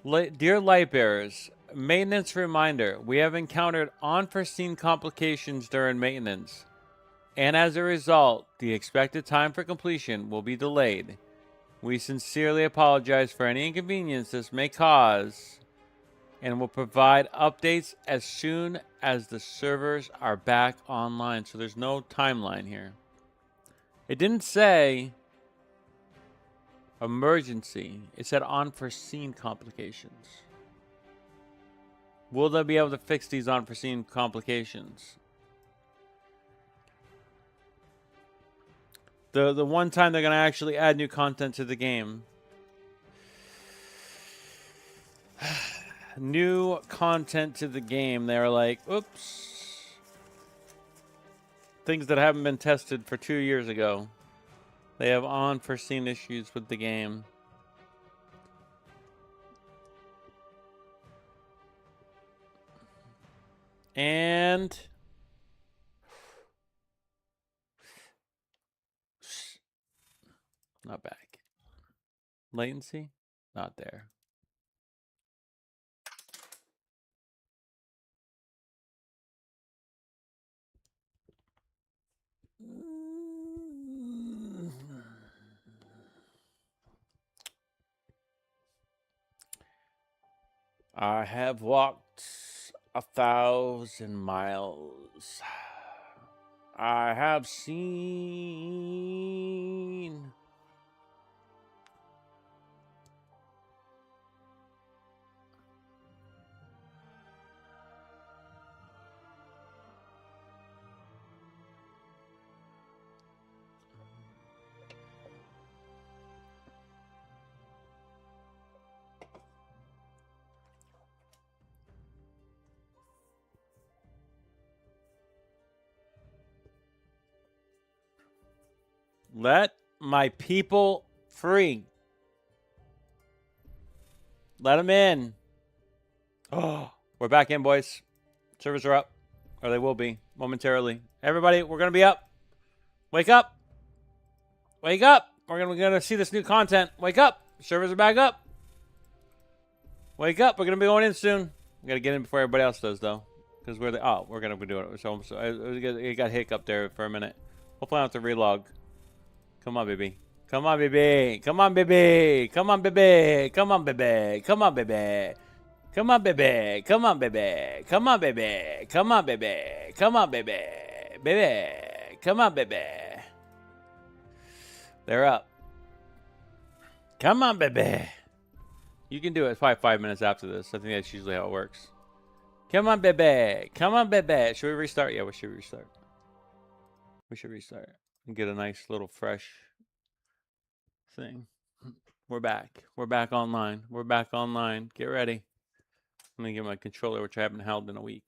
Dear Lightbearers, maintenance reminder. We have encountered unforeseen complications during maintenance. And as a result, the expected time for completion will be delayed. We sincerely apologize for any inconvenience this may cause and will provide updates as soon as the servers are back online. So there's no timeline here. It didn't say emergency. It said unforeseen complications. Will they be able to fix these unforeseen complications? The one time they're going to actually add new content to the game. new content to the game. They were like, oops. Things that haven't been tested for 2 years ago. They have unforeseen issues with the game. And not back. Latency? Not there. I have walked 1,000 miles. I have seen let my people free. Let them in. Oh, we're back in, boys. Servers are up, or they will be momentarily. Everybody, we're gonna be up. Wake up! Wake up! We're gonna see this new content. Wake up! Servers are back up. Wake up! We're gonna be going in soon. We gotta get in before everybody else does, though, because we're gonna be doing it. So it got hiccup there for a minute. Hopefully, I don't have to relog. Come on, baby. Come on, baby. Come on, baby. Come on, baby. Come on, baby. Come on, baby. Come on, baby. Come on, baby. Come on, baby. Come on, baby. Come on, baby. Baby. Come on, baby. They're up. Come on, baby. You can do it probably 5 minutes after this. I think that's usually how it works. Come on, baby. Come on, baby. Should we restart? Yeah, we should restart. We should restart and get a nice little fresh thing. We're back. We're back online. We're back online. Get ready. I'm going to get my controller, which I haven't held in a week.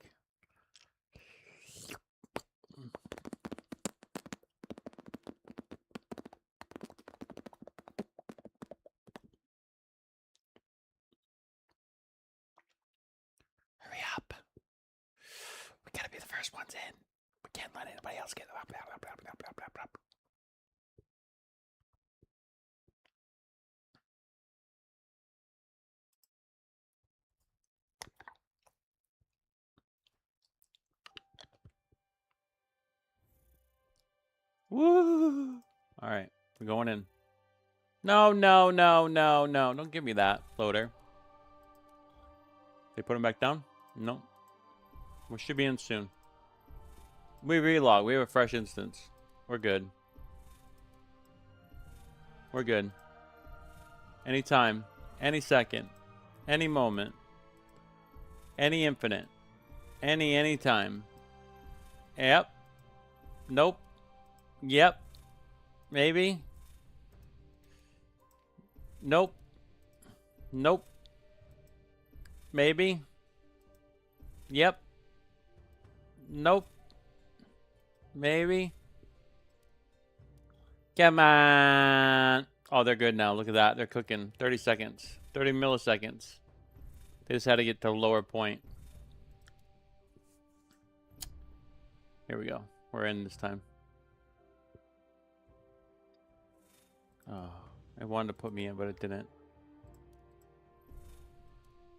Hurry up. We got to be the first ones in. We can't let anybody else get up. Woo! All right, we're going in. No, no, no, no, no. Don't give me that, floater. They put him back down? No. We should be in soon. We relog. We have a fresh instance. We're good. We're good. Anytime. Any second. Any moment. Any infinite. Anytime. Yep. Nope. Yep. Maybe. Nope. Nope. Maybe. Yep. Nope. Maybe. Come on. Oh, they're good now. Look at that. They're cooking. 30 seconds. 30 milliseconds. They just had to get to a lower point. Here we go. We're in this time. Oh, it wanted to put me in, but it didn't.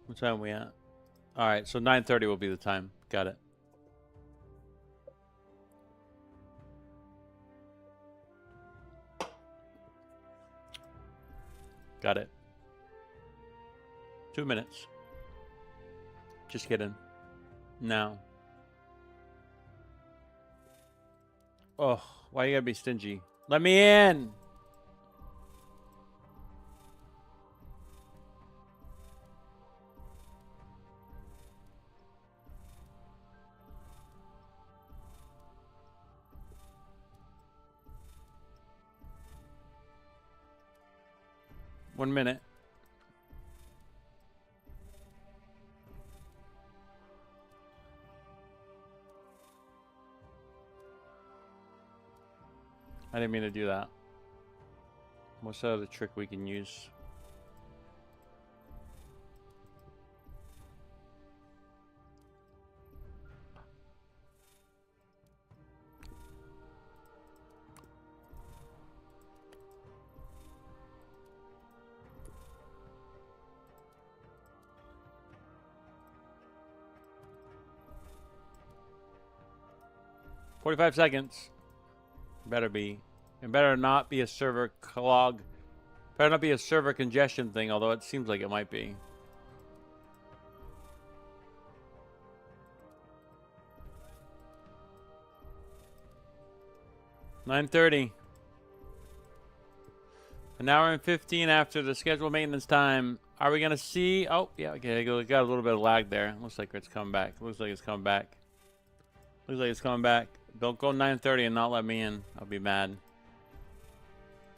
What time are we at? All right, so 9:30 will be the time. Got it. Got it. 2 minutes. Just kidding. Now. Oh, why you gotta be stingy? Let me in! One minute. I didn't mean to do that. What's the other trick we can use? "45 seconds. Better be. It better not be a server clog. Better not be a server congestion thing, although it seems like it might be. "9:30. An hour and 15 after the scheduled maintenance time. Are we gonna see? Oh, yeah, okay. Got a little bit of lag there. Looks like it's coming back. Looks like it's coming back. Looks like it's coming back. Don't go 9:30 and not let me in. I'll be mad.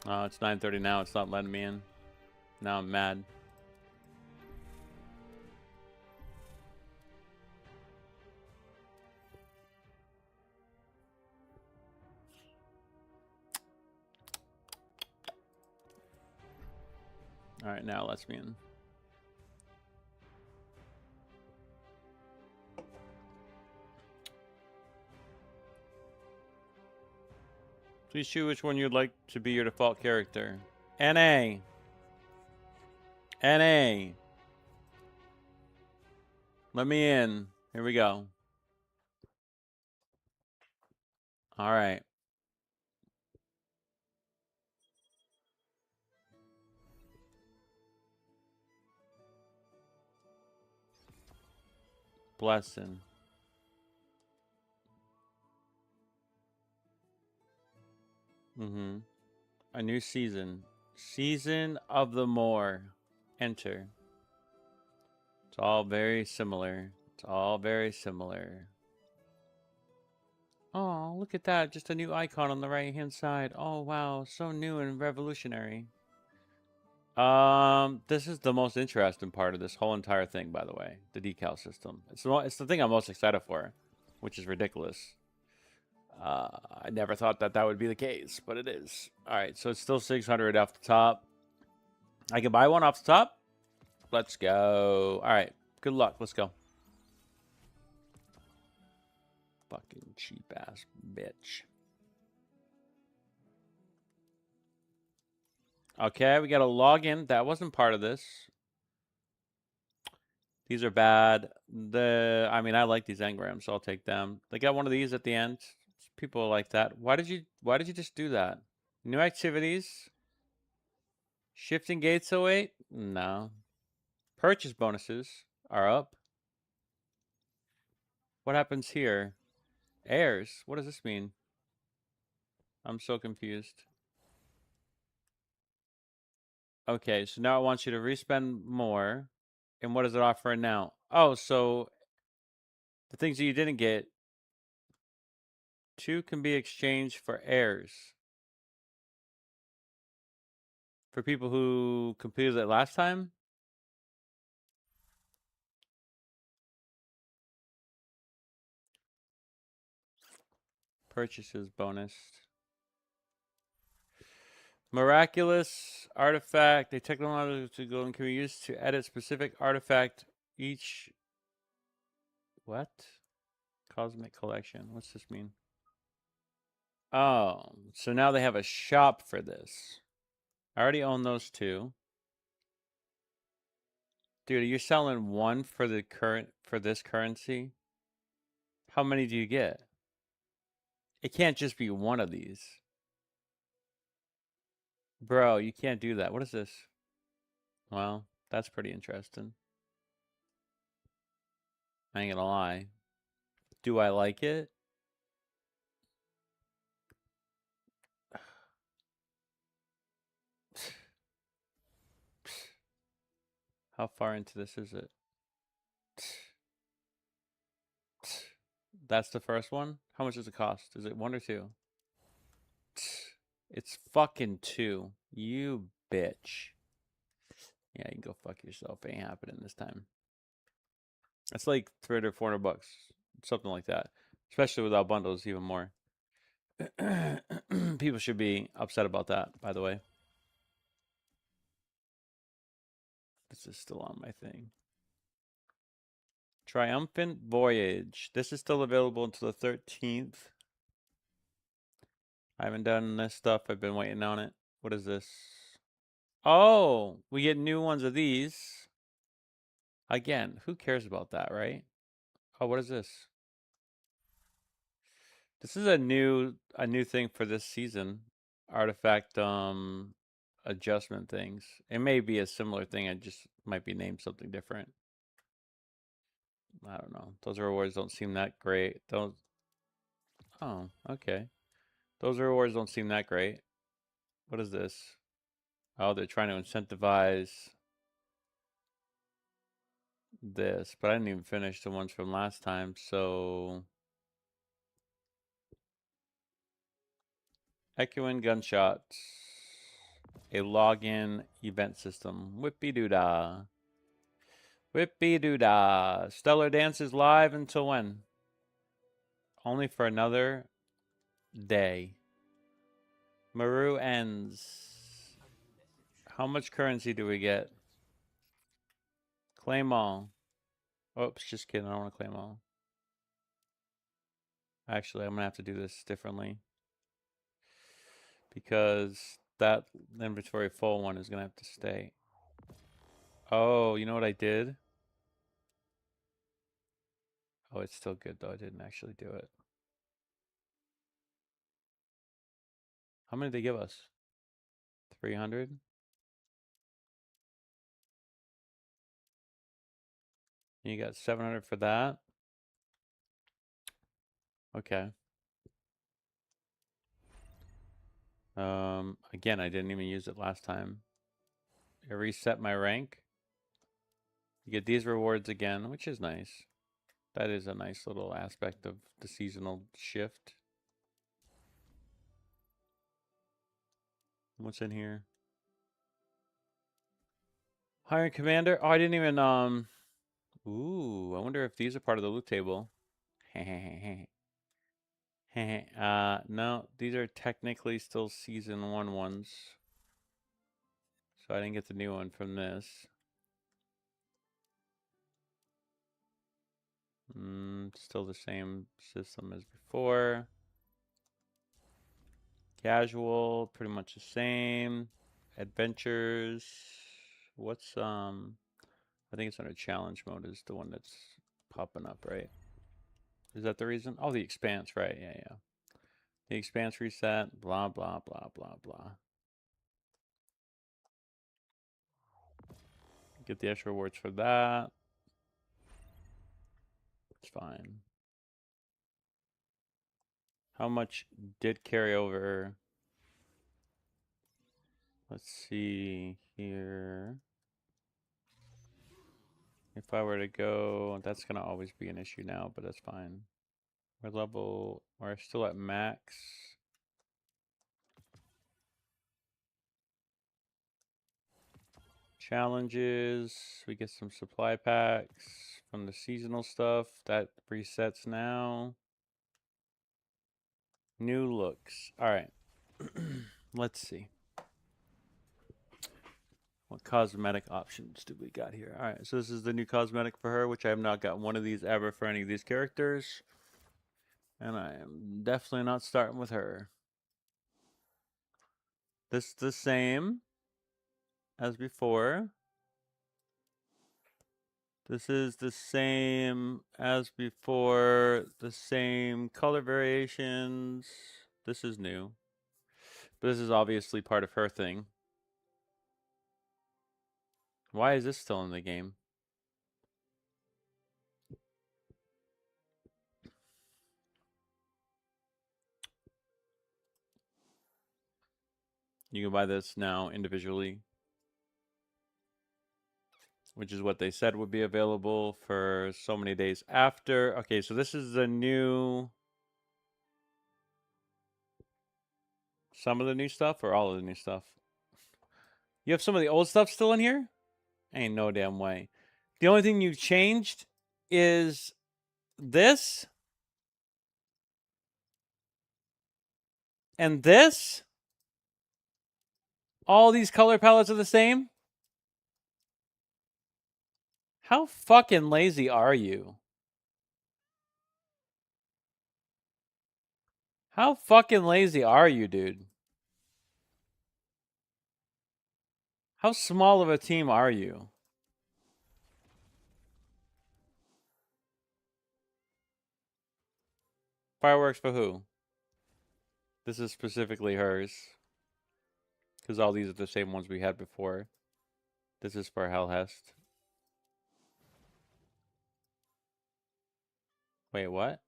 Oh, it's 9:30 now. It's not letting me in. Now I'm mad. All right, now it lets me in. Please choose which one you'd like to be your default character. NA. NA. Let me in. Here we go. All right. Blessing. A new season. Season of the Moor. Enter. It's all very similar. It's all very similar. Oh, look at that. Just a new icon on the right-hand side. Oh, wow. So new and revolutionary. This is the most interesting part of this whole entire thing, by the way. The decal system. It's the thing I'm most excited for, which is ridiculous. I never thought that would be the case, but it is. All right, so it's still 600 off the top. I can buy one off the top. Let's go. All right, good luck. Let's go. Fucking cheap ass bitch. Okay, we got to log in. That wasn't part of this. These are bad. I mean, I like these engrams, so I'll take them. They got one of these at the end. People like that. Why did you just do that? New activities. Shifting gates 08? No. Purchase bonuses are up. What happens here? Heirs. What does this mean? I'm so confused. Okay, so now it wants you to respend more. And what is it offering now? Oh, so the things that you didn't get, 2 can be exchanged for heirs. For people who completed it last time? Purchases bonus. Miraculous artifact. A technological and can be used to edit specific artifact each. What? Cosmic collection. What's this mean? Oh, so now they have a shop for this. I already own those 2. Dude, are you selling one for this currency? How many do you get? It can't just be one of these. Bro, you can't do that. What is this? Well, that's pretty interesting. I ain't gonna lie. Do I like it? How far into this is it? That's the first one? How much does it cost? Is it 1 or 2? It's fucking 2. You bitch. Yeah, you can go fuck yourself. Ain't happening this time. It's like $300 or $400. Something like that. Especially without bundles, even more. People should be upset about that, by the way. This is still on my thing. Triumphant Voyage. This is still available until the 13th. I haven't done this stuff. I've been waiting on it. What is this? Oh, we get new ones of these. Again, who cares about that, right? Oh, what is this? This is a new thing for this season. Artifact adjustment things. It may be a similar thing. I just might be named something different. I don't know. Those rewards don't seem that great. Those. Oh, okay. Those rewards don't seem that great. What is this? Oh, they're trying to incentivize this, but I didn't even finish the ones from last time, so Echoing Gunshots. A login event system. Whippy-doo-dah. Whippy-doo-dah. Stellar Dance is live until when? Only for another day. Maru ends. How much currency do we get? Claim all. Oops, just kidding. I don't want to claim all. Actually, I'm going to have to do this differently. Because that inventory full one is going to have to stay. Oh, you know what I did? Oh, it's still good, though. I didn't actually do it. How many did they give us? 300? You got 700 for that? Okay. Again, I didn't even use it last time. I reset my rank. You get these rewards again, which is nice. That is a nice little aspect of the seasonal shift. What's in here? Hiring Commander. Oh, I didn't even, Ooh, I wonder if these are part of the loot table. No, these are technically still Season 1 ones. So I didn't get the new one from this. Still the same system as before. Casual, pretty much the same. Adventures. What's I think it's under challenge mode is the one that's popping up, right? Is that the reason? Oh, the expanse, right? Yeah. The expanse reset, blah blah blah blah blah. Get the extra rewards for that. It's fine. How much did carry over? Let's see here. If I were to go, that's going to always be an issue now, but that's fine. We're still at max. Challenges, we get some supply packs from the seasonal stuff. That resets now. New looks. All right. Let's see. What cosmetic options do we got here? All right, so this is the new cosmetic for her, which I have not got one of these ever for any of these characters. And I am definitely not starting with her. This is the same as before. This is the same as before. The same color variations. This is new. But this is obviously part of her thing. Why is this still in the game? You can buy this now individually, which is what they said would be available for so many days after. Okay, so this is the new... Some of the new stuff or all of the new stuff? You have some of the old stuff still in here? Ain't no damn way. The only thing you've changed is this. And this? All these color palettes are the same? How fucking lazy are you? How fucking lazy are you, dude? How small of a team are you? Fireworks for who? This is specifically hers. Because all these are the same ones we had before. This is for Hellhest. Wait, what?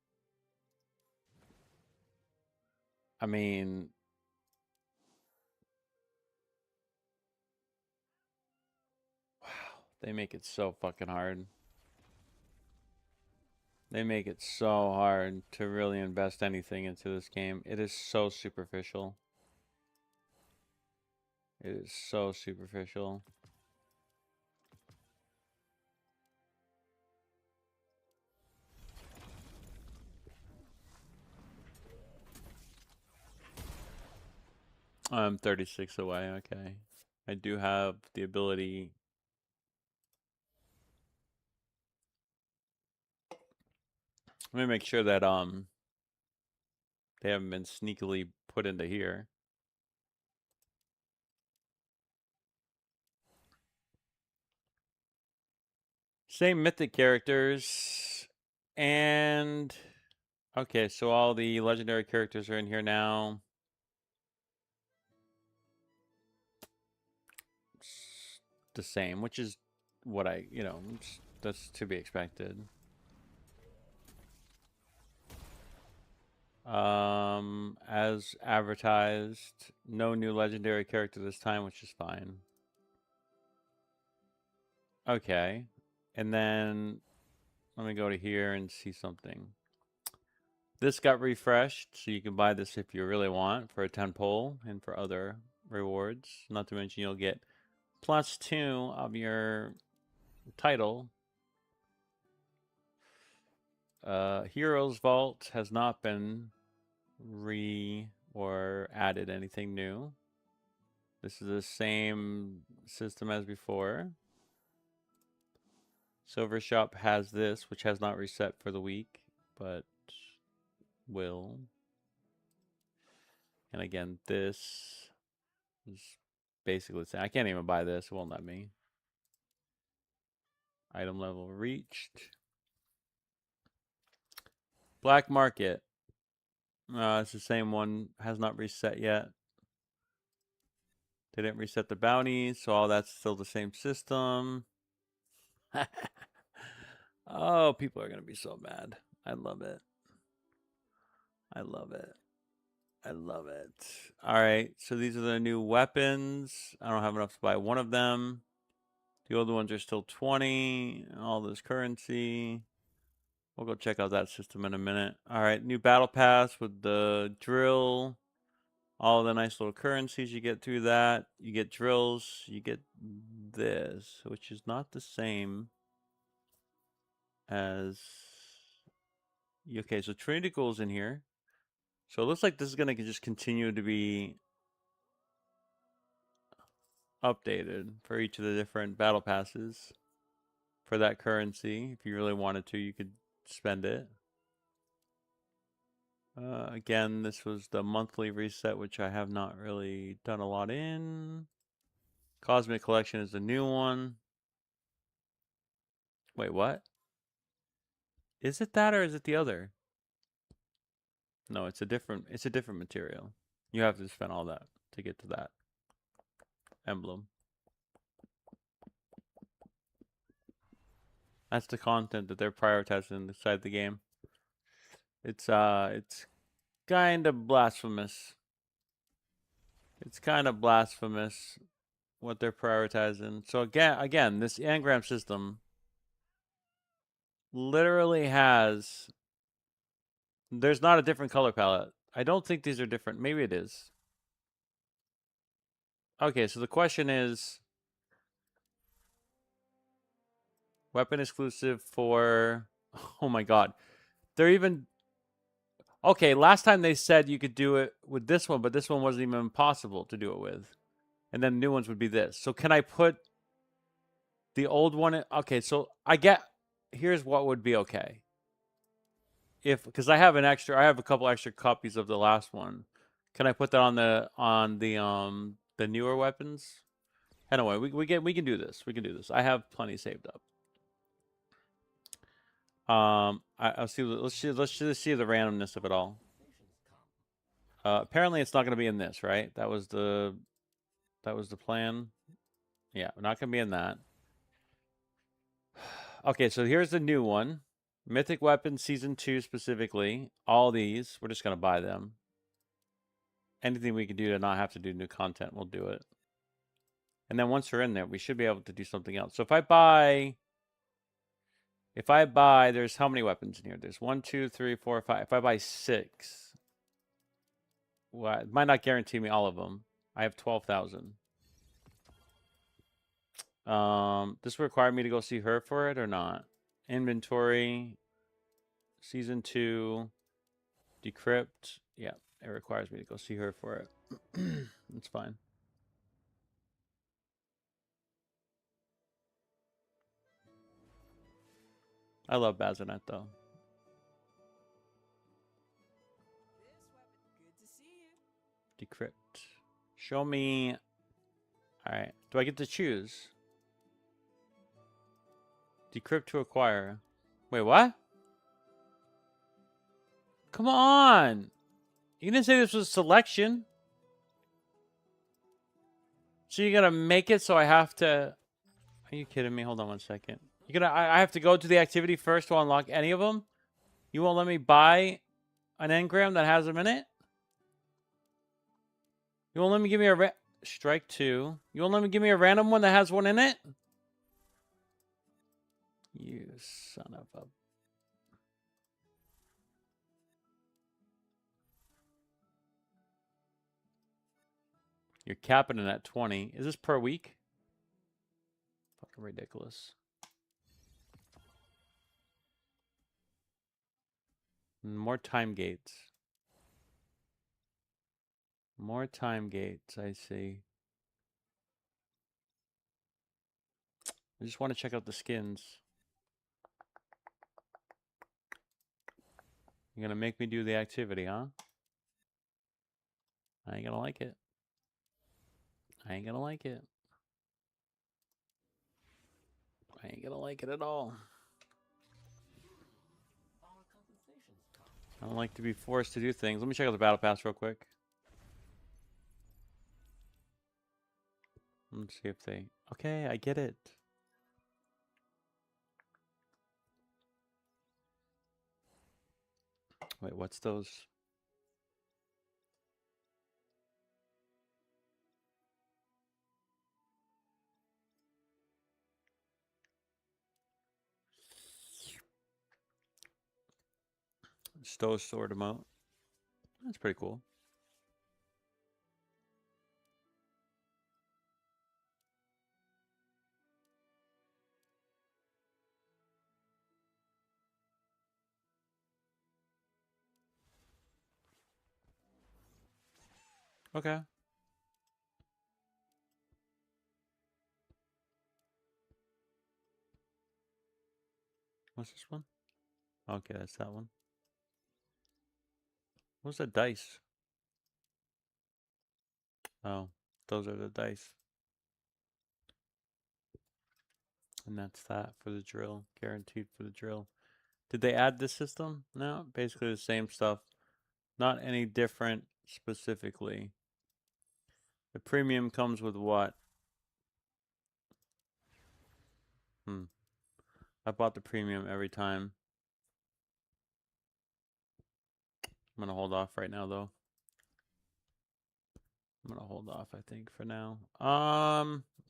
I mean... Wow. They make it so fucking hard. They make it so hard to really invest anything into this game. It is so superficial. It is so superficial. I'm 36 away, okay. I do have the ability. Let me make sure that they haven't been sneakily put into here. Same mythic characters. And okay, so all the legendary characters are in here now. It's the same, which is what I, that's to be expected. As advertised, no new legendary character this time, which is fine. Okay. And then let me go to here and see something. This got refreshed, so you can buy this if you really want for a 10 pull and for other rewards. Not to mention you'll get +2 of your title. Heroes Vault has not been or added anything new. This is the same system as before. Silver Shop has this, which has not reset for the week, but will. And again, this is basically the same. I can't even buy this. It won't let me. Item level reached. Black Market. It's the same one. Has not reset yet. They didn't reset the bounties, so all that's still the same system. Oh, people are going to be so mad. I love it. I love it. I love it. All right, so these are the new weapons. I don't have enough to buy one of them. The older ones are still 20. All this currency. We'll go check out that system in a minute. All right, new battle pass with the drill. All the nice little currencies you get through that. You get drills. You get this, which is not the same as... Okay, so Trinity Gold's in here. So it looks like this is going to just continue to be updated for each of the different battle passes for that currency. If you really wanted to, you could spend it. Again, this was the monthly reset, which I have not really done a lot in. Cosmic Collection is the new one. Wait, what? Is it that or is it the other? No, it's a different material. You have to spend all that to get to that emblem. That's the content that they're prioritizing inside the game. It's kind of blasphemous. It's kind of blasphemous what they're prioritizing. So again, this engram system literally has... There's not a different color palette. I don't think these are different. Maybe it is. Okay, so the question is... Weapon exclusive for... Oh my god. They're even... Okay, last time they said you could do it with this one, but this one wasn't even possible to do it with. And then new ones would be this. So can I put the old one in? Okay, so here's what would be okay. Because I have a couple extra copies of the last one. Can I put that on the newer weapons? Anyway, we can do this. We can do this. I have plenty saved up. I'll see. Let's just see the randomness of it all. Apparently, it's not going to be in this, right? That was the plan. Yeah, we're not going to be in that. Okay, so here's the new one. Mythic Weapons Season 2 specifically. All these, we're just going to buy them. Anything we can do to not have to do new content, we'll do it. And then once we're in there, we should be able to do something else. So if I buy, there's how many weapons in here? There's 1, 2, 3, 4, 5. If I buy 6, well, it might not guarantee me all of them. I have 12,000. This require me to go see her for it or not? Inventory, Season 2, decrypt. Yeah, it requires me to go see her for it. It's fine. I love Bazinet though. Decrypt. Show me. Alright. Do I get to choose? Decrypt to acquire. Wait, what? Come on! You didn't say this was selection. So you're gonna make it so I have to... Are you kidding me? Hold on one second. I have to go to the activity first to unlock any of them? You won't let me buy an engram that has them in it? You won't let me give me a... Strike 2. You won't let me give me a random one that has one in it? You son of a... You're capping it at 20. Is this per week? Fucking ridiculous. More time gates. More time gates, I see. I just want to check out the skins. You're gonna make me do the activity, huh? I ain't gonna like it. I ain't gonna like it. I ain't gonna like it at all. I don't like to be forced to do things. Let me check out the battle pass real quick. Let's see if they... Okay, I get it. Wait, what's those? Stowe sword emote. That's pretty cool. Okay. What's this one? Okay, that's that one. What's that dice? Oh, those are the dice. And that's that for the drill. Guaranteed for the drill. Did they add this system? No, basically the same stuff. Not any different specifically. The premium comes with what? I bought the premium every time. I'm gonna hold off right now though. I'm gonna hold off, I think, for now.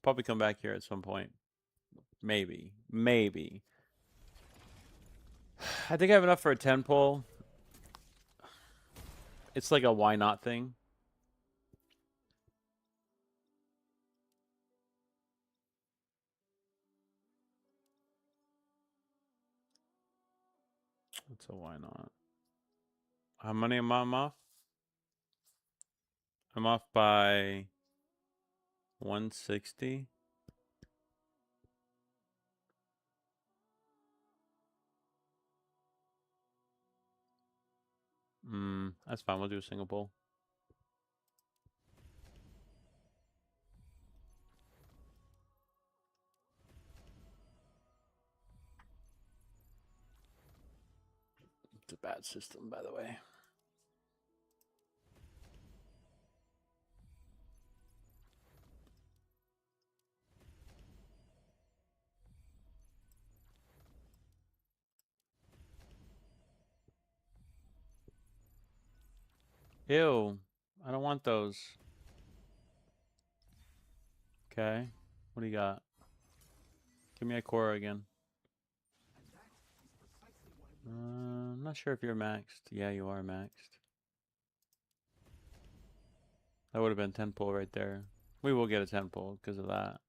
Probably come back here at some point. Maybe. Maybe. I think I have enough for a 10 pull. It's like a why not thing. It's a why not. How many am I off? I'm off by 160. That's fine. We'll do a single pull. It's a bad system, by the way. Ew. I don't want those. Okay. What do you got? Give me a Korra again. I'm not sure if you're maxed. Yeah, you are maxed. That would have been 10 pull right there. We will get a 10 pull because of that.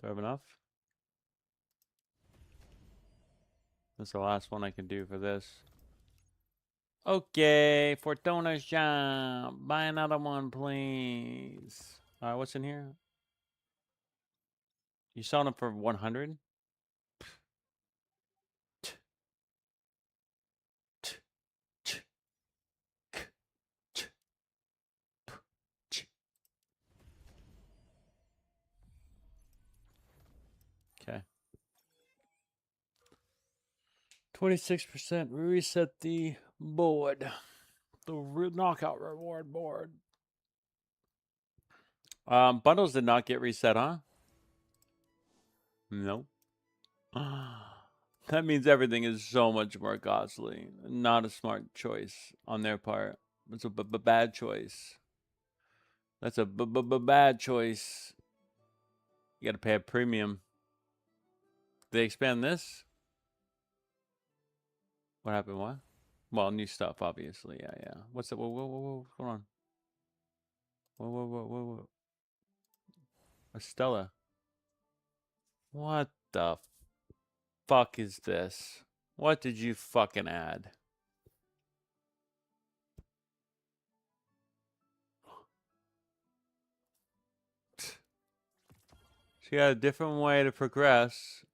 Do I have enough? That's the last one I can do for this. Okay, Fortuna's job. Buy another one, please. All right, what's in here? You selling them for 100? Okay. 26%. Reset the board. The knockout reward board. Bundles did not get reset, huh? Nope. That means everything is so much more costly. Not a smart choice on their part. It's a bad choice. That's a bad choice. You got to pay a premium. They expand this? What happened? What? Well, new stuff, obviously. Yeah. What's that? Whoa, what's going on? Whoa. Estella. What the fuck is this? What did you fucking add? She had a different way to progress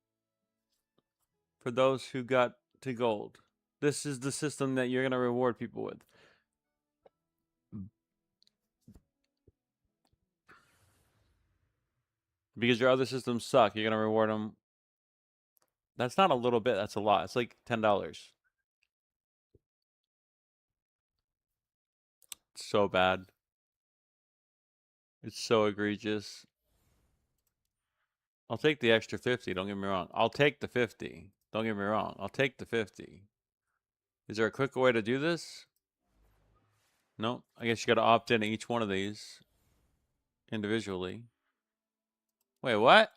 for those who got to gold. This is the system that you're going to reward people with. Because your other systems suck, you're going to reward them. That's not a little bit, that's a lot. It's like $10. It's so bad. It's so egregious. I'll take the extra 50, don't get me wrong. I'll take the 50. Don't get me wrong. I'll take the 50. Is there a quicker way to do this? No. I guess you got to opt in to each one of these individually. Wait, what?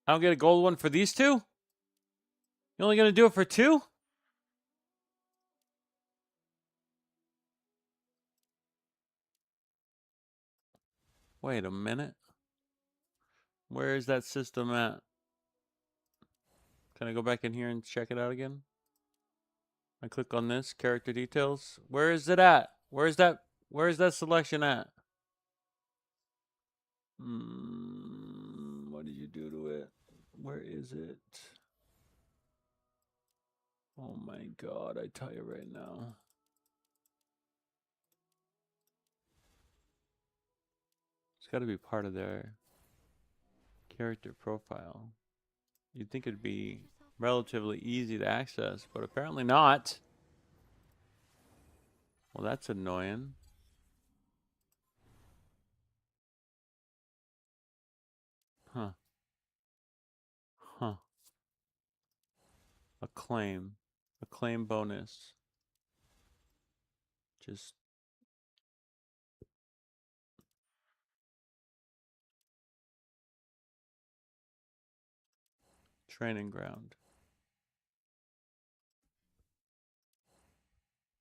I don't get a gold one for these two? You're only going to do it for two? Wait a minute. Where is that system at? Can I go back in here and check it out again? I click on this, character details. Where is it at? Where is that selection at? What did you do to it? Where is it? Oh my god, I tell you right now. It's got to be part of their character profile. You'd think it'd be relatively easy to access, but apparently not. Well, that's annoying. Huh. A claim bonus. Just training ground.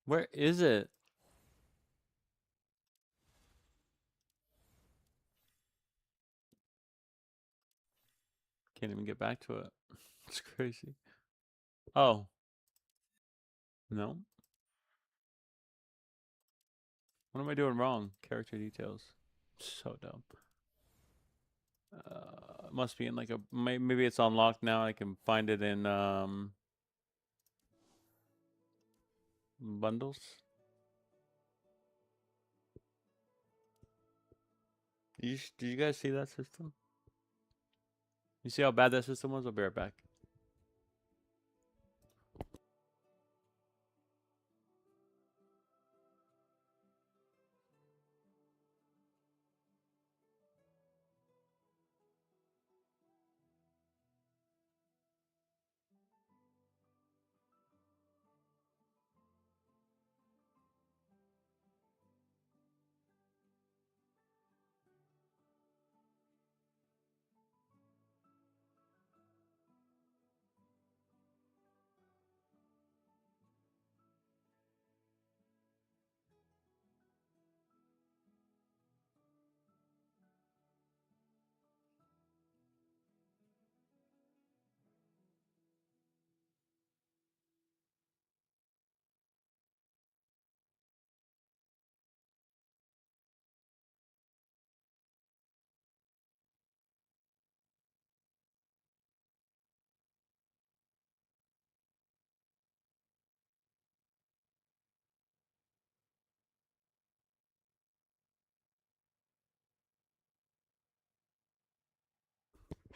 Where is it? Can't even get back to it. It's crazy. Oh. No. What am I doing wrong? Character details. So dumb. Must be in like a maybe it's unlocked now. I can find it in bundles. Did you guys see that system? You see how bad that system was? I'll be right back.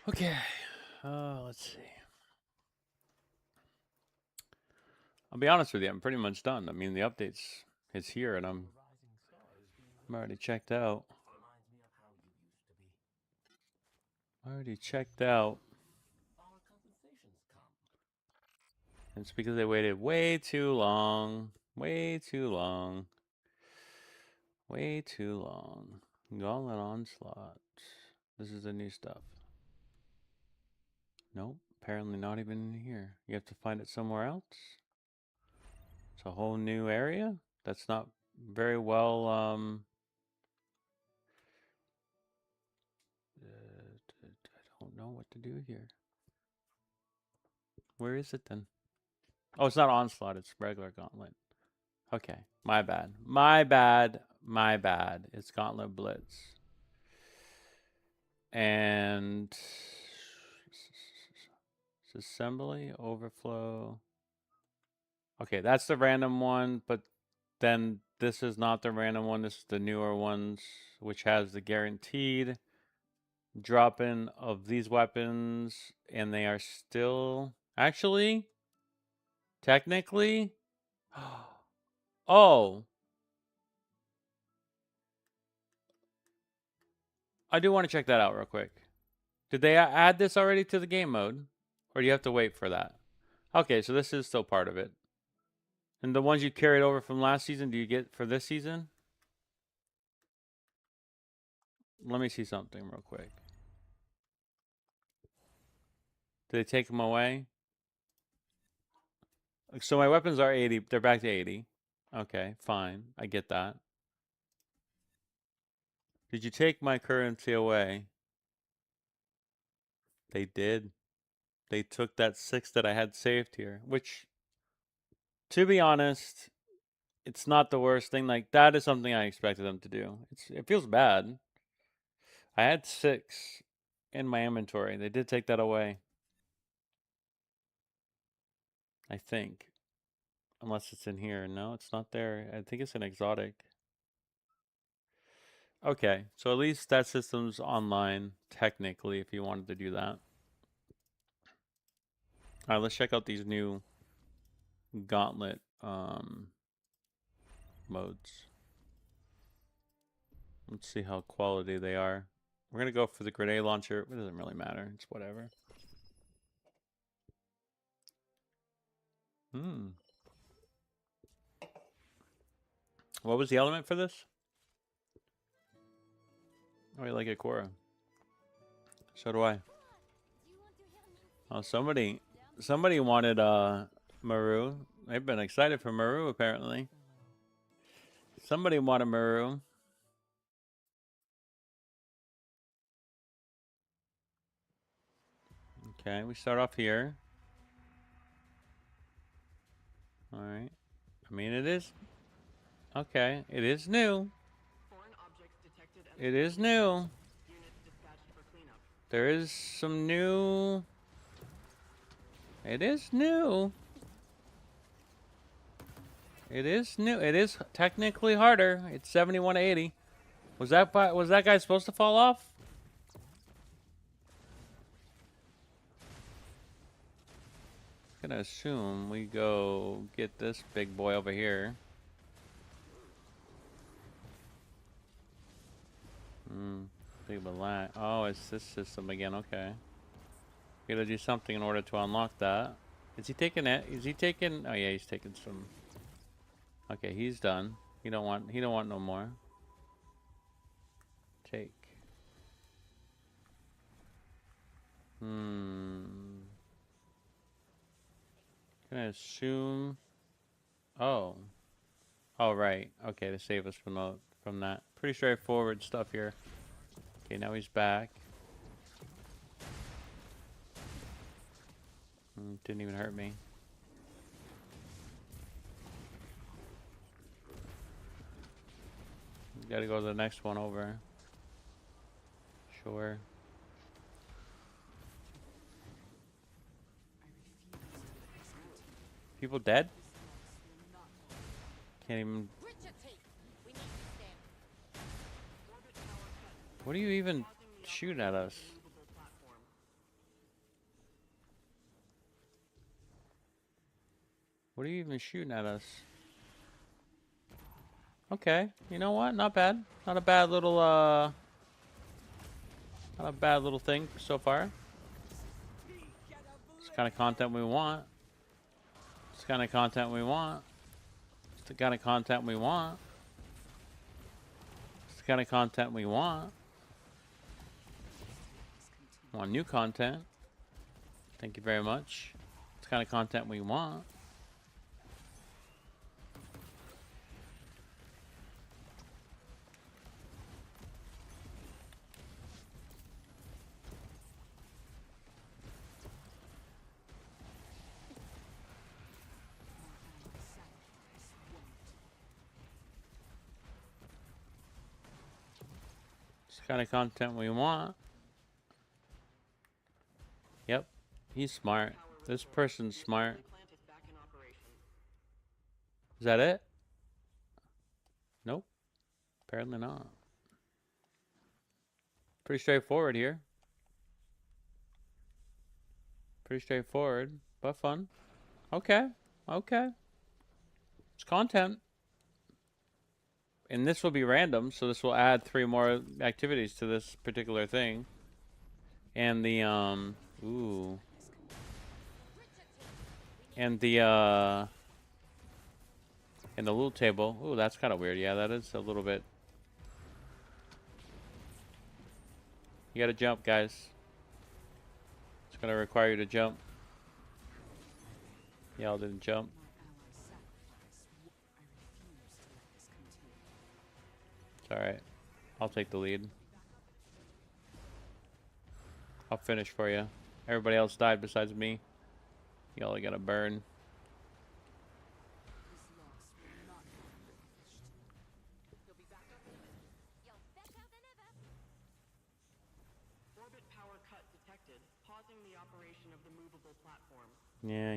Okay. Let's see. I'll be honest with you. I'm pretty much done. I mean, the updates is here, and I'm already checked out. Already checked out. It's because they waited way too long. Way too long. Way too long. Gauntlet Onslaught. This is the new stuff. Nope. Apparently not even in here. You have to find it somewhere else. It's a whole new area. That's not very well I don't know what to do here. Where is it then? Oh, it's not Onslaught, it's regular Gauntlet. Okay, my bad. My bad. My bad. It's Gauntlet Blitz. And assembly, overflow. Okay, that's the random one, but then this is not the random one. This is the newer ones, which has the guaranteed drop-in of these weapons, and they are still actually technically oh, I do want to check that out real quick. Did they add this already to the game mode, or do you have to wait for that? Okay, so this is still part of it. And the ones you carried over from last season, do you get for this season? Let me see something real quick. Did they take them away? So my weapons are 80. They're back to 80. Okay, fine. I get that. Did you take my currency away? They did. They took that 6 that I had saved here, which, to be honest, it's not the worst thing. Like, that is something I expected them to do. It feels bad. I had 6 in my inventory. They did take that away. I think. Unless it's in here. No, it's not there. I think it's an exotic. Okay, so at least that system's online, technically, if you wanted to do that. Alright, let's check out these new Gauntlet modes. Let's see how quality they are. We're gonna go for the grenade launcher. It doesn't really matter. It's whatever. What was the element for this? Oh, you like it, Cora. So do I. Oh, somebody wanted Maru. They've been excited for Maru, apparently. Somebody wanted Maru. Okay, we start off here. All right. I mean, it is. Okay, it is new. It is new. There is some new. It is new. It is new. It is technically harder. It's 71 to 80. Was that guy supposed to fall off? Gonna assume we go get this big boy over here. Big black. Oh, it's this system again. Okay. Gotta do something in order to unlock that. Is he taking it? Is he taking? Oh yeah, he's taking some. Okay, he's done. He don't want no more. Take. Can I assume? Oh. Oh right. Okay, to save us from that. Pretty straightforward stuff here. Okay, now he's back. Didn't even hurt me. Gotta go to the next one over. Sure. People dead? Can't even. What are you even shooting at us? What are you even shooting at us? Okay, you know what? Not bad. Not a bad little not a bad little thing so far. It's the kind of content we want. It's the kind of content we want. It's the kind of content we want. It's the kind of content we want. Want new content. Thank you very much. It's the kind of content we want. It's the kind of content we want. Yep, he's smart. This person's smart. Is that it? Nope. Apparently not. Pretty straightforward here. Pretty straightforward, but fun. Okay. Okay. It's content. And this will be random, so this will add 3 more activities to this particular thing. And the ooh. And the loot table. Ooh, that's kind of weird. Yeah, that is a little bit. You gotta jump, guys. It's gonna require you to jump. Y'all didn't jump. It's alright. I'll take the lead. I'll finish for you. Everybody else died besides me. Y'all gotta burn. Yeah.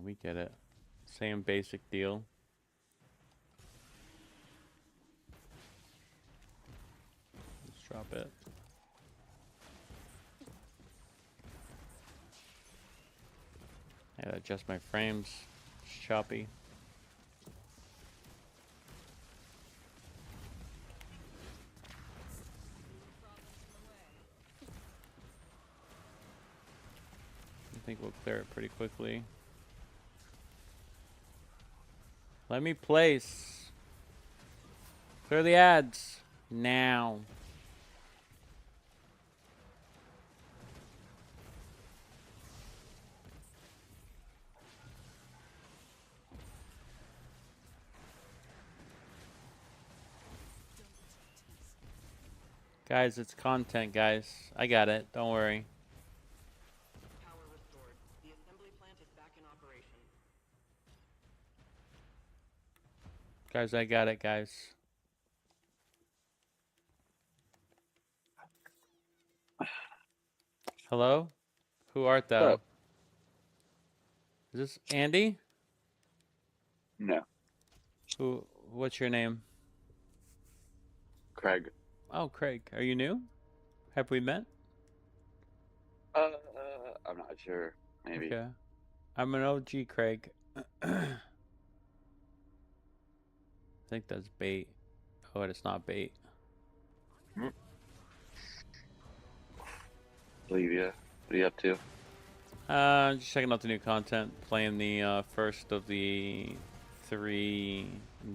We get it. Same basic deal. Let's drop it. I gotta adjust my frames. It's choppy. I think we'll clear it pretty quickly. Let me place. Clear the ads. Now. Guys, it's content, guys. I got it. Don't worry. Guys, I got it, guys. Hello? Who art thou? up? Is this Andy? No, What's your name? Craig. Oh, Craig. Are you new? Have we met? I'm not sure. Maybe. Okay. I'm an OG, Craig. I think that's bait. Oh, it's not bait. Believe you. What are you up to? Just checking out the new content. Playing the first of the 3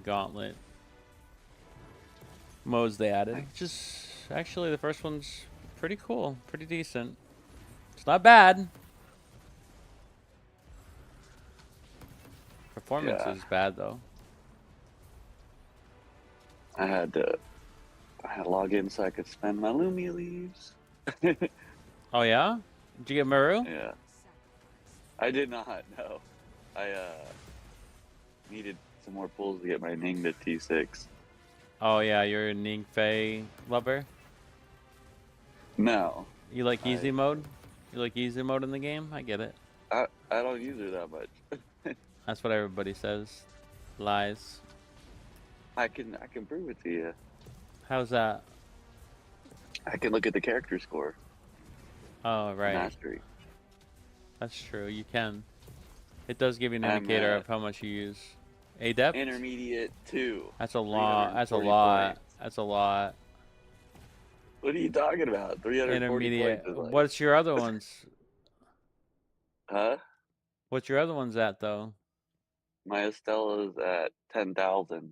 gauntlet modes they added. Just actually, the first one's pretty cool, pretty decent. It's not bad. Performance Yeah. is bad though. I had to log in so I could spend my Lumia leaves. Oh yeah? Did you get Maru? Yeah. I did not. No. I needed some more pulls to get my Ning to T6. Oh yeah, you're a Ningfei lover. No, You like easy mode? You like easy mode in the game? I get it. I don't use her that much. That's what everybody says. Lies. I can prove it to you. How's that? I can look at the character score. Oh right. Mastery. That's true. You can. It does give you an I'm, indicator of how much you use. Adept? Intermediate 2. That's a lot. That's a 340 lot. points. That's a lot. What are you talking about? 340 Intermediate. points is like, What's your other ones? huh? What's your other ones at though? My Estella's at 10,000.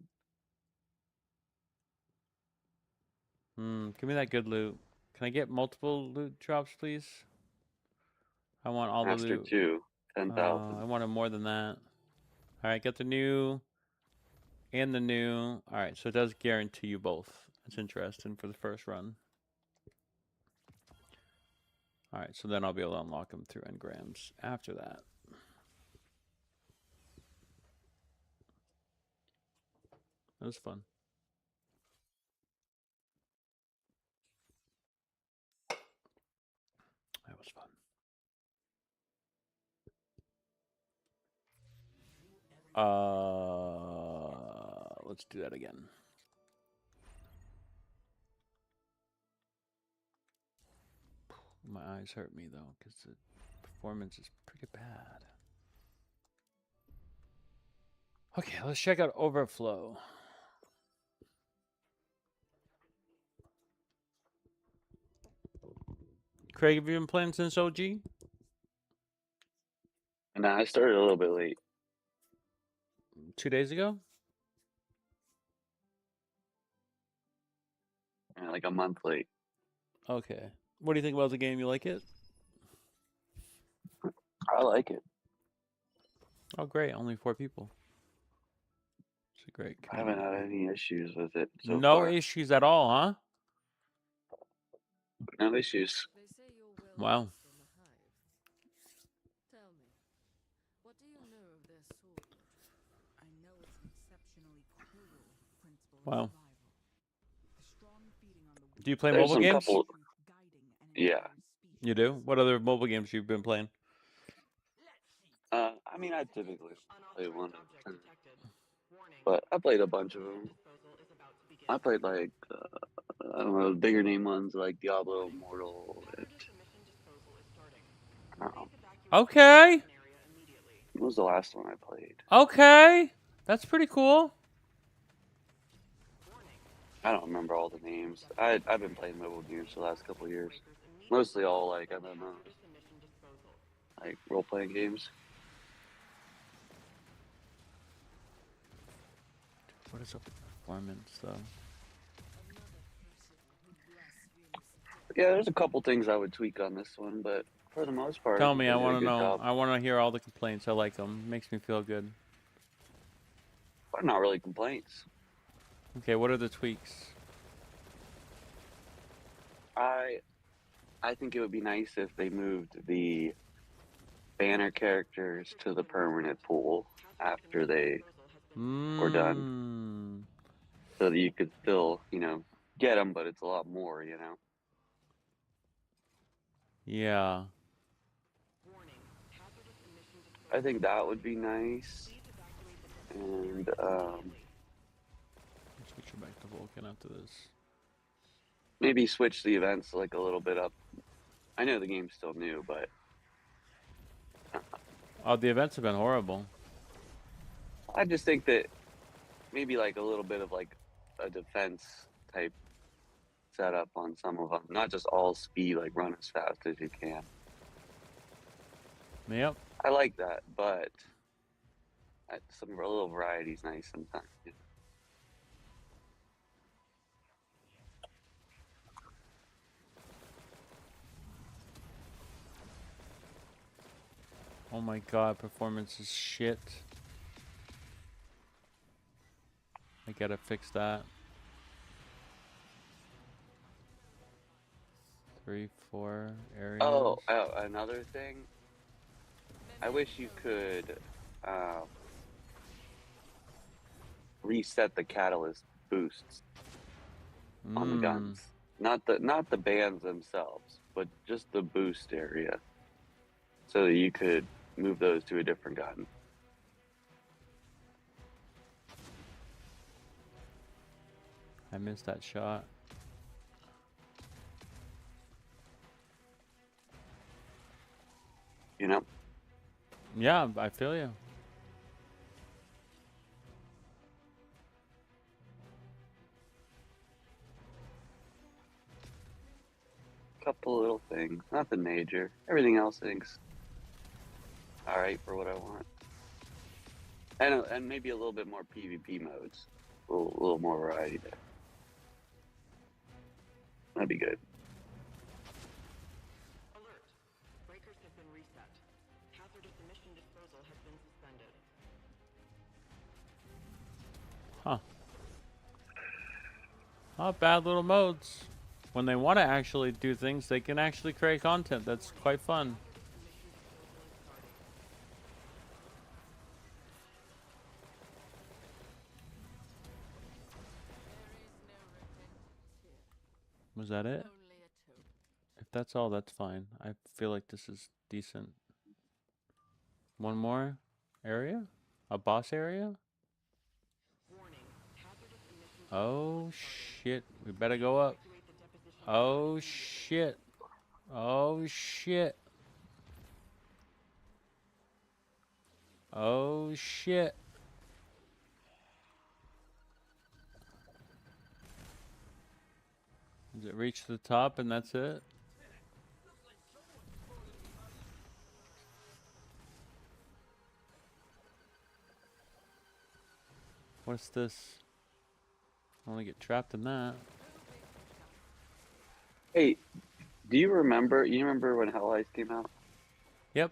Give me that good loot. Can I get multiple loot drops, please? I want all the Master loot. 2, 10,000. I wanted more than that. All right, get the new and the new. All right, so it does guarantee you both. That's interesting for the first run. All right, so then I'll be able to unlock them through engrams after that. That was fun. That was fun. Let's do that again. My eyes hurt me though, because the performance is pretty bad. Okay, let's check out Overflow. Craig, have you been playing since OG? And I started a little bit late. 2 days ago? Like a month late. Okay. What do you think about the game? You like it? I like it. Oh, great. Only 4 people. It's a great I haven't had any issues with it so No far. issues at all, huh? No issues. Wow. Tell me, what do you know of their sword? I know it's an exceptionally cruel principle of Wow. survival. The strong feeding on the Do you play There's mobile some games? couple. guiding an Yeah. entire species. You do? What other mobile games you've been playing? I mean, I typically play one at a time. But I played a bunch of them. I played like, I don't know, bigger name ones like Diablo Immortal. And, Okay. what was the last one I played? Okay. That's pretty cool. I don't remember all the names. I've been playing mobile games for the last couple of years. Mostly all like MMOs. Like role playing games. What is up with performance though? Yeah, there's a couple things I would tweak on this one, but for the most part, Tell me, I they did a want to good know. job. I want to hear all the complaints. I like them. Makes me feel good. But not really complaints. Okay, what are the tweaks? I think it would be nice if they moved the banner characters to the permanent pool after they or done, Mm, so that you could still, get them, but it's a lot more, yeah. I think that would be nice. And Switch it back to Vulcan after this. maybe switch the events like a little bit up. I know the game's still new, but Oh, the events have been horrible. I just think that maybe like a little bit of like a defense type setup on some of them, not just all speed, like run as fast as you can. Yep. I like that, but some a little variety is nice sometimes. Oh my god, performance is shit. I gotta fix that. 3, 4 areas. Oh, another thing. I wish you could reset the catalyst boosts on the guns, not the bands themselves, but just the boost area, so that you could move those to a different gun. I missed that shot. Yeah, I feel you. Couple little things, nothing major. Everything else I think's all right for what I want, and maybe a little bit more PvP modes, a little more variety there. That'd be good. Alert. Breakers have been reset. Hazardous emission disposal has been suspended. Huh. Not bad little modes. When they want to actually do things, they can actually create content that's quite fun. Was that it? If that's all, that's fine. I feel like this is decent. One more area? A boss area? Oh shit. We better go up. Oh shit. Oh shit. Oh shit. Does it reach the top and that's it? What's this? I want to get trapped in that. Hey, do you remember? You remember when Hell Ice came out? Yep.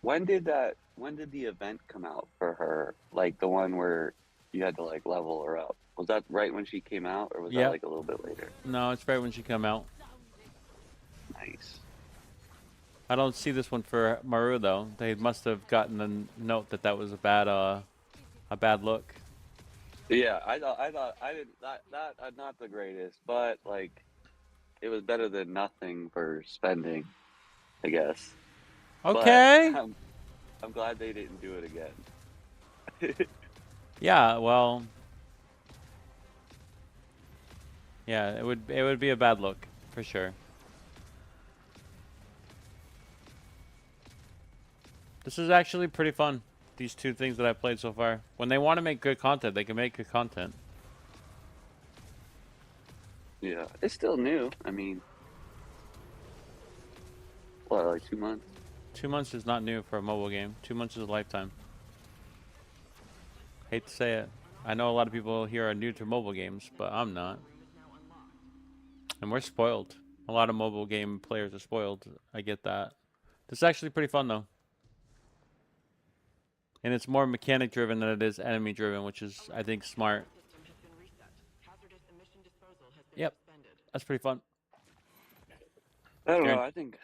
When did the event come out for her? Like the one where you had to like level her up. Was that right when she came out, or was that Yep. like a little bit later? No, it's right when she come out. Nice. I don't see this one for Maru though. They must have gotten the note that that was a bad look. Yeah, I didn't that not the greatest, but like it was better than nothing for spending, I guess. Okay. But I'm glad they didn't do it again. Yeah, well. Yeah, it would be a bad look for sure. This is actually pretty fun. These two things that I've played so far. When they want to make good content, they can make good content. Yeah, it's still new. I mean, what, like 2 months? 2 months is not new for a mobile game. 2 months is a lifetime. Hate to say it. I know a lot of people here are new to mobile games, but I'm not. And we're spoiled. A lot of mobile game players are spoiled. I get that. This is actually pretty fun though. And it's more mechanic driven than it is enemy driven, which is, I think, smart. Yep. That's pretty fun. I don't Karen? know. I think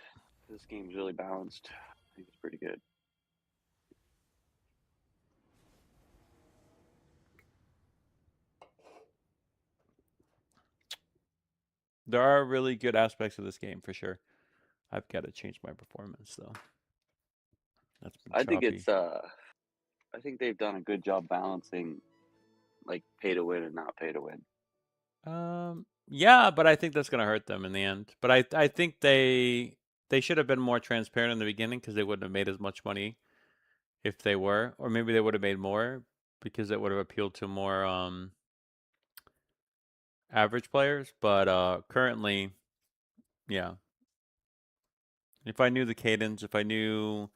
this game's really balanced. I think it's pretty good. There are really good aspects of this game for sure. I've got to change my performance though. That's been I think choppy. it's I think they've done a good job balancing like pay to win and not pay to win. Yeah, but I think that's gonna hurt them in the end. But I think they should have been more transparent in the beginning because they wouldn't have made as much money if they were, or maybe they would have made more because it would have appealed to more average players. But currently, yeah. If I knew the cadence, if I knew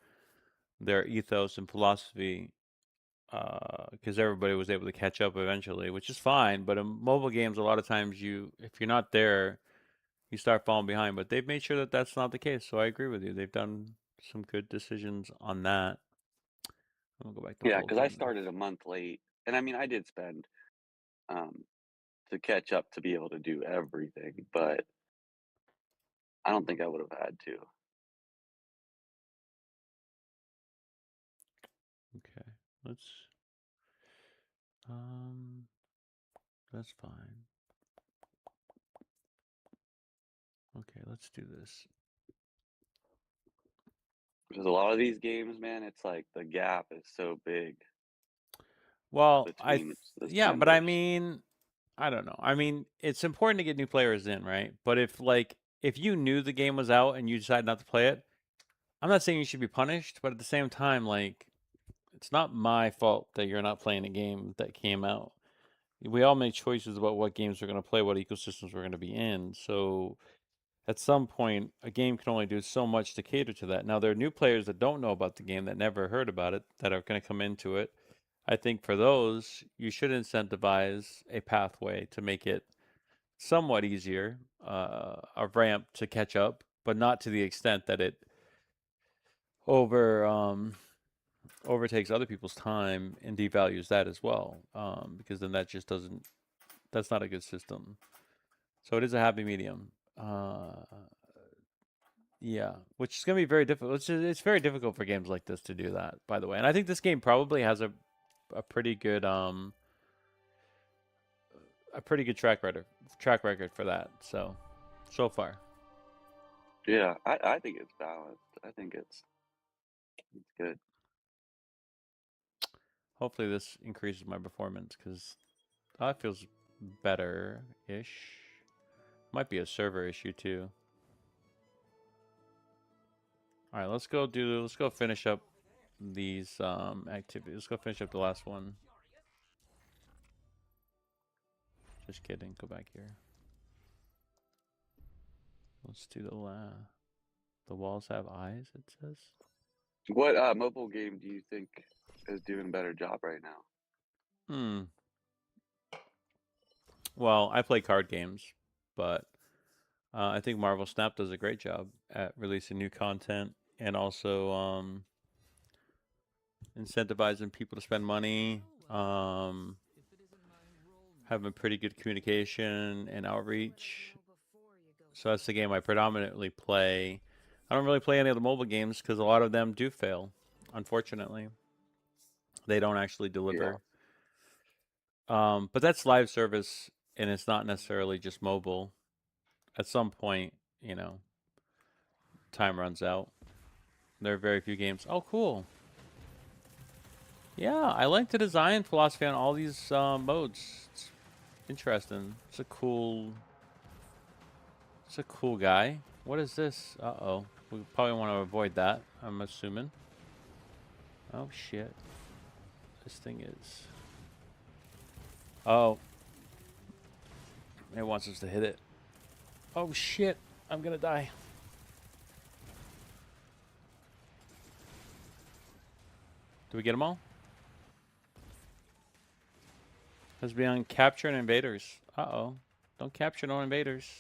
their ethos and philosophy, because everybody was able to catch up eventually, which is fine. But in mobile games, a lot of times if you're not there, you start falling behind. But they've made sure that that's not the case. So I agree with you. They've done some good decisions on that. I'm gonna go back to Yeah, because I Vulcan. started a month late, and I mean I did spend to catch up to be able to do everything, but I don't think I would have had to. Okay, let's. That's fine. Okay, let's do this. Because a lot of these games, man, it's like the gap is so big Well, between the yeah, but I spenders. mean, I don't know. I mean, it's important to get new players in, right? But if you knew the game was out and you decided not to play it, I'm not saying you should be punished, but at the same time, like, it's not my fault that you're not playing a game that came out. We all make choices about what games we're going to play, what ecosystems we're going to be in. So at some point, a game can only do so much to cater to that. Now, there are new players that don't know about the game, that never heard about it, that are going to come into it. I think for those, you should incentivize a pathway to make it somewhat easier, a ramp to catch up, but not to the extent that it overtakes other people's time and devalues that as well. Because then that just doesn't. That's not a good system. So it is a happy medium. Yeah, which is going to be very difficult. It's very difficult for games like this to do that, by the way. And I think this game probably has a pretty good track record for that. So far. Yeah, I think it's balanced. I think it's good. Hopefully this increases my performance because that feels better-ish. Might be a server issue too. All right, let's go finish up these activities. Let's go finish up the last one. Just kidding. Go back here. Let's do the walls have eyes, it says. What mobile game do you think is doing a better job right now? Well, I play card games, but I think Marvel Snap does a great job at releasing new content and also incentivizing people to spend money, having pretty good communication and outreach. So that's the game I predominantly play. I don't really play any of the mobile games because a lot of them do fail, unfortunately. They don't actually deliver. Yeah. But that's live service, and it's not necessarily just mobile. At some point, time runs out. There are very few games. Oh, cool. Yeah, I like the design philosophy on all these modes. It's interesting. It's a cool guy. What is this? Uh-oh. We probably want to avoid that, I'm assuming. Oh, shit. This thing is... Oh. It wants us to hit it. Oh, shit. I'm gonna die. Do we get them all? Let's be on capturing invaders. Uh-oh. Don't capture no invaders.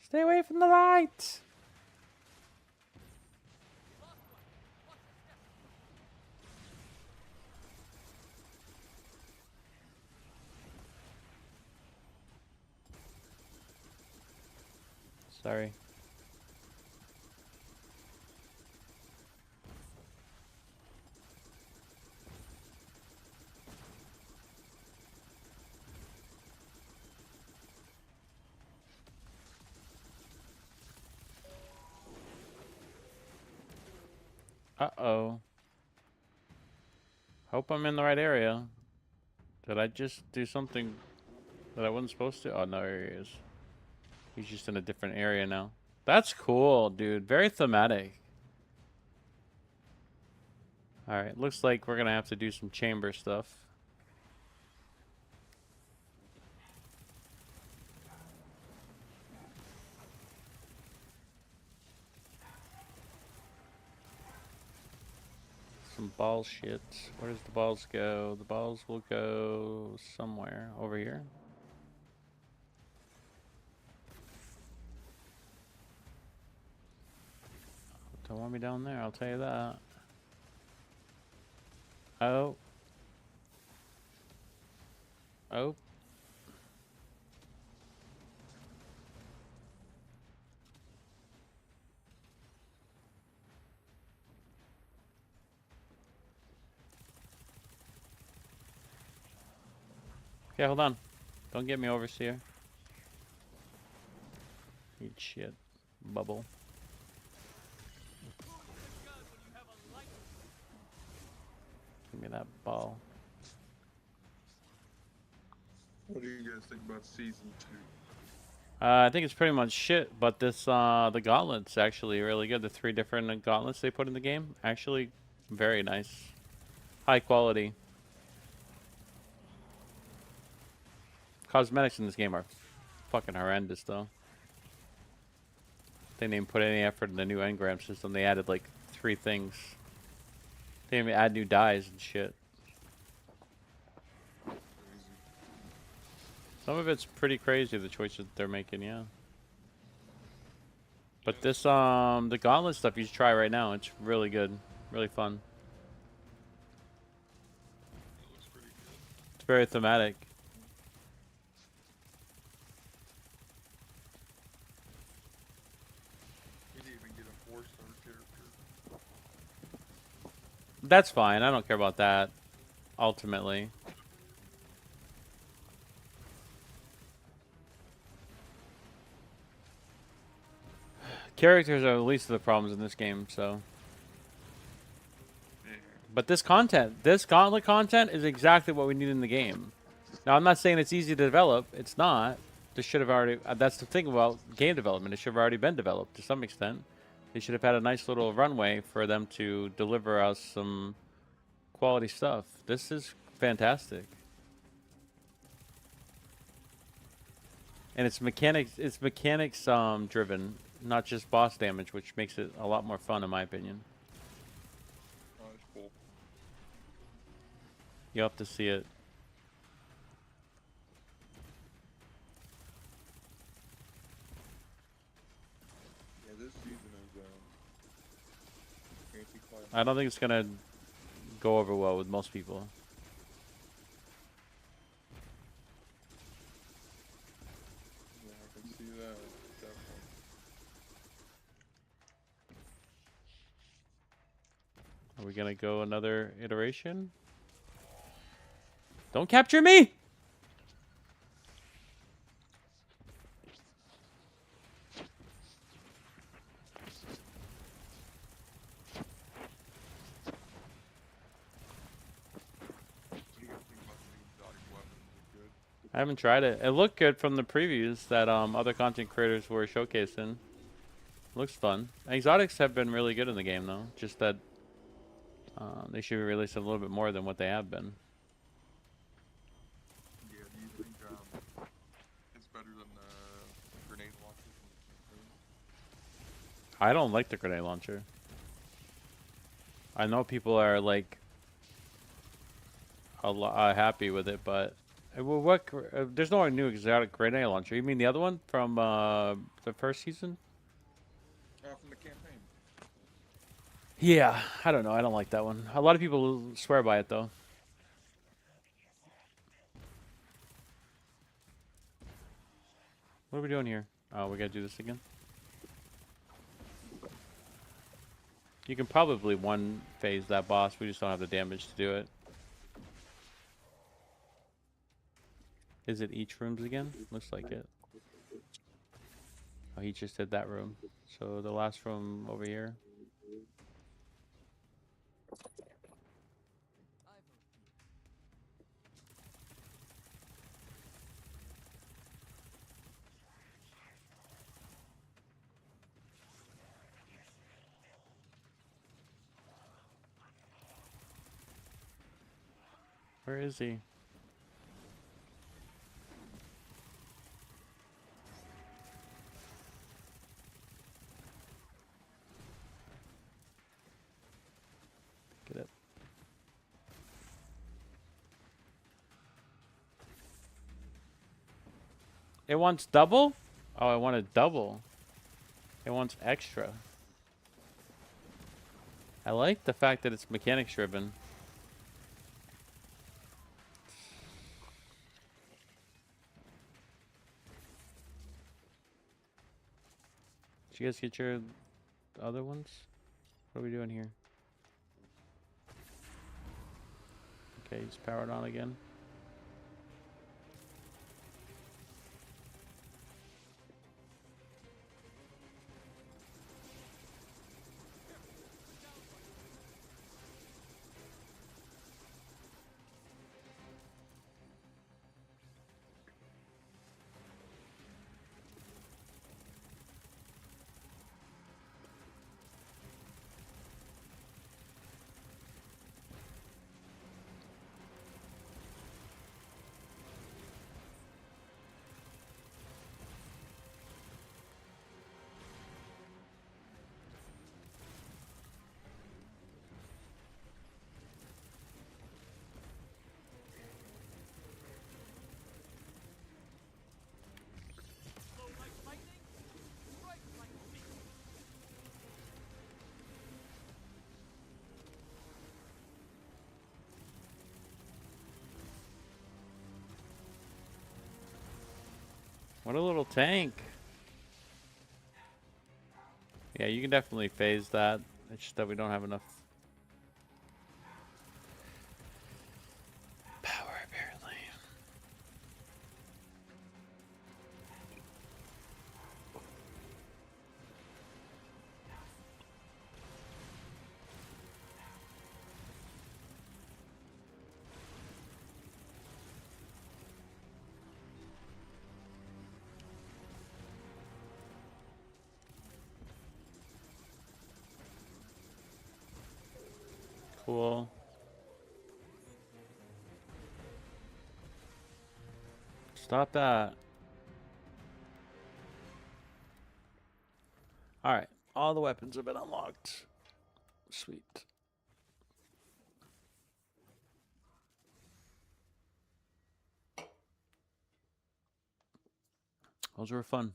Stay away from the light! Sorry. Uh-oh. Hope I'm in the right area. Did I just do something that I wasn't supposed to? Oh, no, here he is. He's just in a different area now. That's cool, dude. Very thematic. Alright, looks like we're gonna have to do some chamber stuff. Some ball shit. Where does the balls go? The balls will go somewhere over here. Don't want me down there, I'll tell you that. Oh. Oh. Okay, hold on. Don't get me, Overseer. Eat shit. Bubble. Give me that ball. What do you guys think about season 2? I think it's pretty much shit, but this, the gauntlets actually really good. The 3 different gauntlets they put in the game, actually very nice. High quality. Cosmetics in this game are fucking horrendous, though. They didn't even put any effort in the new engram system. They added like 3 things. They didn't even add new dyes and shit. Some of it's pretty crazy, the choices they're making, yeah. But this, the gauntlet stuff you should try right now. It's really good. Really fun. It looks pretty good. It's very thematic. You didn't even get a 4-star character. That's fine. I don't care about that, ultimately. Characters are the least of the problems in this game, so. Yeah. But this content, this gauntlet content is exactly what we need in the game. Now, I'm not saying it's easy to develop. It's not. This should have already, that's the thing about game development. It should have already been developed to some extent. They should have had a nice little runway for them to deliver us some quality stuff. This is fantastic. And it's mechanics driven, not just boss damage, which makes it a lot more fun in my opinion. Oh, that's cool. You'll have to see it. Yeah, this season is fancy class. I don't think it's gonna go over well with most people. Yeah, I can see that. Definitely. Are we gonna go another iteration? Don't capture me! What do you guys think about the new exotic weapons? Is it good? I haven't tried it. It looked good from the previews that other content creators were showcasing. Looks fun. Exotics have been really good in the game though. Just that they should be releasing a little bit more than what they have been. Yeah, do you think it's better than the grenade launchers? I don't like the grenade launcher. I know people are like a lot happy with it, but well, there's no new exotic grenade launcher. You mean the other one from the first season? From the campaign. Yeah, I don't know. I don't like that one. A lot of people swear by it though. What are we doing here? Oh, we gotta do this again. You can probably one phase that boss. We just don't have the damage to do it. Is it each rooms again? Looks like it. Oh, he just did that room. So the last room over here. Where is he? Get it. It wants double? Oh, I wanted double. It wants extra. I like the fact that it's mechanics driven. Did you guys get your other ones? What are we doing here? Okay, he's powered on again. What a little tank. Yeah, you can definitely phase that. It's just that we don't have enough power, apparently. Cool. Stop that. Alright. All the weapons have been unlocked. Sweet. Those were fun.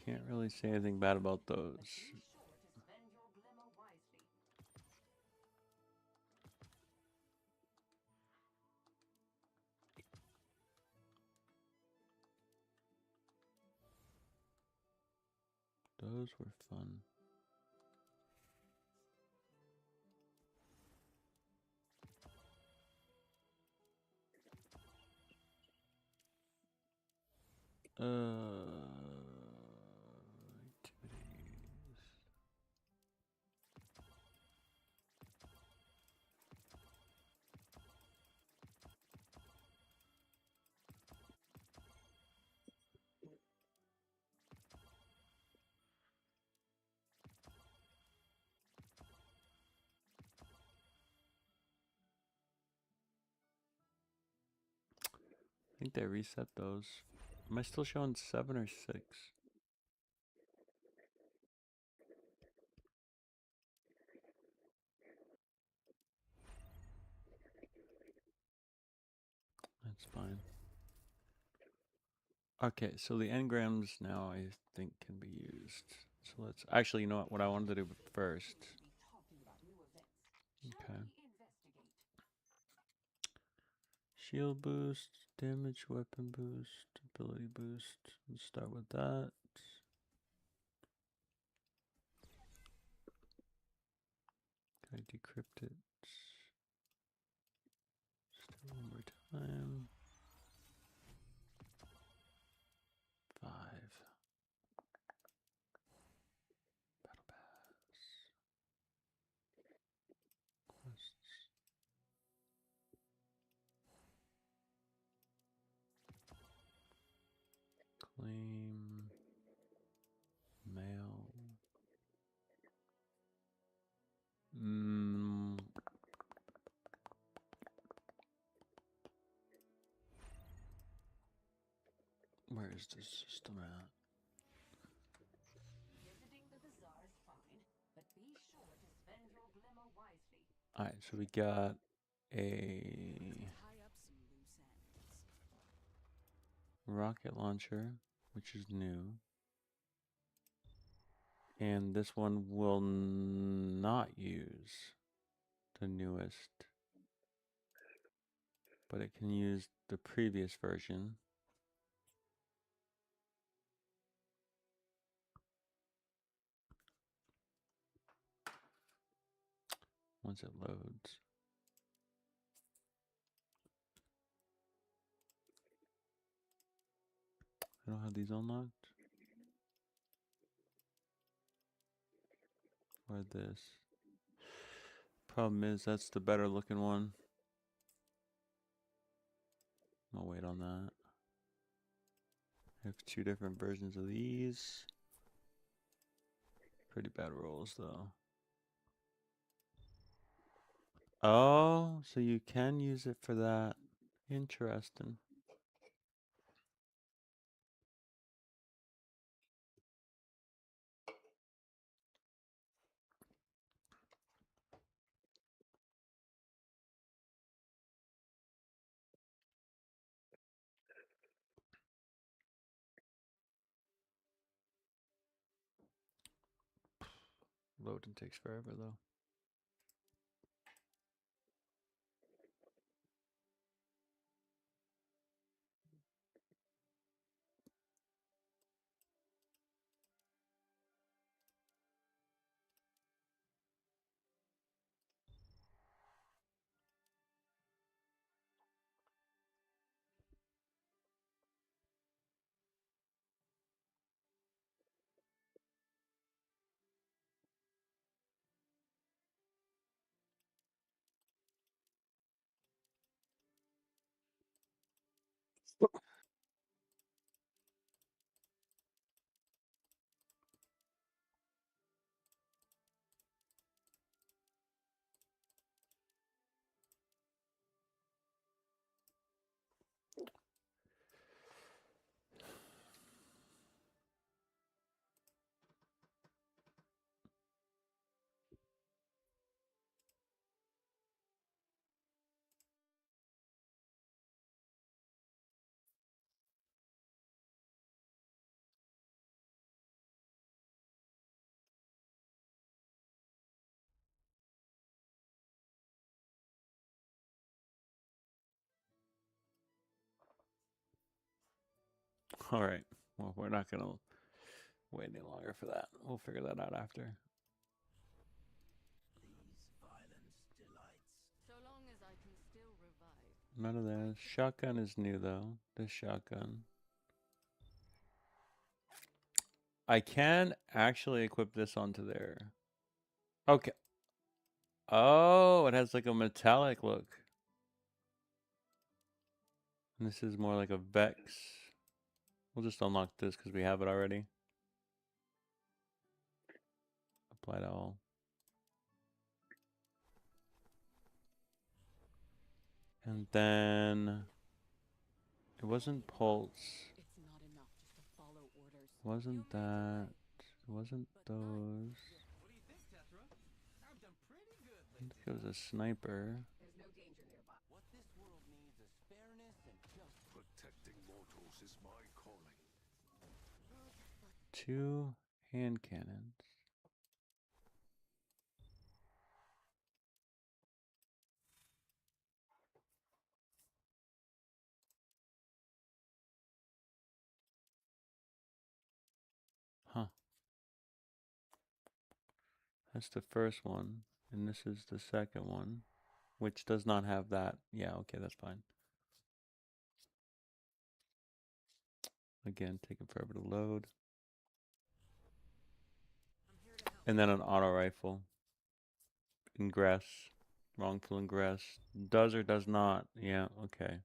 Can't really say anything bad about those. Those were fun. Activities. I think they reset those. Am I still showing 7 or 6? That's fine. Okay, so the engrams now I think can be used. So let's actually, you know what I wanted to do first. Okay. Shield boost, damage weapon boost, ability boost. Let's start with that. Can I decrypt it? Just do it one more time. 5. Battle pass. Quests. Claim. Where is this system at? Alright, so we got a rocket launcher, which is new. And this one will not use the newest, but it can use the previous version. Once it loads. I don't have these unlocked. Or this. Problem is, that's the better looking one. I'll wait on that. I have 2 different versions of these. Pretty bad rolls though. Oh, so you can use it for that. Interesting. Loading takes forever though. All right. Well, we're not going to wait any longer for that. We'll figure that out after. So long as I can still revive. None of that. Shotgun is new though. This shotgun. I can actually equip this onto there. Okay. Oh, it has like a metallic look. And this is more like a Vex. We'll just unlock this because we have it already. Apply to all. And then it wasn't Pulse. It's not enough just to follow orders. Wasn't that? It wasn't those. What do you think, Tetra? I've done pretty good I think it was a sniper. There's no danger nearby. What this world needs is fairness and justice. Protecting mortals is my calling. 2 hand cannons. Huh. That's the first one. And this is the second one, which does not have that. Yeah, okay, that's fine. Again, taking forever to load. And then an auto rifle. Ingress. Wrongful ingress. Does or does not. Yeah, okay.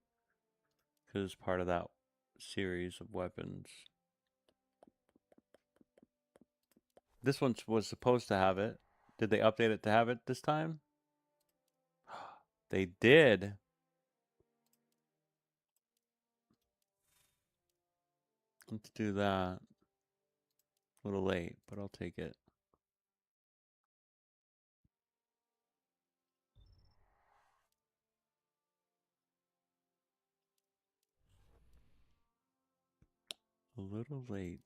Because it's part of that series of weapons. This one was supposed to have it. Did they update it to have it this time? They did. Let's do that. A little late, but I'll take it. A little late.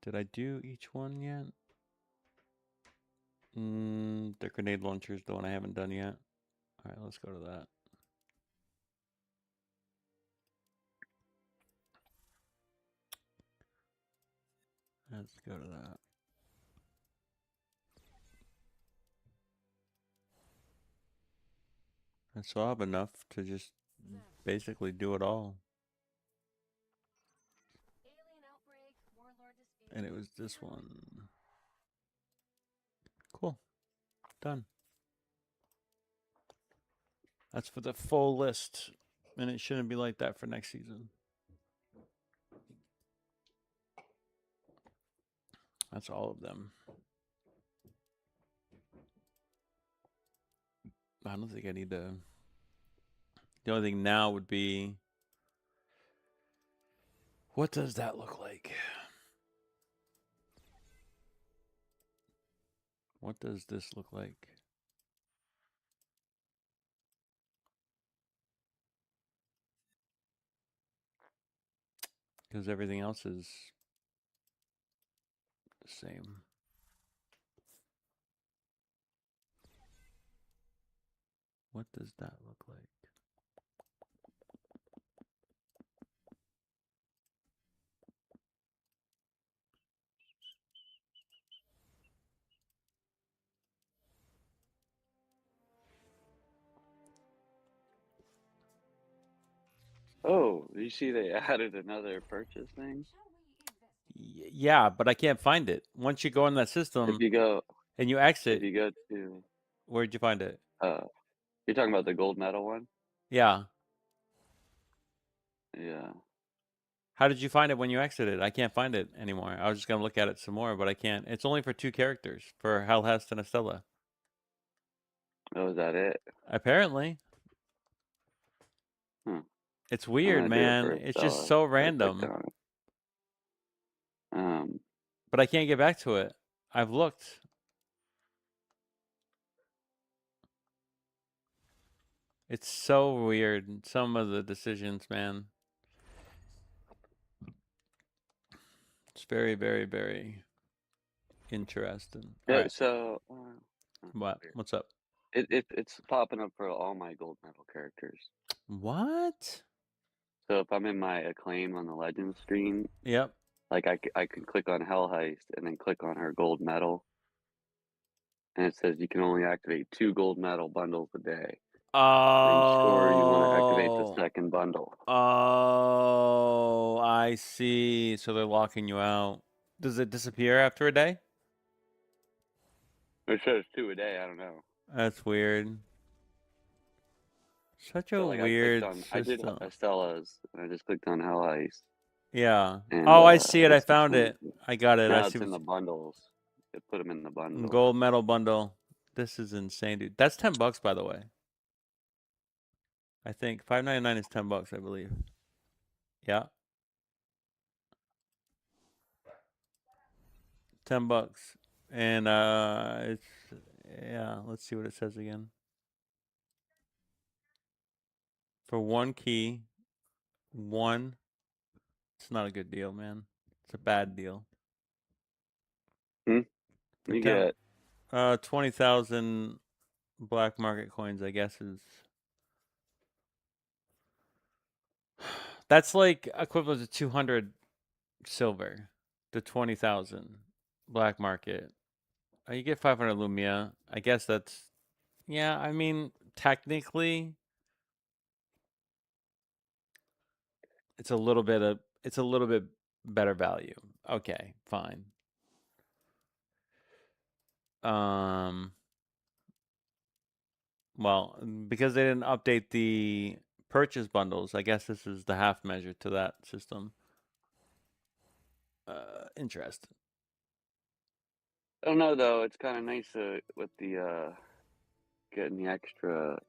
Did I do each one yet? The grenade launcher is the one I haven't done yet. All right, let's go to that. Let's go to that. And so I have enough to just basically do it all. And it was this one. Cool. Done. That's for the full list. And it shouldn't be like that for next season. That's all of them. I don't think I need to. The only thing now would be, what does that look like? What does this look like? Because everything else is the same. What does that look like? Oh, you see they added another purchase thing? Yeah, but I can't find it. Once you go in that system If you go, and you exit, if you go to, where'd you find it? you're talking about the gold medal one? Yeah. Yeah. How did you find it when you exited? I can't find it anymore. I was just going to look at it some more, but I can't. It's only for 2 characters, for Helhest and Estella. Oh, is that it? Apparently. Hmm. It's weird, man. It's just so random. But I can't get back to it. I've looked. It's so weird. Some of the decisions, man. It's very, very, very interesting. Yeah, All right. so What? What's up? It's popping up for all my gold medal characters. What? So if I'm in my acclaim on the legend screen, Yep. like I can click on Hell Heist and then click on her gold medal, and it says you can only activate 2 gold medal bundles a day. Or you want to activate the second bundle. Oh, I see. So they're locking you out. Does it disappear after a day? It says 2 a day. I don't know. That's weird. Such a So, like, weird I did system. Estella's, and I just clicked on Hell Heist. Yeah. And, oh, I see it. I found it. I got it. Now I it's see in the bundles. It put them in the bundle. gold medal bundle. This is insane, dude. That's $10, by the way. I think $5.99 is $10, I believe. Yeah. $10. And it's yeah, let's see what it says again. For 1 key, 1. It's not a good deal, man. It's a bad deal. You get 20,000 black market coins, I guess, is that's like equivalent to 200 silver to 20,000 black market. You get 500 Lumia. I guess that's, yeah, I mean, technically it's a little bit better value. Okay, fine. Well, because they didn't update the purchase bundles, I guess this is the half measure to that system. Interesting. I don't know though. It's kind of nice with the getting the extra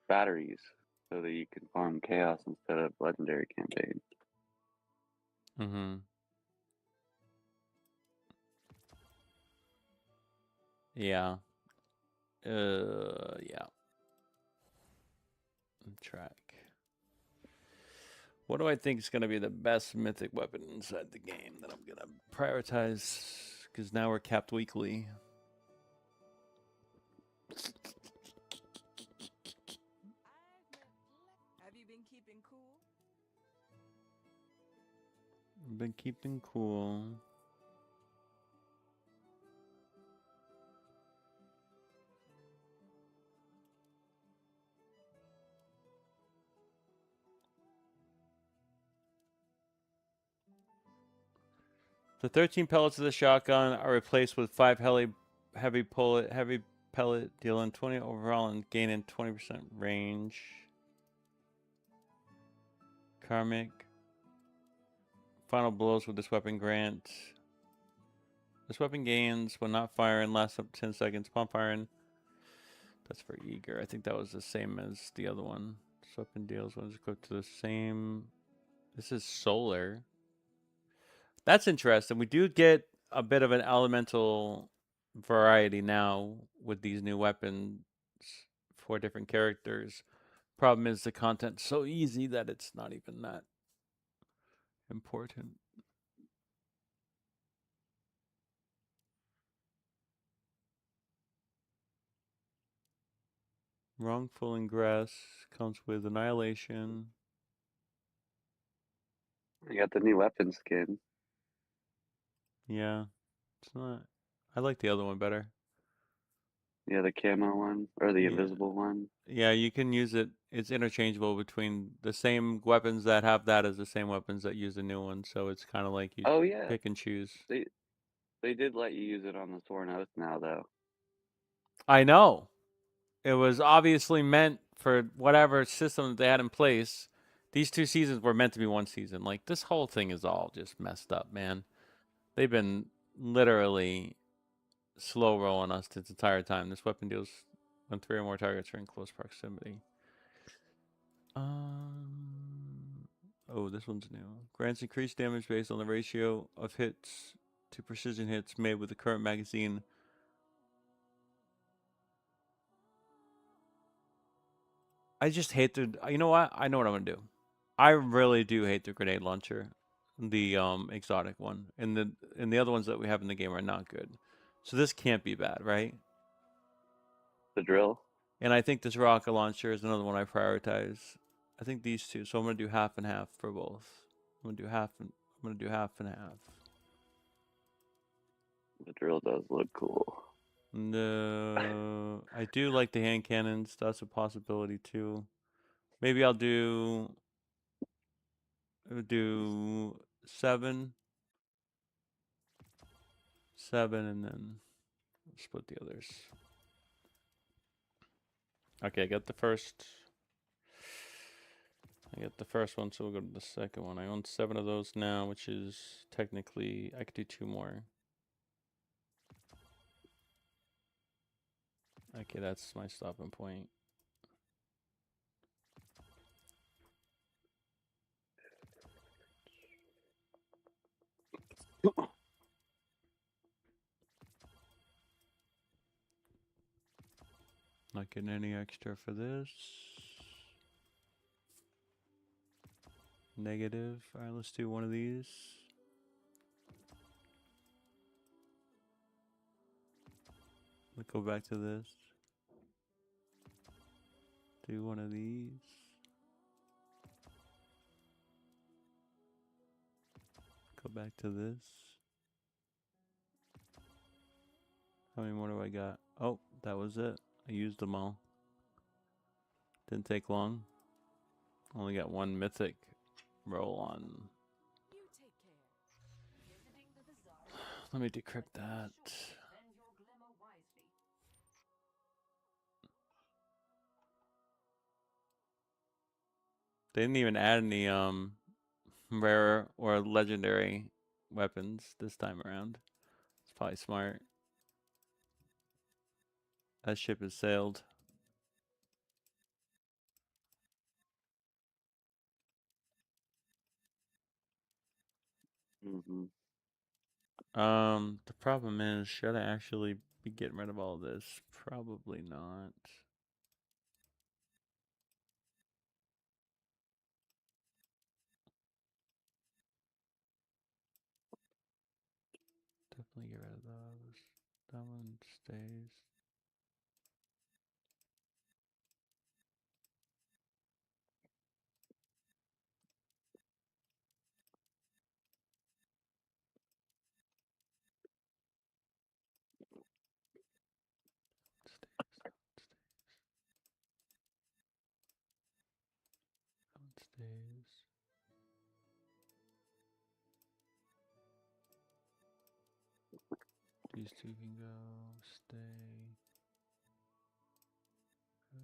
batteries so that you can farm chaos instead of legendary campaign. Mm-hmm. Yeah. Yeah. Track. What do I think is going to be the best mythic weapon inside the game that I'm going to prioritize? Because now we're capped weekly. Have you been keeping cool? Been keeping cool. The 13 pellets of the shotgun are replaced with 5 heavy pellet, dealing 20 overall and gaining 20% range. Karmic. Final blows with this weapon grant. This weapon gains when not firing, lasts up to 10 seconds. Upon firing, that's for eager. I think that was the same as the other one. This weapon deals when it's equipped to the same. This is solar. That's interesting. We do get a bit of an elemental variety now with these new weapons for different characters. Problem is the content's so easy that it's not even that important. Wrongful Ingress comes with Annihilation. You got the new weapon skin. Yeah, it's not. I like the other one better. Yeah, the camo one or the Yeah. invisible one. Yeah, you can use it. It's interchangeable between the same weapons that have that as the same weapons that use the new one. So it's kind of like you Oh yeah, pick and choose. they did let you use it on the Sworn Oath now though. I know. It was obviously meant for whatever system that they had in place. These 2 seasons were meant to be 1 season. Like, this whole thing is all just messed up, man. They've been literally slow rolling us this entire time. This weapon deals when 3 or more targets are in close proximity. Oh, this one's new. Grants increased damage based on the ratio of hits to precision hits made with the current magazine. I just hate the. You know what? I know what I'm gonna do. I really do hate the grenade launcher, the exotic one, and the other ones that we have in the game are not good. So this can't be bad, right? The drill. And I think this rocket launcher is another one I prioritize. I think these two. So I'm gonna do half and half for both. I'm gonna do half and half. The drill does look cool. No, I do like the hand cannons. That's a possibility too. Maybe I'll do 7, and then split the others. Okay, I got the first. One, so we'll go to the second one. I own 7 of those now, which is technically I could do 2 more. Okay, that's my stopping point. Not getting any extra for this. Negative. Alright, let's do one of these. Let's go back to this. Do one of these. Go back to this. How many more do I got? Oh, that was it. I used them all. Didn't take long. Only got 1 mythic roll on. Let me decrypt that. They didn't even add any rare or legendary weapons this time around. It's probably smart. That ship has sailed. Mm-hmm. The problem is, should I actually be getting rid of all this? Probably not. Definitely get rid of those. That one stays. That one stays. These two can go. Stay. Go.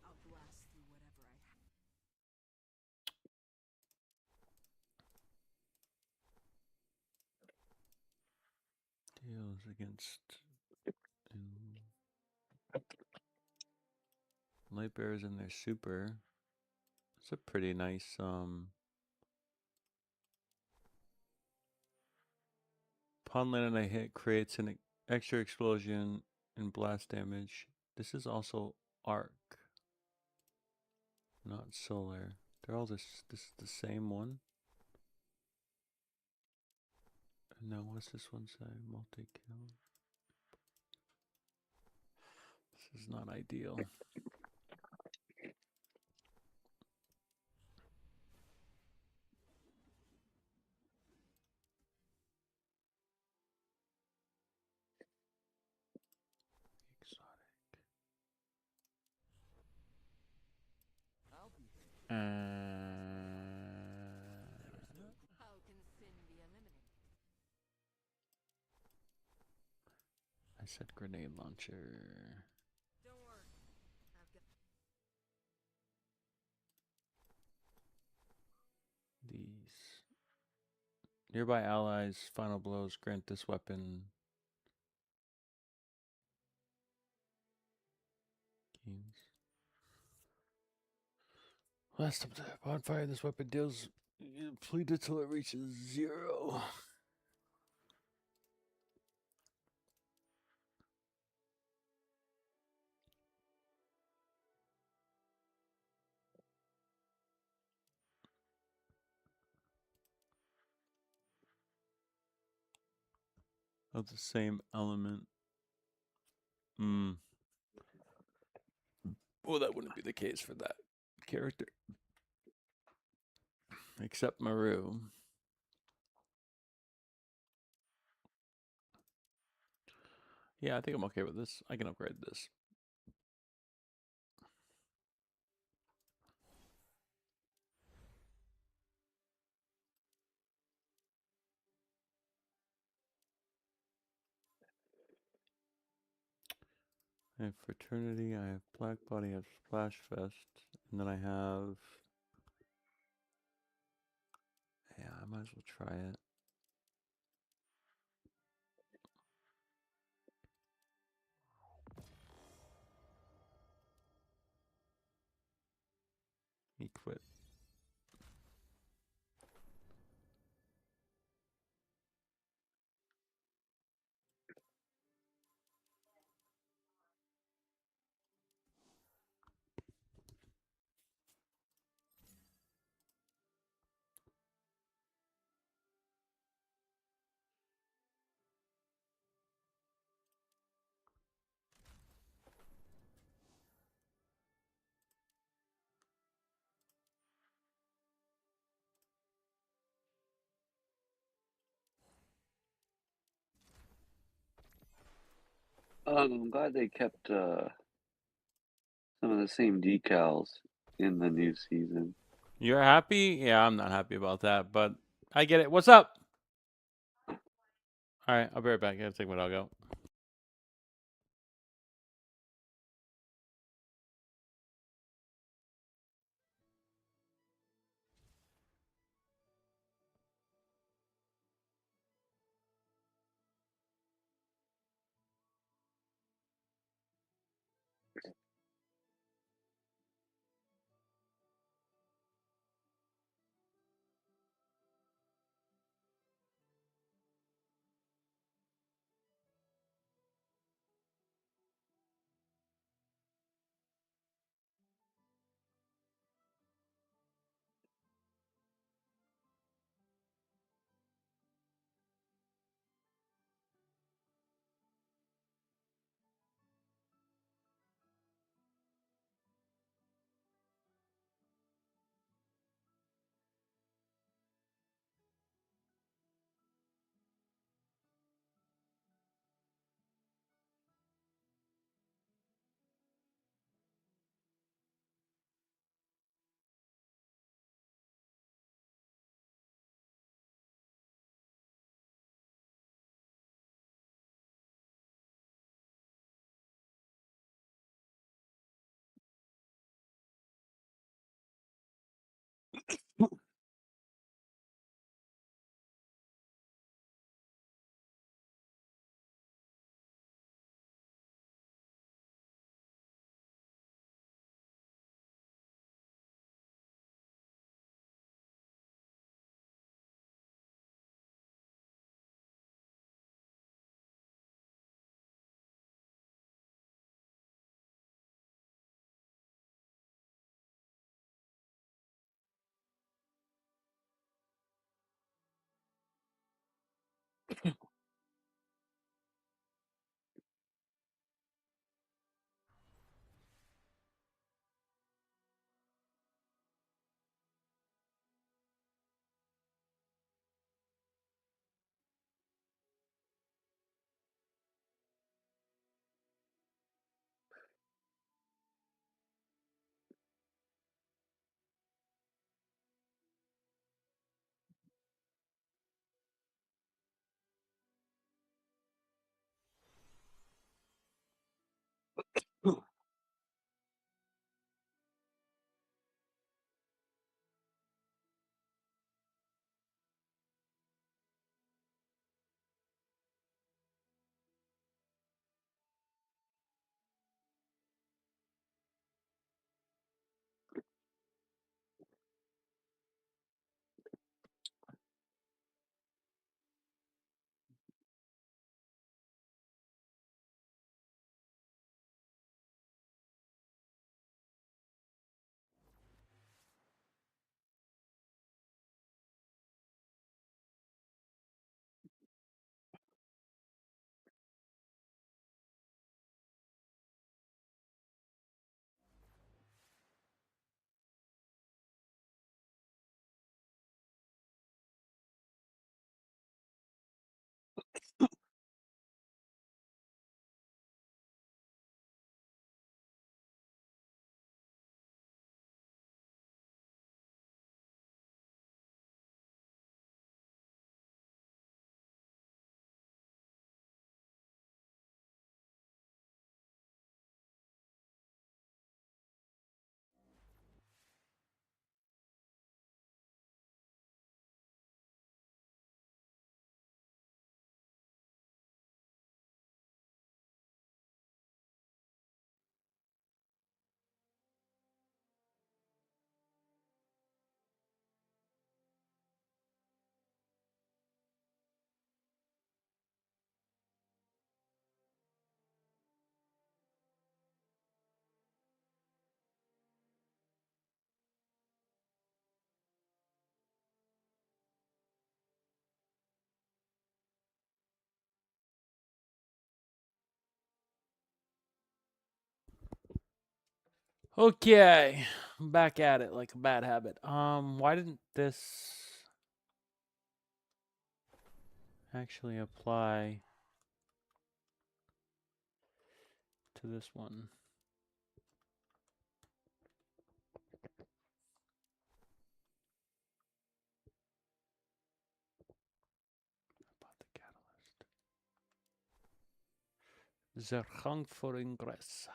I'll blast through whatever I have. Deals against light bears and their super. It's a pretty nice upon landing a hit creates an extra explosion and blast damage. This is also arc, not solar. They're all this is the same one. And now what's this one say? Multi-kill. This is not ideal. Exotic. I'll be there. How can sin be eliminated? I said grenade launcher. Don't worry. I've got These nearby allies' final blows grant this weapon gains. Last up to bonfire, this weapon deals depleted till it reaches 0. Of the same element. Well, that wouldn't be the case for that character. Except Maru. Yeah, I think I'm okay with this. I can upgrade this. I have Fraternity, I have Black Body, I have Splash Fest, and then I have... Yeah, I might as well try it. Equip. I'm glad they kept some of the same decals in the new season. You're happy? Yeah, I'm not happy about that, but I get it. What's up? All right, I'll be right back. I gotta take my dog out. Okay, I'm back at it like a bad habit. Why didn't this actually apply? to this one. About the catalyst. Zergang for ingress.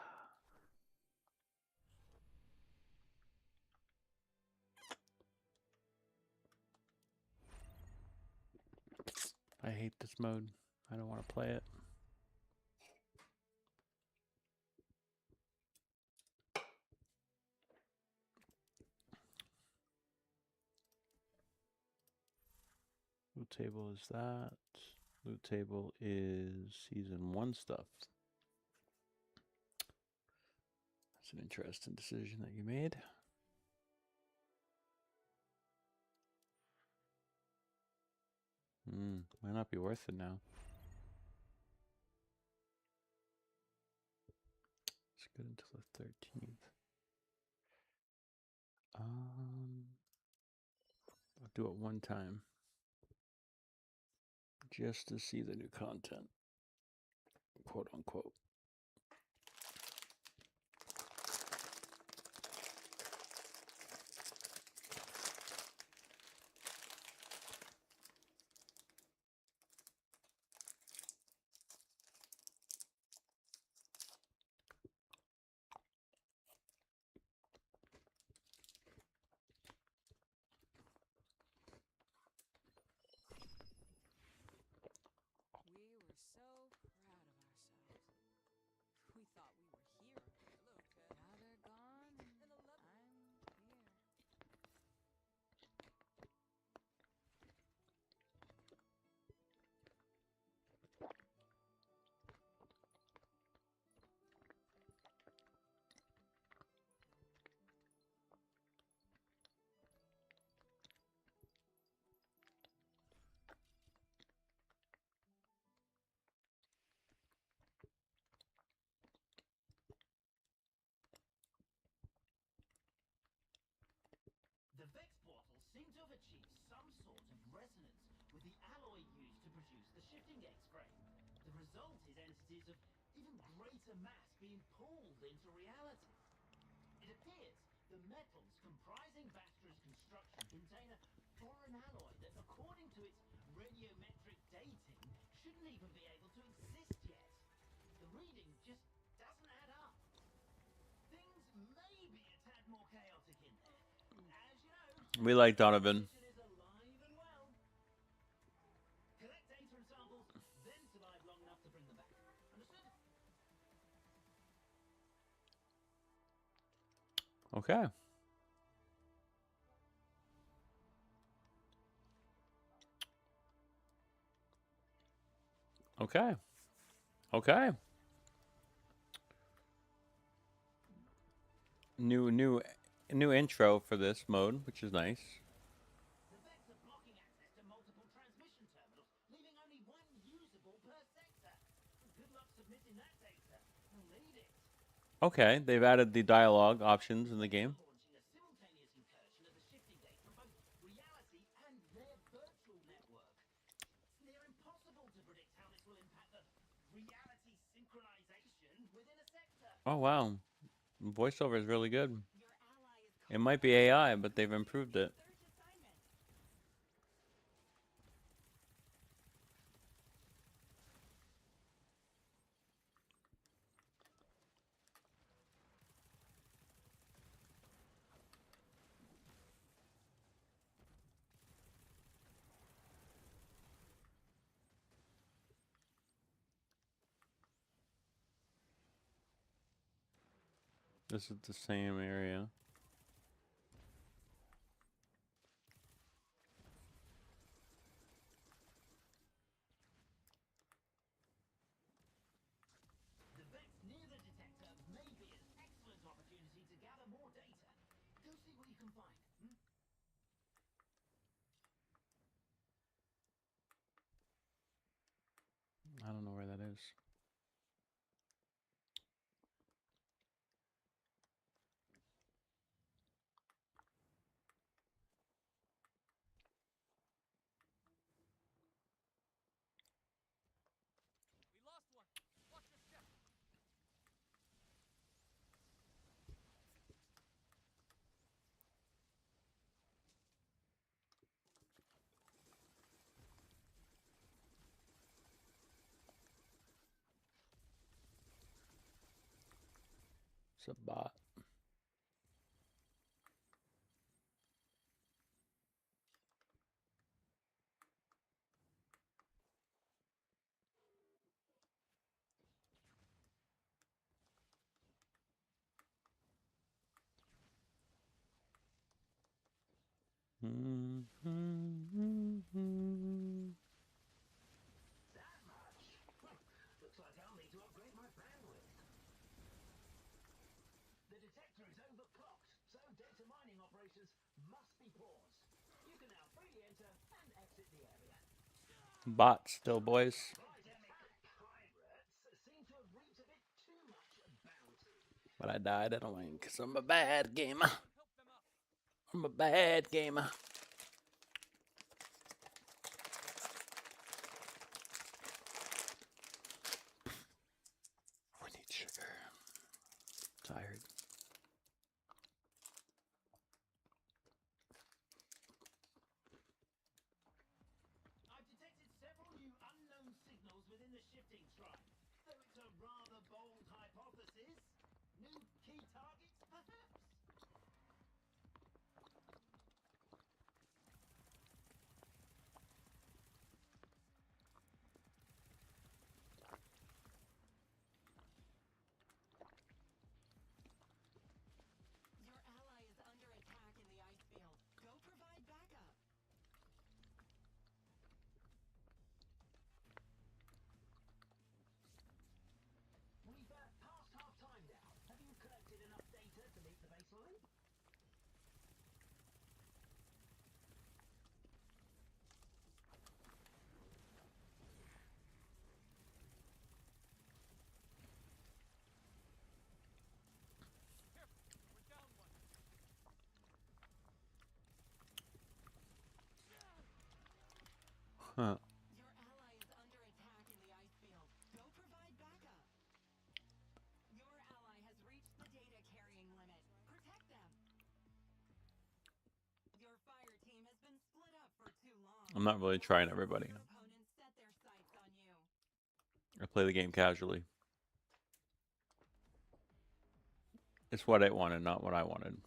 I hate this mode. I don't want to play it. Loot table is that. Loot table is season 1 stuff. That's an interesting decision that you made. Might not be worth it now. It's good until the 13th. I'll do it one time. Just to see the new content. Quote unquote. The Vex portals seem to have achieved some sort of resonance with the alloy used to produce the shifting X-frame. The result is entities of even greater mass being pulled into reality. It appears the metals comprising Vastra's construction contain a foreign alloy that, according to its radiometric dating, shouldn't even be able to exist yet. The reading just doesn't add up. Things may be a tad more chaotic in there. As you know, We like Donovan. is alive and well. Collect data and samples, then survive long enough to bring them back. Understood? Okay. Okay. Okay. New intro for this mode, which is nice. The Vex are blocking access to multiple transmission terminals, leaving only one usable per sector. Good luck submitting that data. We'll need it. Okay, they've added the dialogue options in the game. Launching a simultaneous incursion of the shifting gate from both reality and their virtual network. It's near impossible to predict how this will impact the reality synchronization within a sector. Oh wow, voiceover is really good. It might be AI, but they've improved it. This is the same area. The Vex near the detector may be an excellent opportunity to gather more data. Go see what you can find. I don't know where that is. We lost one. Watch your step. It's a bot. Looks like I'll need to upgrade my bandwidth. The detector is overclocked, so data mining operations must be paused. You can now freely enter and exit the area. Bot still, boys. Pirates seem to have reaped a bit too much bounty. But I died anyway, because I'm a bad gamer. I'm a bad gamer. I need sugar. Tired. I've detected several new unknown signals within the shifting tribe. Though it's a rather bold hypothesis. New key targets, perhaps? Your ally is under attack in the ice field. Go provide backup. We've passed half time now. Have you collected enough data to meet the baseline? Huh. Your ally is under attack in the ice field. Go provide backup. Your ally has reached the data carrying limit. Protect them. Your fire team has been split up for too long. I'm not really trying everybody. Your opponents set their sights on you. I play the game casually. It's what I wanted, not what I wanted.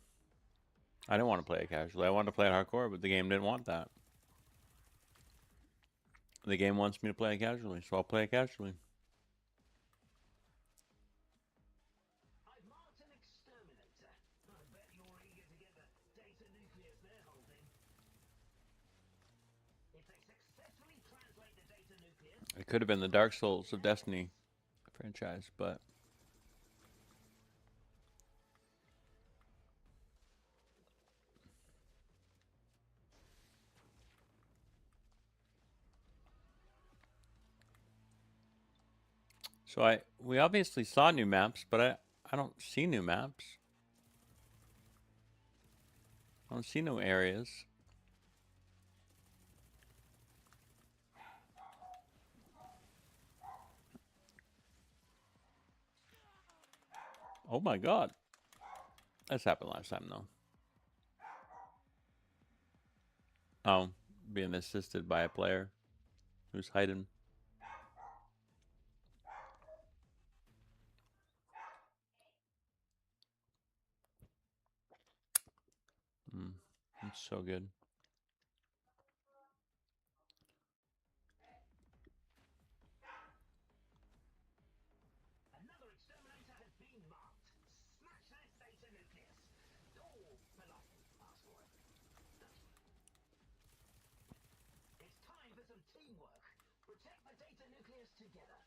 I didn't want to play it casually. I wanted to play it hardcore, but the game didn't want that. The game wants me to play it casually, so I'll play it casually. I've marked an exterminator. I bet you're eager to get the data nucleus they're holding. If they successfully translate the data nucleus... It could have been the Dark Souls of Destiny franchise, but... So we obviously saw new maps, but I don't see new maps. I don't see no areas. Oh my god. That's happened last time though. Oh, being assisted by a player who's hiding. It's so good. Another exterminator has been marked. Smash that data nucleus. Oh, politely ask for it. It's time for some teamwork. Protect the data nucleus together.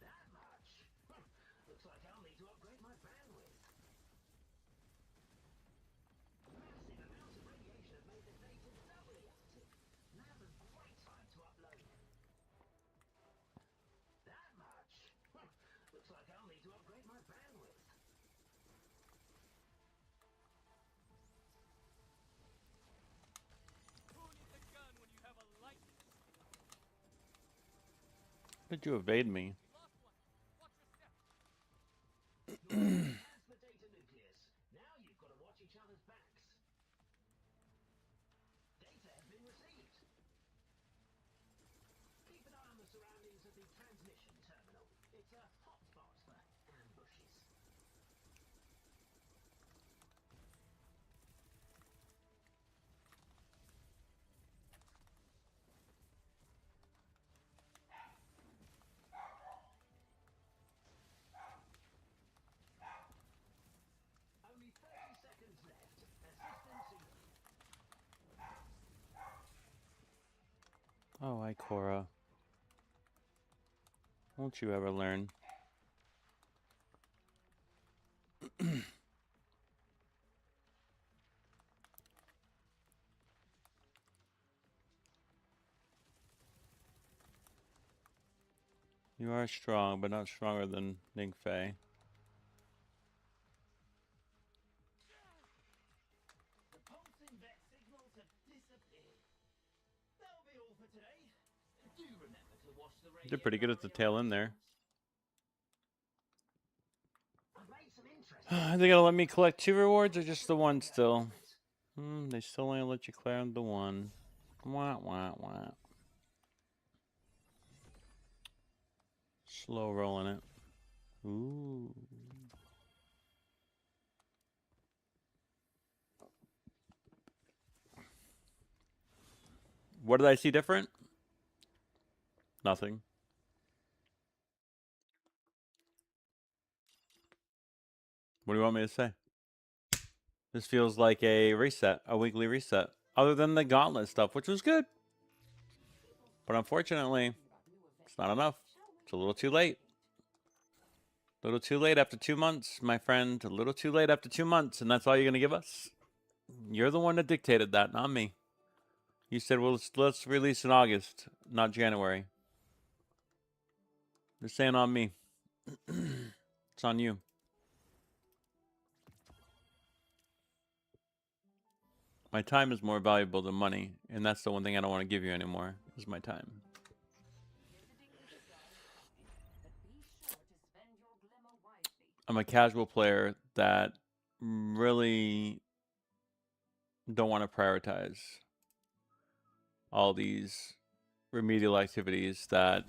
That much? Looks like I'll need to upgrade my bandwidth. Massive amounts of radiation have made the data doubly active. Now's a great time to upload. That much? Looks like I'll need to upgrade my bandwidth. Did you evade me? That's the data nucleus. Now you've got to watch each other's backs. the transmission terminal. It's a hotspot for ambushes. Only 30 seconds left. Assistance in. Oh, Ikora. Won't you ever learn? You are strong, but not stronger than Ning Fei. The pulsing vet signals have disappeared. That'll be all for today. Do remember to watch the radio. Did pretty good at the tail end there. I've made some interesting. Are they gonna let me collect 2 rewards or just the one still? They still only let you clear the one. Wah, wah, wah. Slow rolling it. Ooh. What did I see different? Nothing. What do you want me to say? This feels like a reset, a weekly reset. Other than the gauntlet stuff, which was good. But unfortunately, it's not enough. It's a little too late. A little too late after 2 months, my friend. A little too late after 2 months, and that's all you're going to give us? You're the one that dictated that, not me. You said, well, let's release in August, not January. This ain't on me. It's on you. My time is more valuable than money, and that's the one thing I don't want to give you anymore, is my time. I'm a casual player that really don't want to prioritize all these remedial activities that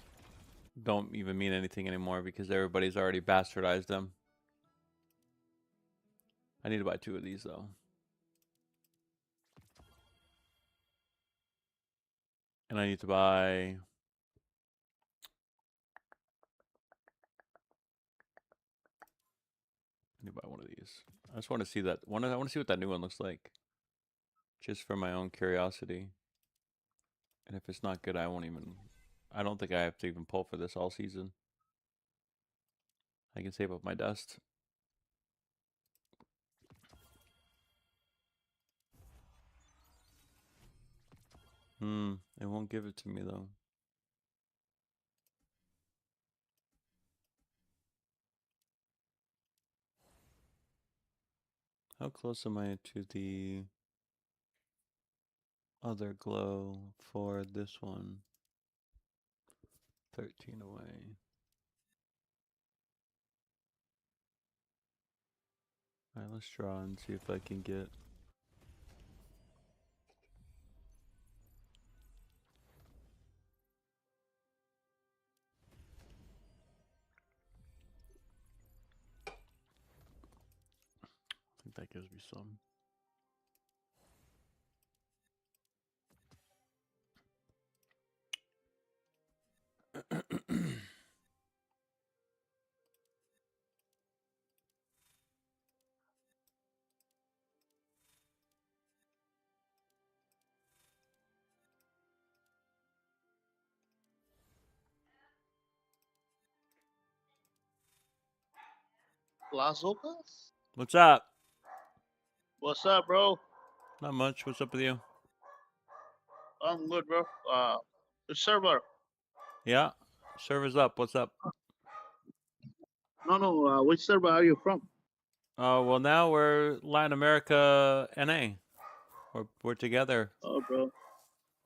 don't even mean anything anymore because everybody's already bastardized them. I need to buy 2 of these, though. And I need to buy... I need to buy one of these. I just want to see that. I want to see what that new one looks like. Just for my own curiosity. And if it's not good, I won't even... I don't think I have to even pull for this all season. I can save up my dust. It won't give it to me, though. How close am I to the other glow for this one? 13 away. Alright, let's draw and see if I can get... I think that gives me some. Las Ocas? What's up? What's up, bro? Not much. What's up with you? I'm good, bro. The server. Yeah, server's up. What's up? No, which server are you from? Well, now we're Latin America NA. We're together. Oh, bro.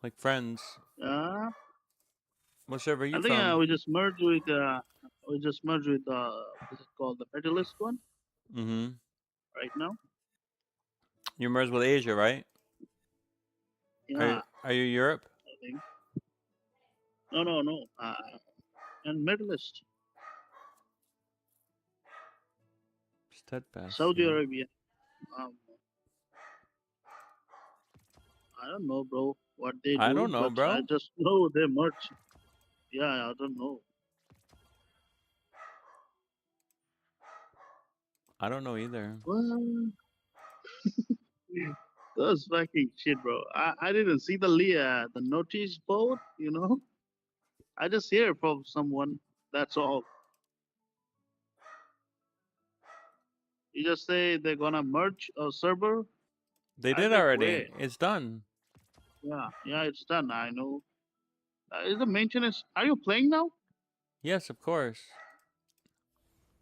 Like friends. What server are you I think from? we just merged with what's it called, the Petalist one Mm-hmm. right now. You're merged with Asia, right? Yeah, Are you Europe? I think. No. and Middle East, Steadfast. Saudi yeah. Arabia. Um, I don't know, bro, what they I do, don't know, but I bro. just know they merge. Yeah, I don't know. I don't know either. Well, that's fucking shit, bro. I didn't see the notice board, you know. I just hear from someone. That's all. You just say they're gonna merge a server. They I did was like, already. wait. It's done. Yeah, it's done. I know. Is the maintenance? Are you playing now? Yes, of course.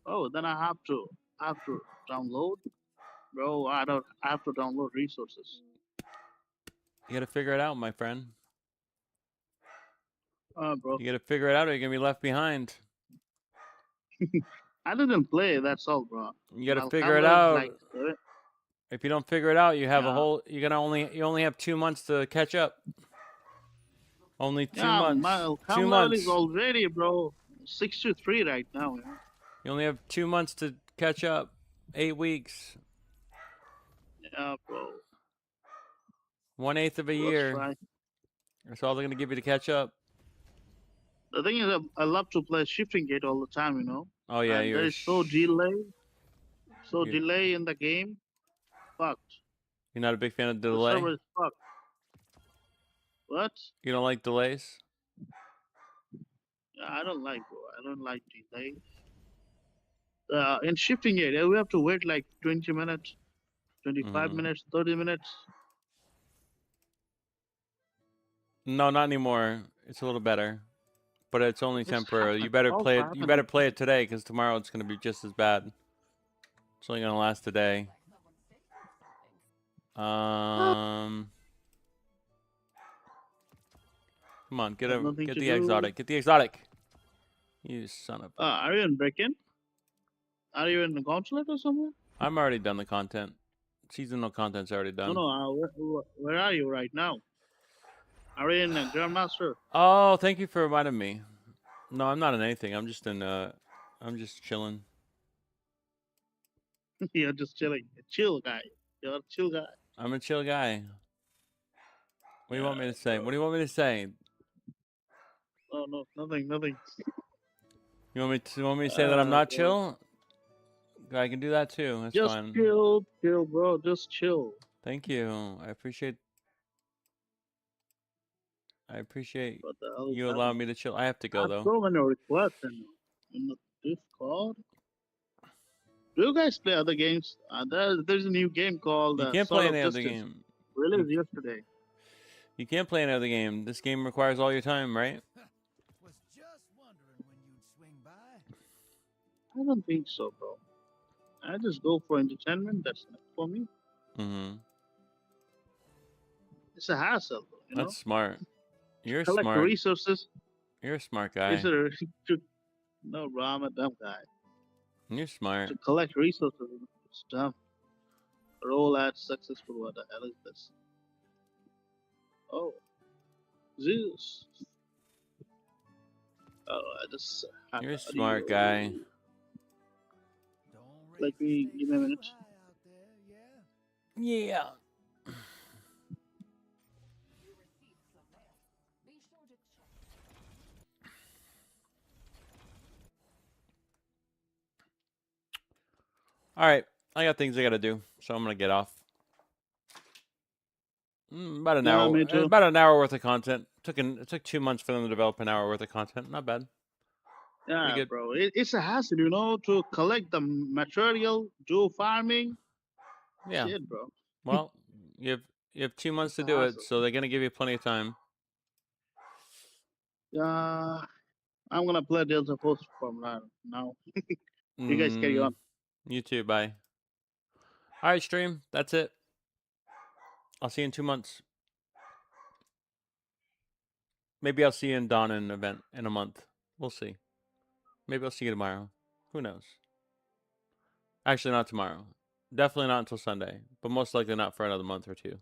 Oh, then I have to download, bro. I have to download resources. You gotta figure it out, my friend. Bro, You gotta figure it out or you're gonna be left behind. I didn't play. That's all, bro. You gotta I'll figure it cover out. like, If you don't figure it out, you have a yeah. whole. You only have 2 months to catch up. Only 2 Yeah, months. my 2 account level months. is already, bro, 63 right now. Yeah. You only have 2 months to catch up. 8 weeks. Yeah, bro. 1/8 of a Let's year. try. That's all they're gonna give you to catch up. The thing is, I love to play Shifting Gate all the time, you know. Oh yeah, And you're. there is so You're- delay in the game. Fucked. You're not a big fan of The delay. server is fucked. What? You don't like delays. Yeah, I don't like, bro. I don't like delay. In Shifting Gate, we have to wait like 20 minutes, 25 Mhm. minutes, 30 minutes. No, not anymore. It's a little better, but it's only It's temporary. You happened. better All play it. You happened. better play it today, because tomorrow it's gonna be just as bad. It's only gonna last a day. Come on, get Nothing get to the do. exotic. Get the exotic. You son of. Are you in break-in? Are you in the consulate or somewhere? I'm already done the content. Seasonal content's already done. No. Where are you right now? Are you in Grandmaster? Oh, thank you for reminding me. No, I'm not in anything. I'm just in. I'm just chilling. You're just chilling. A chill guy. You're a chill guy. I'm a chill guy. What do you want me to say? What do you want me to say? Oh no, nothing. You want me to say that I'm not bro. chill? I can do that too. That's Just fine. chill, bro. Just chill. Thank you. I appreciate What the hell is you that? allowing me to chill. I have to I go have though. so many requests in the Discord. Do you guys play other games? There's a new game called You can't Sword play of any other Distance. game. Released yesterday. You can't play another game. This game requires all your time, right? Was just wondering when you'd swing by. I don't think so, bro. I just go for entertainment. That's enough for me. Mm-hmm. It's a hassle, though, you know. That's smart. You're Collect smart. resources. You're a smart guy. No, bro, I'm a dumb guy. You're smart. To collect resources, it's dumb. Roll at successful. What the hell is this? Oh, Zeus. Oh, I just. You're a smart guy. Let me give me a minute. Yeah. All right, I got things I gotta do, so I'm gonna get off. About an Yeah, hour. me too. About an hour worth of content. It took 2 months for them to develop an hour worth of content. Not bad. Yeah, good. bro. It's a hassle, you know, to collect the material, do farming. Yeah. Shit, bro. Well, you have 2 months to a do it, hassle. so they're gonna give you plenty of time. I'm gonna play Delta Post from now. You guys carry on. You too. Bye. All right, stream. That's it. I'll see you in 2 months. Maybe I'll see you in Dawn in an event in a month. We'll see. Maybe I'll see you tomorrow. Who knows? Actually, not tomorrow. Definitely not until Sunday, but most likely not for another month or two.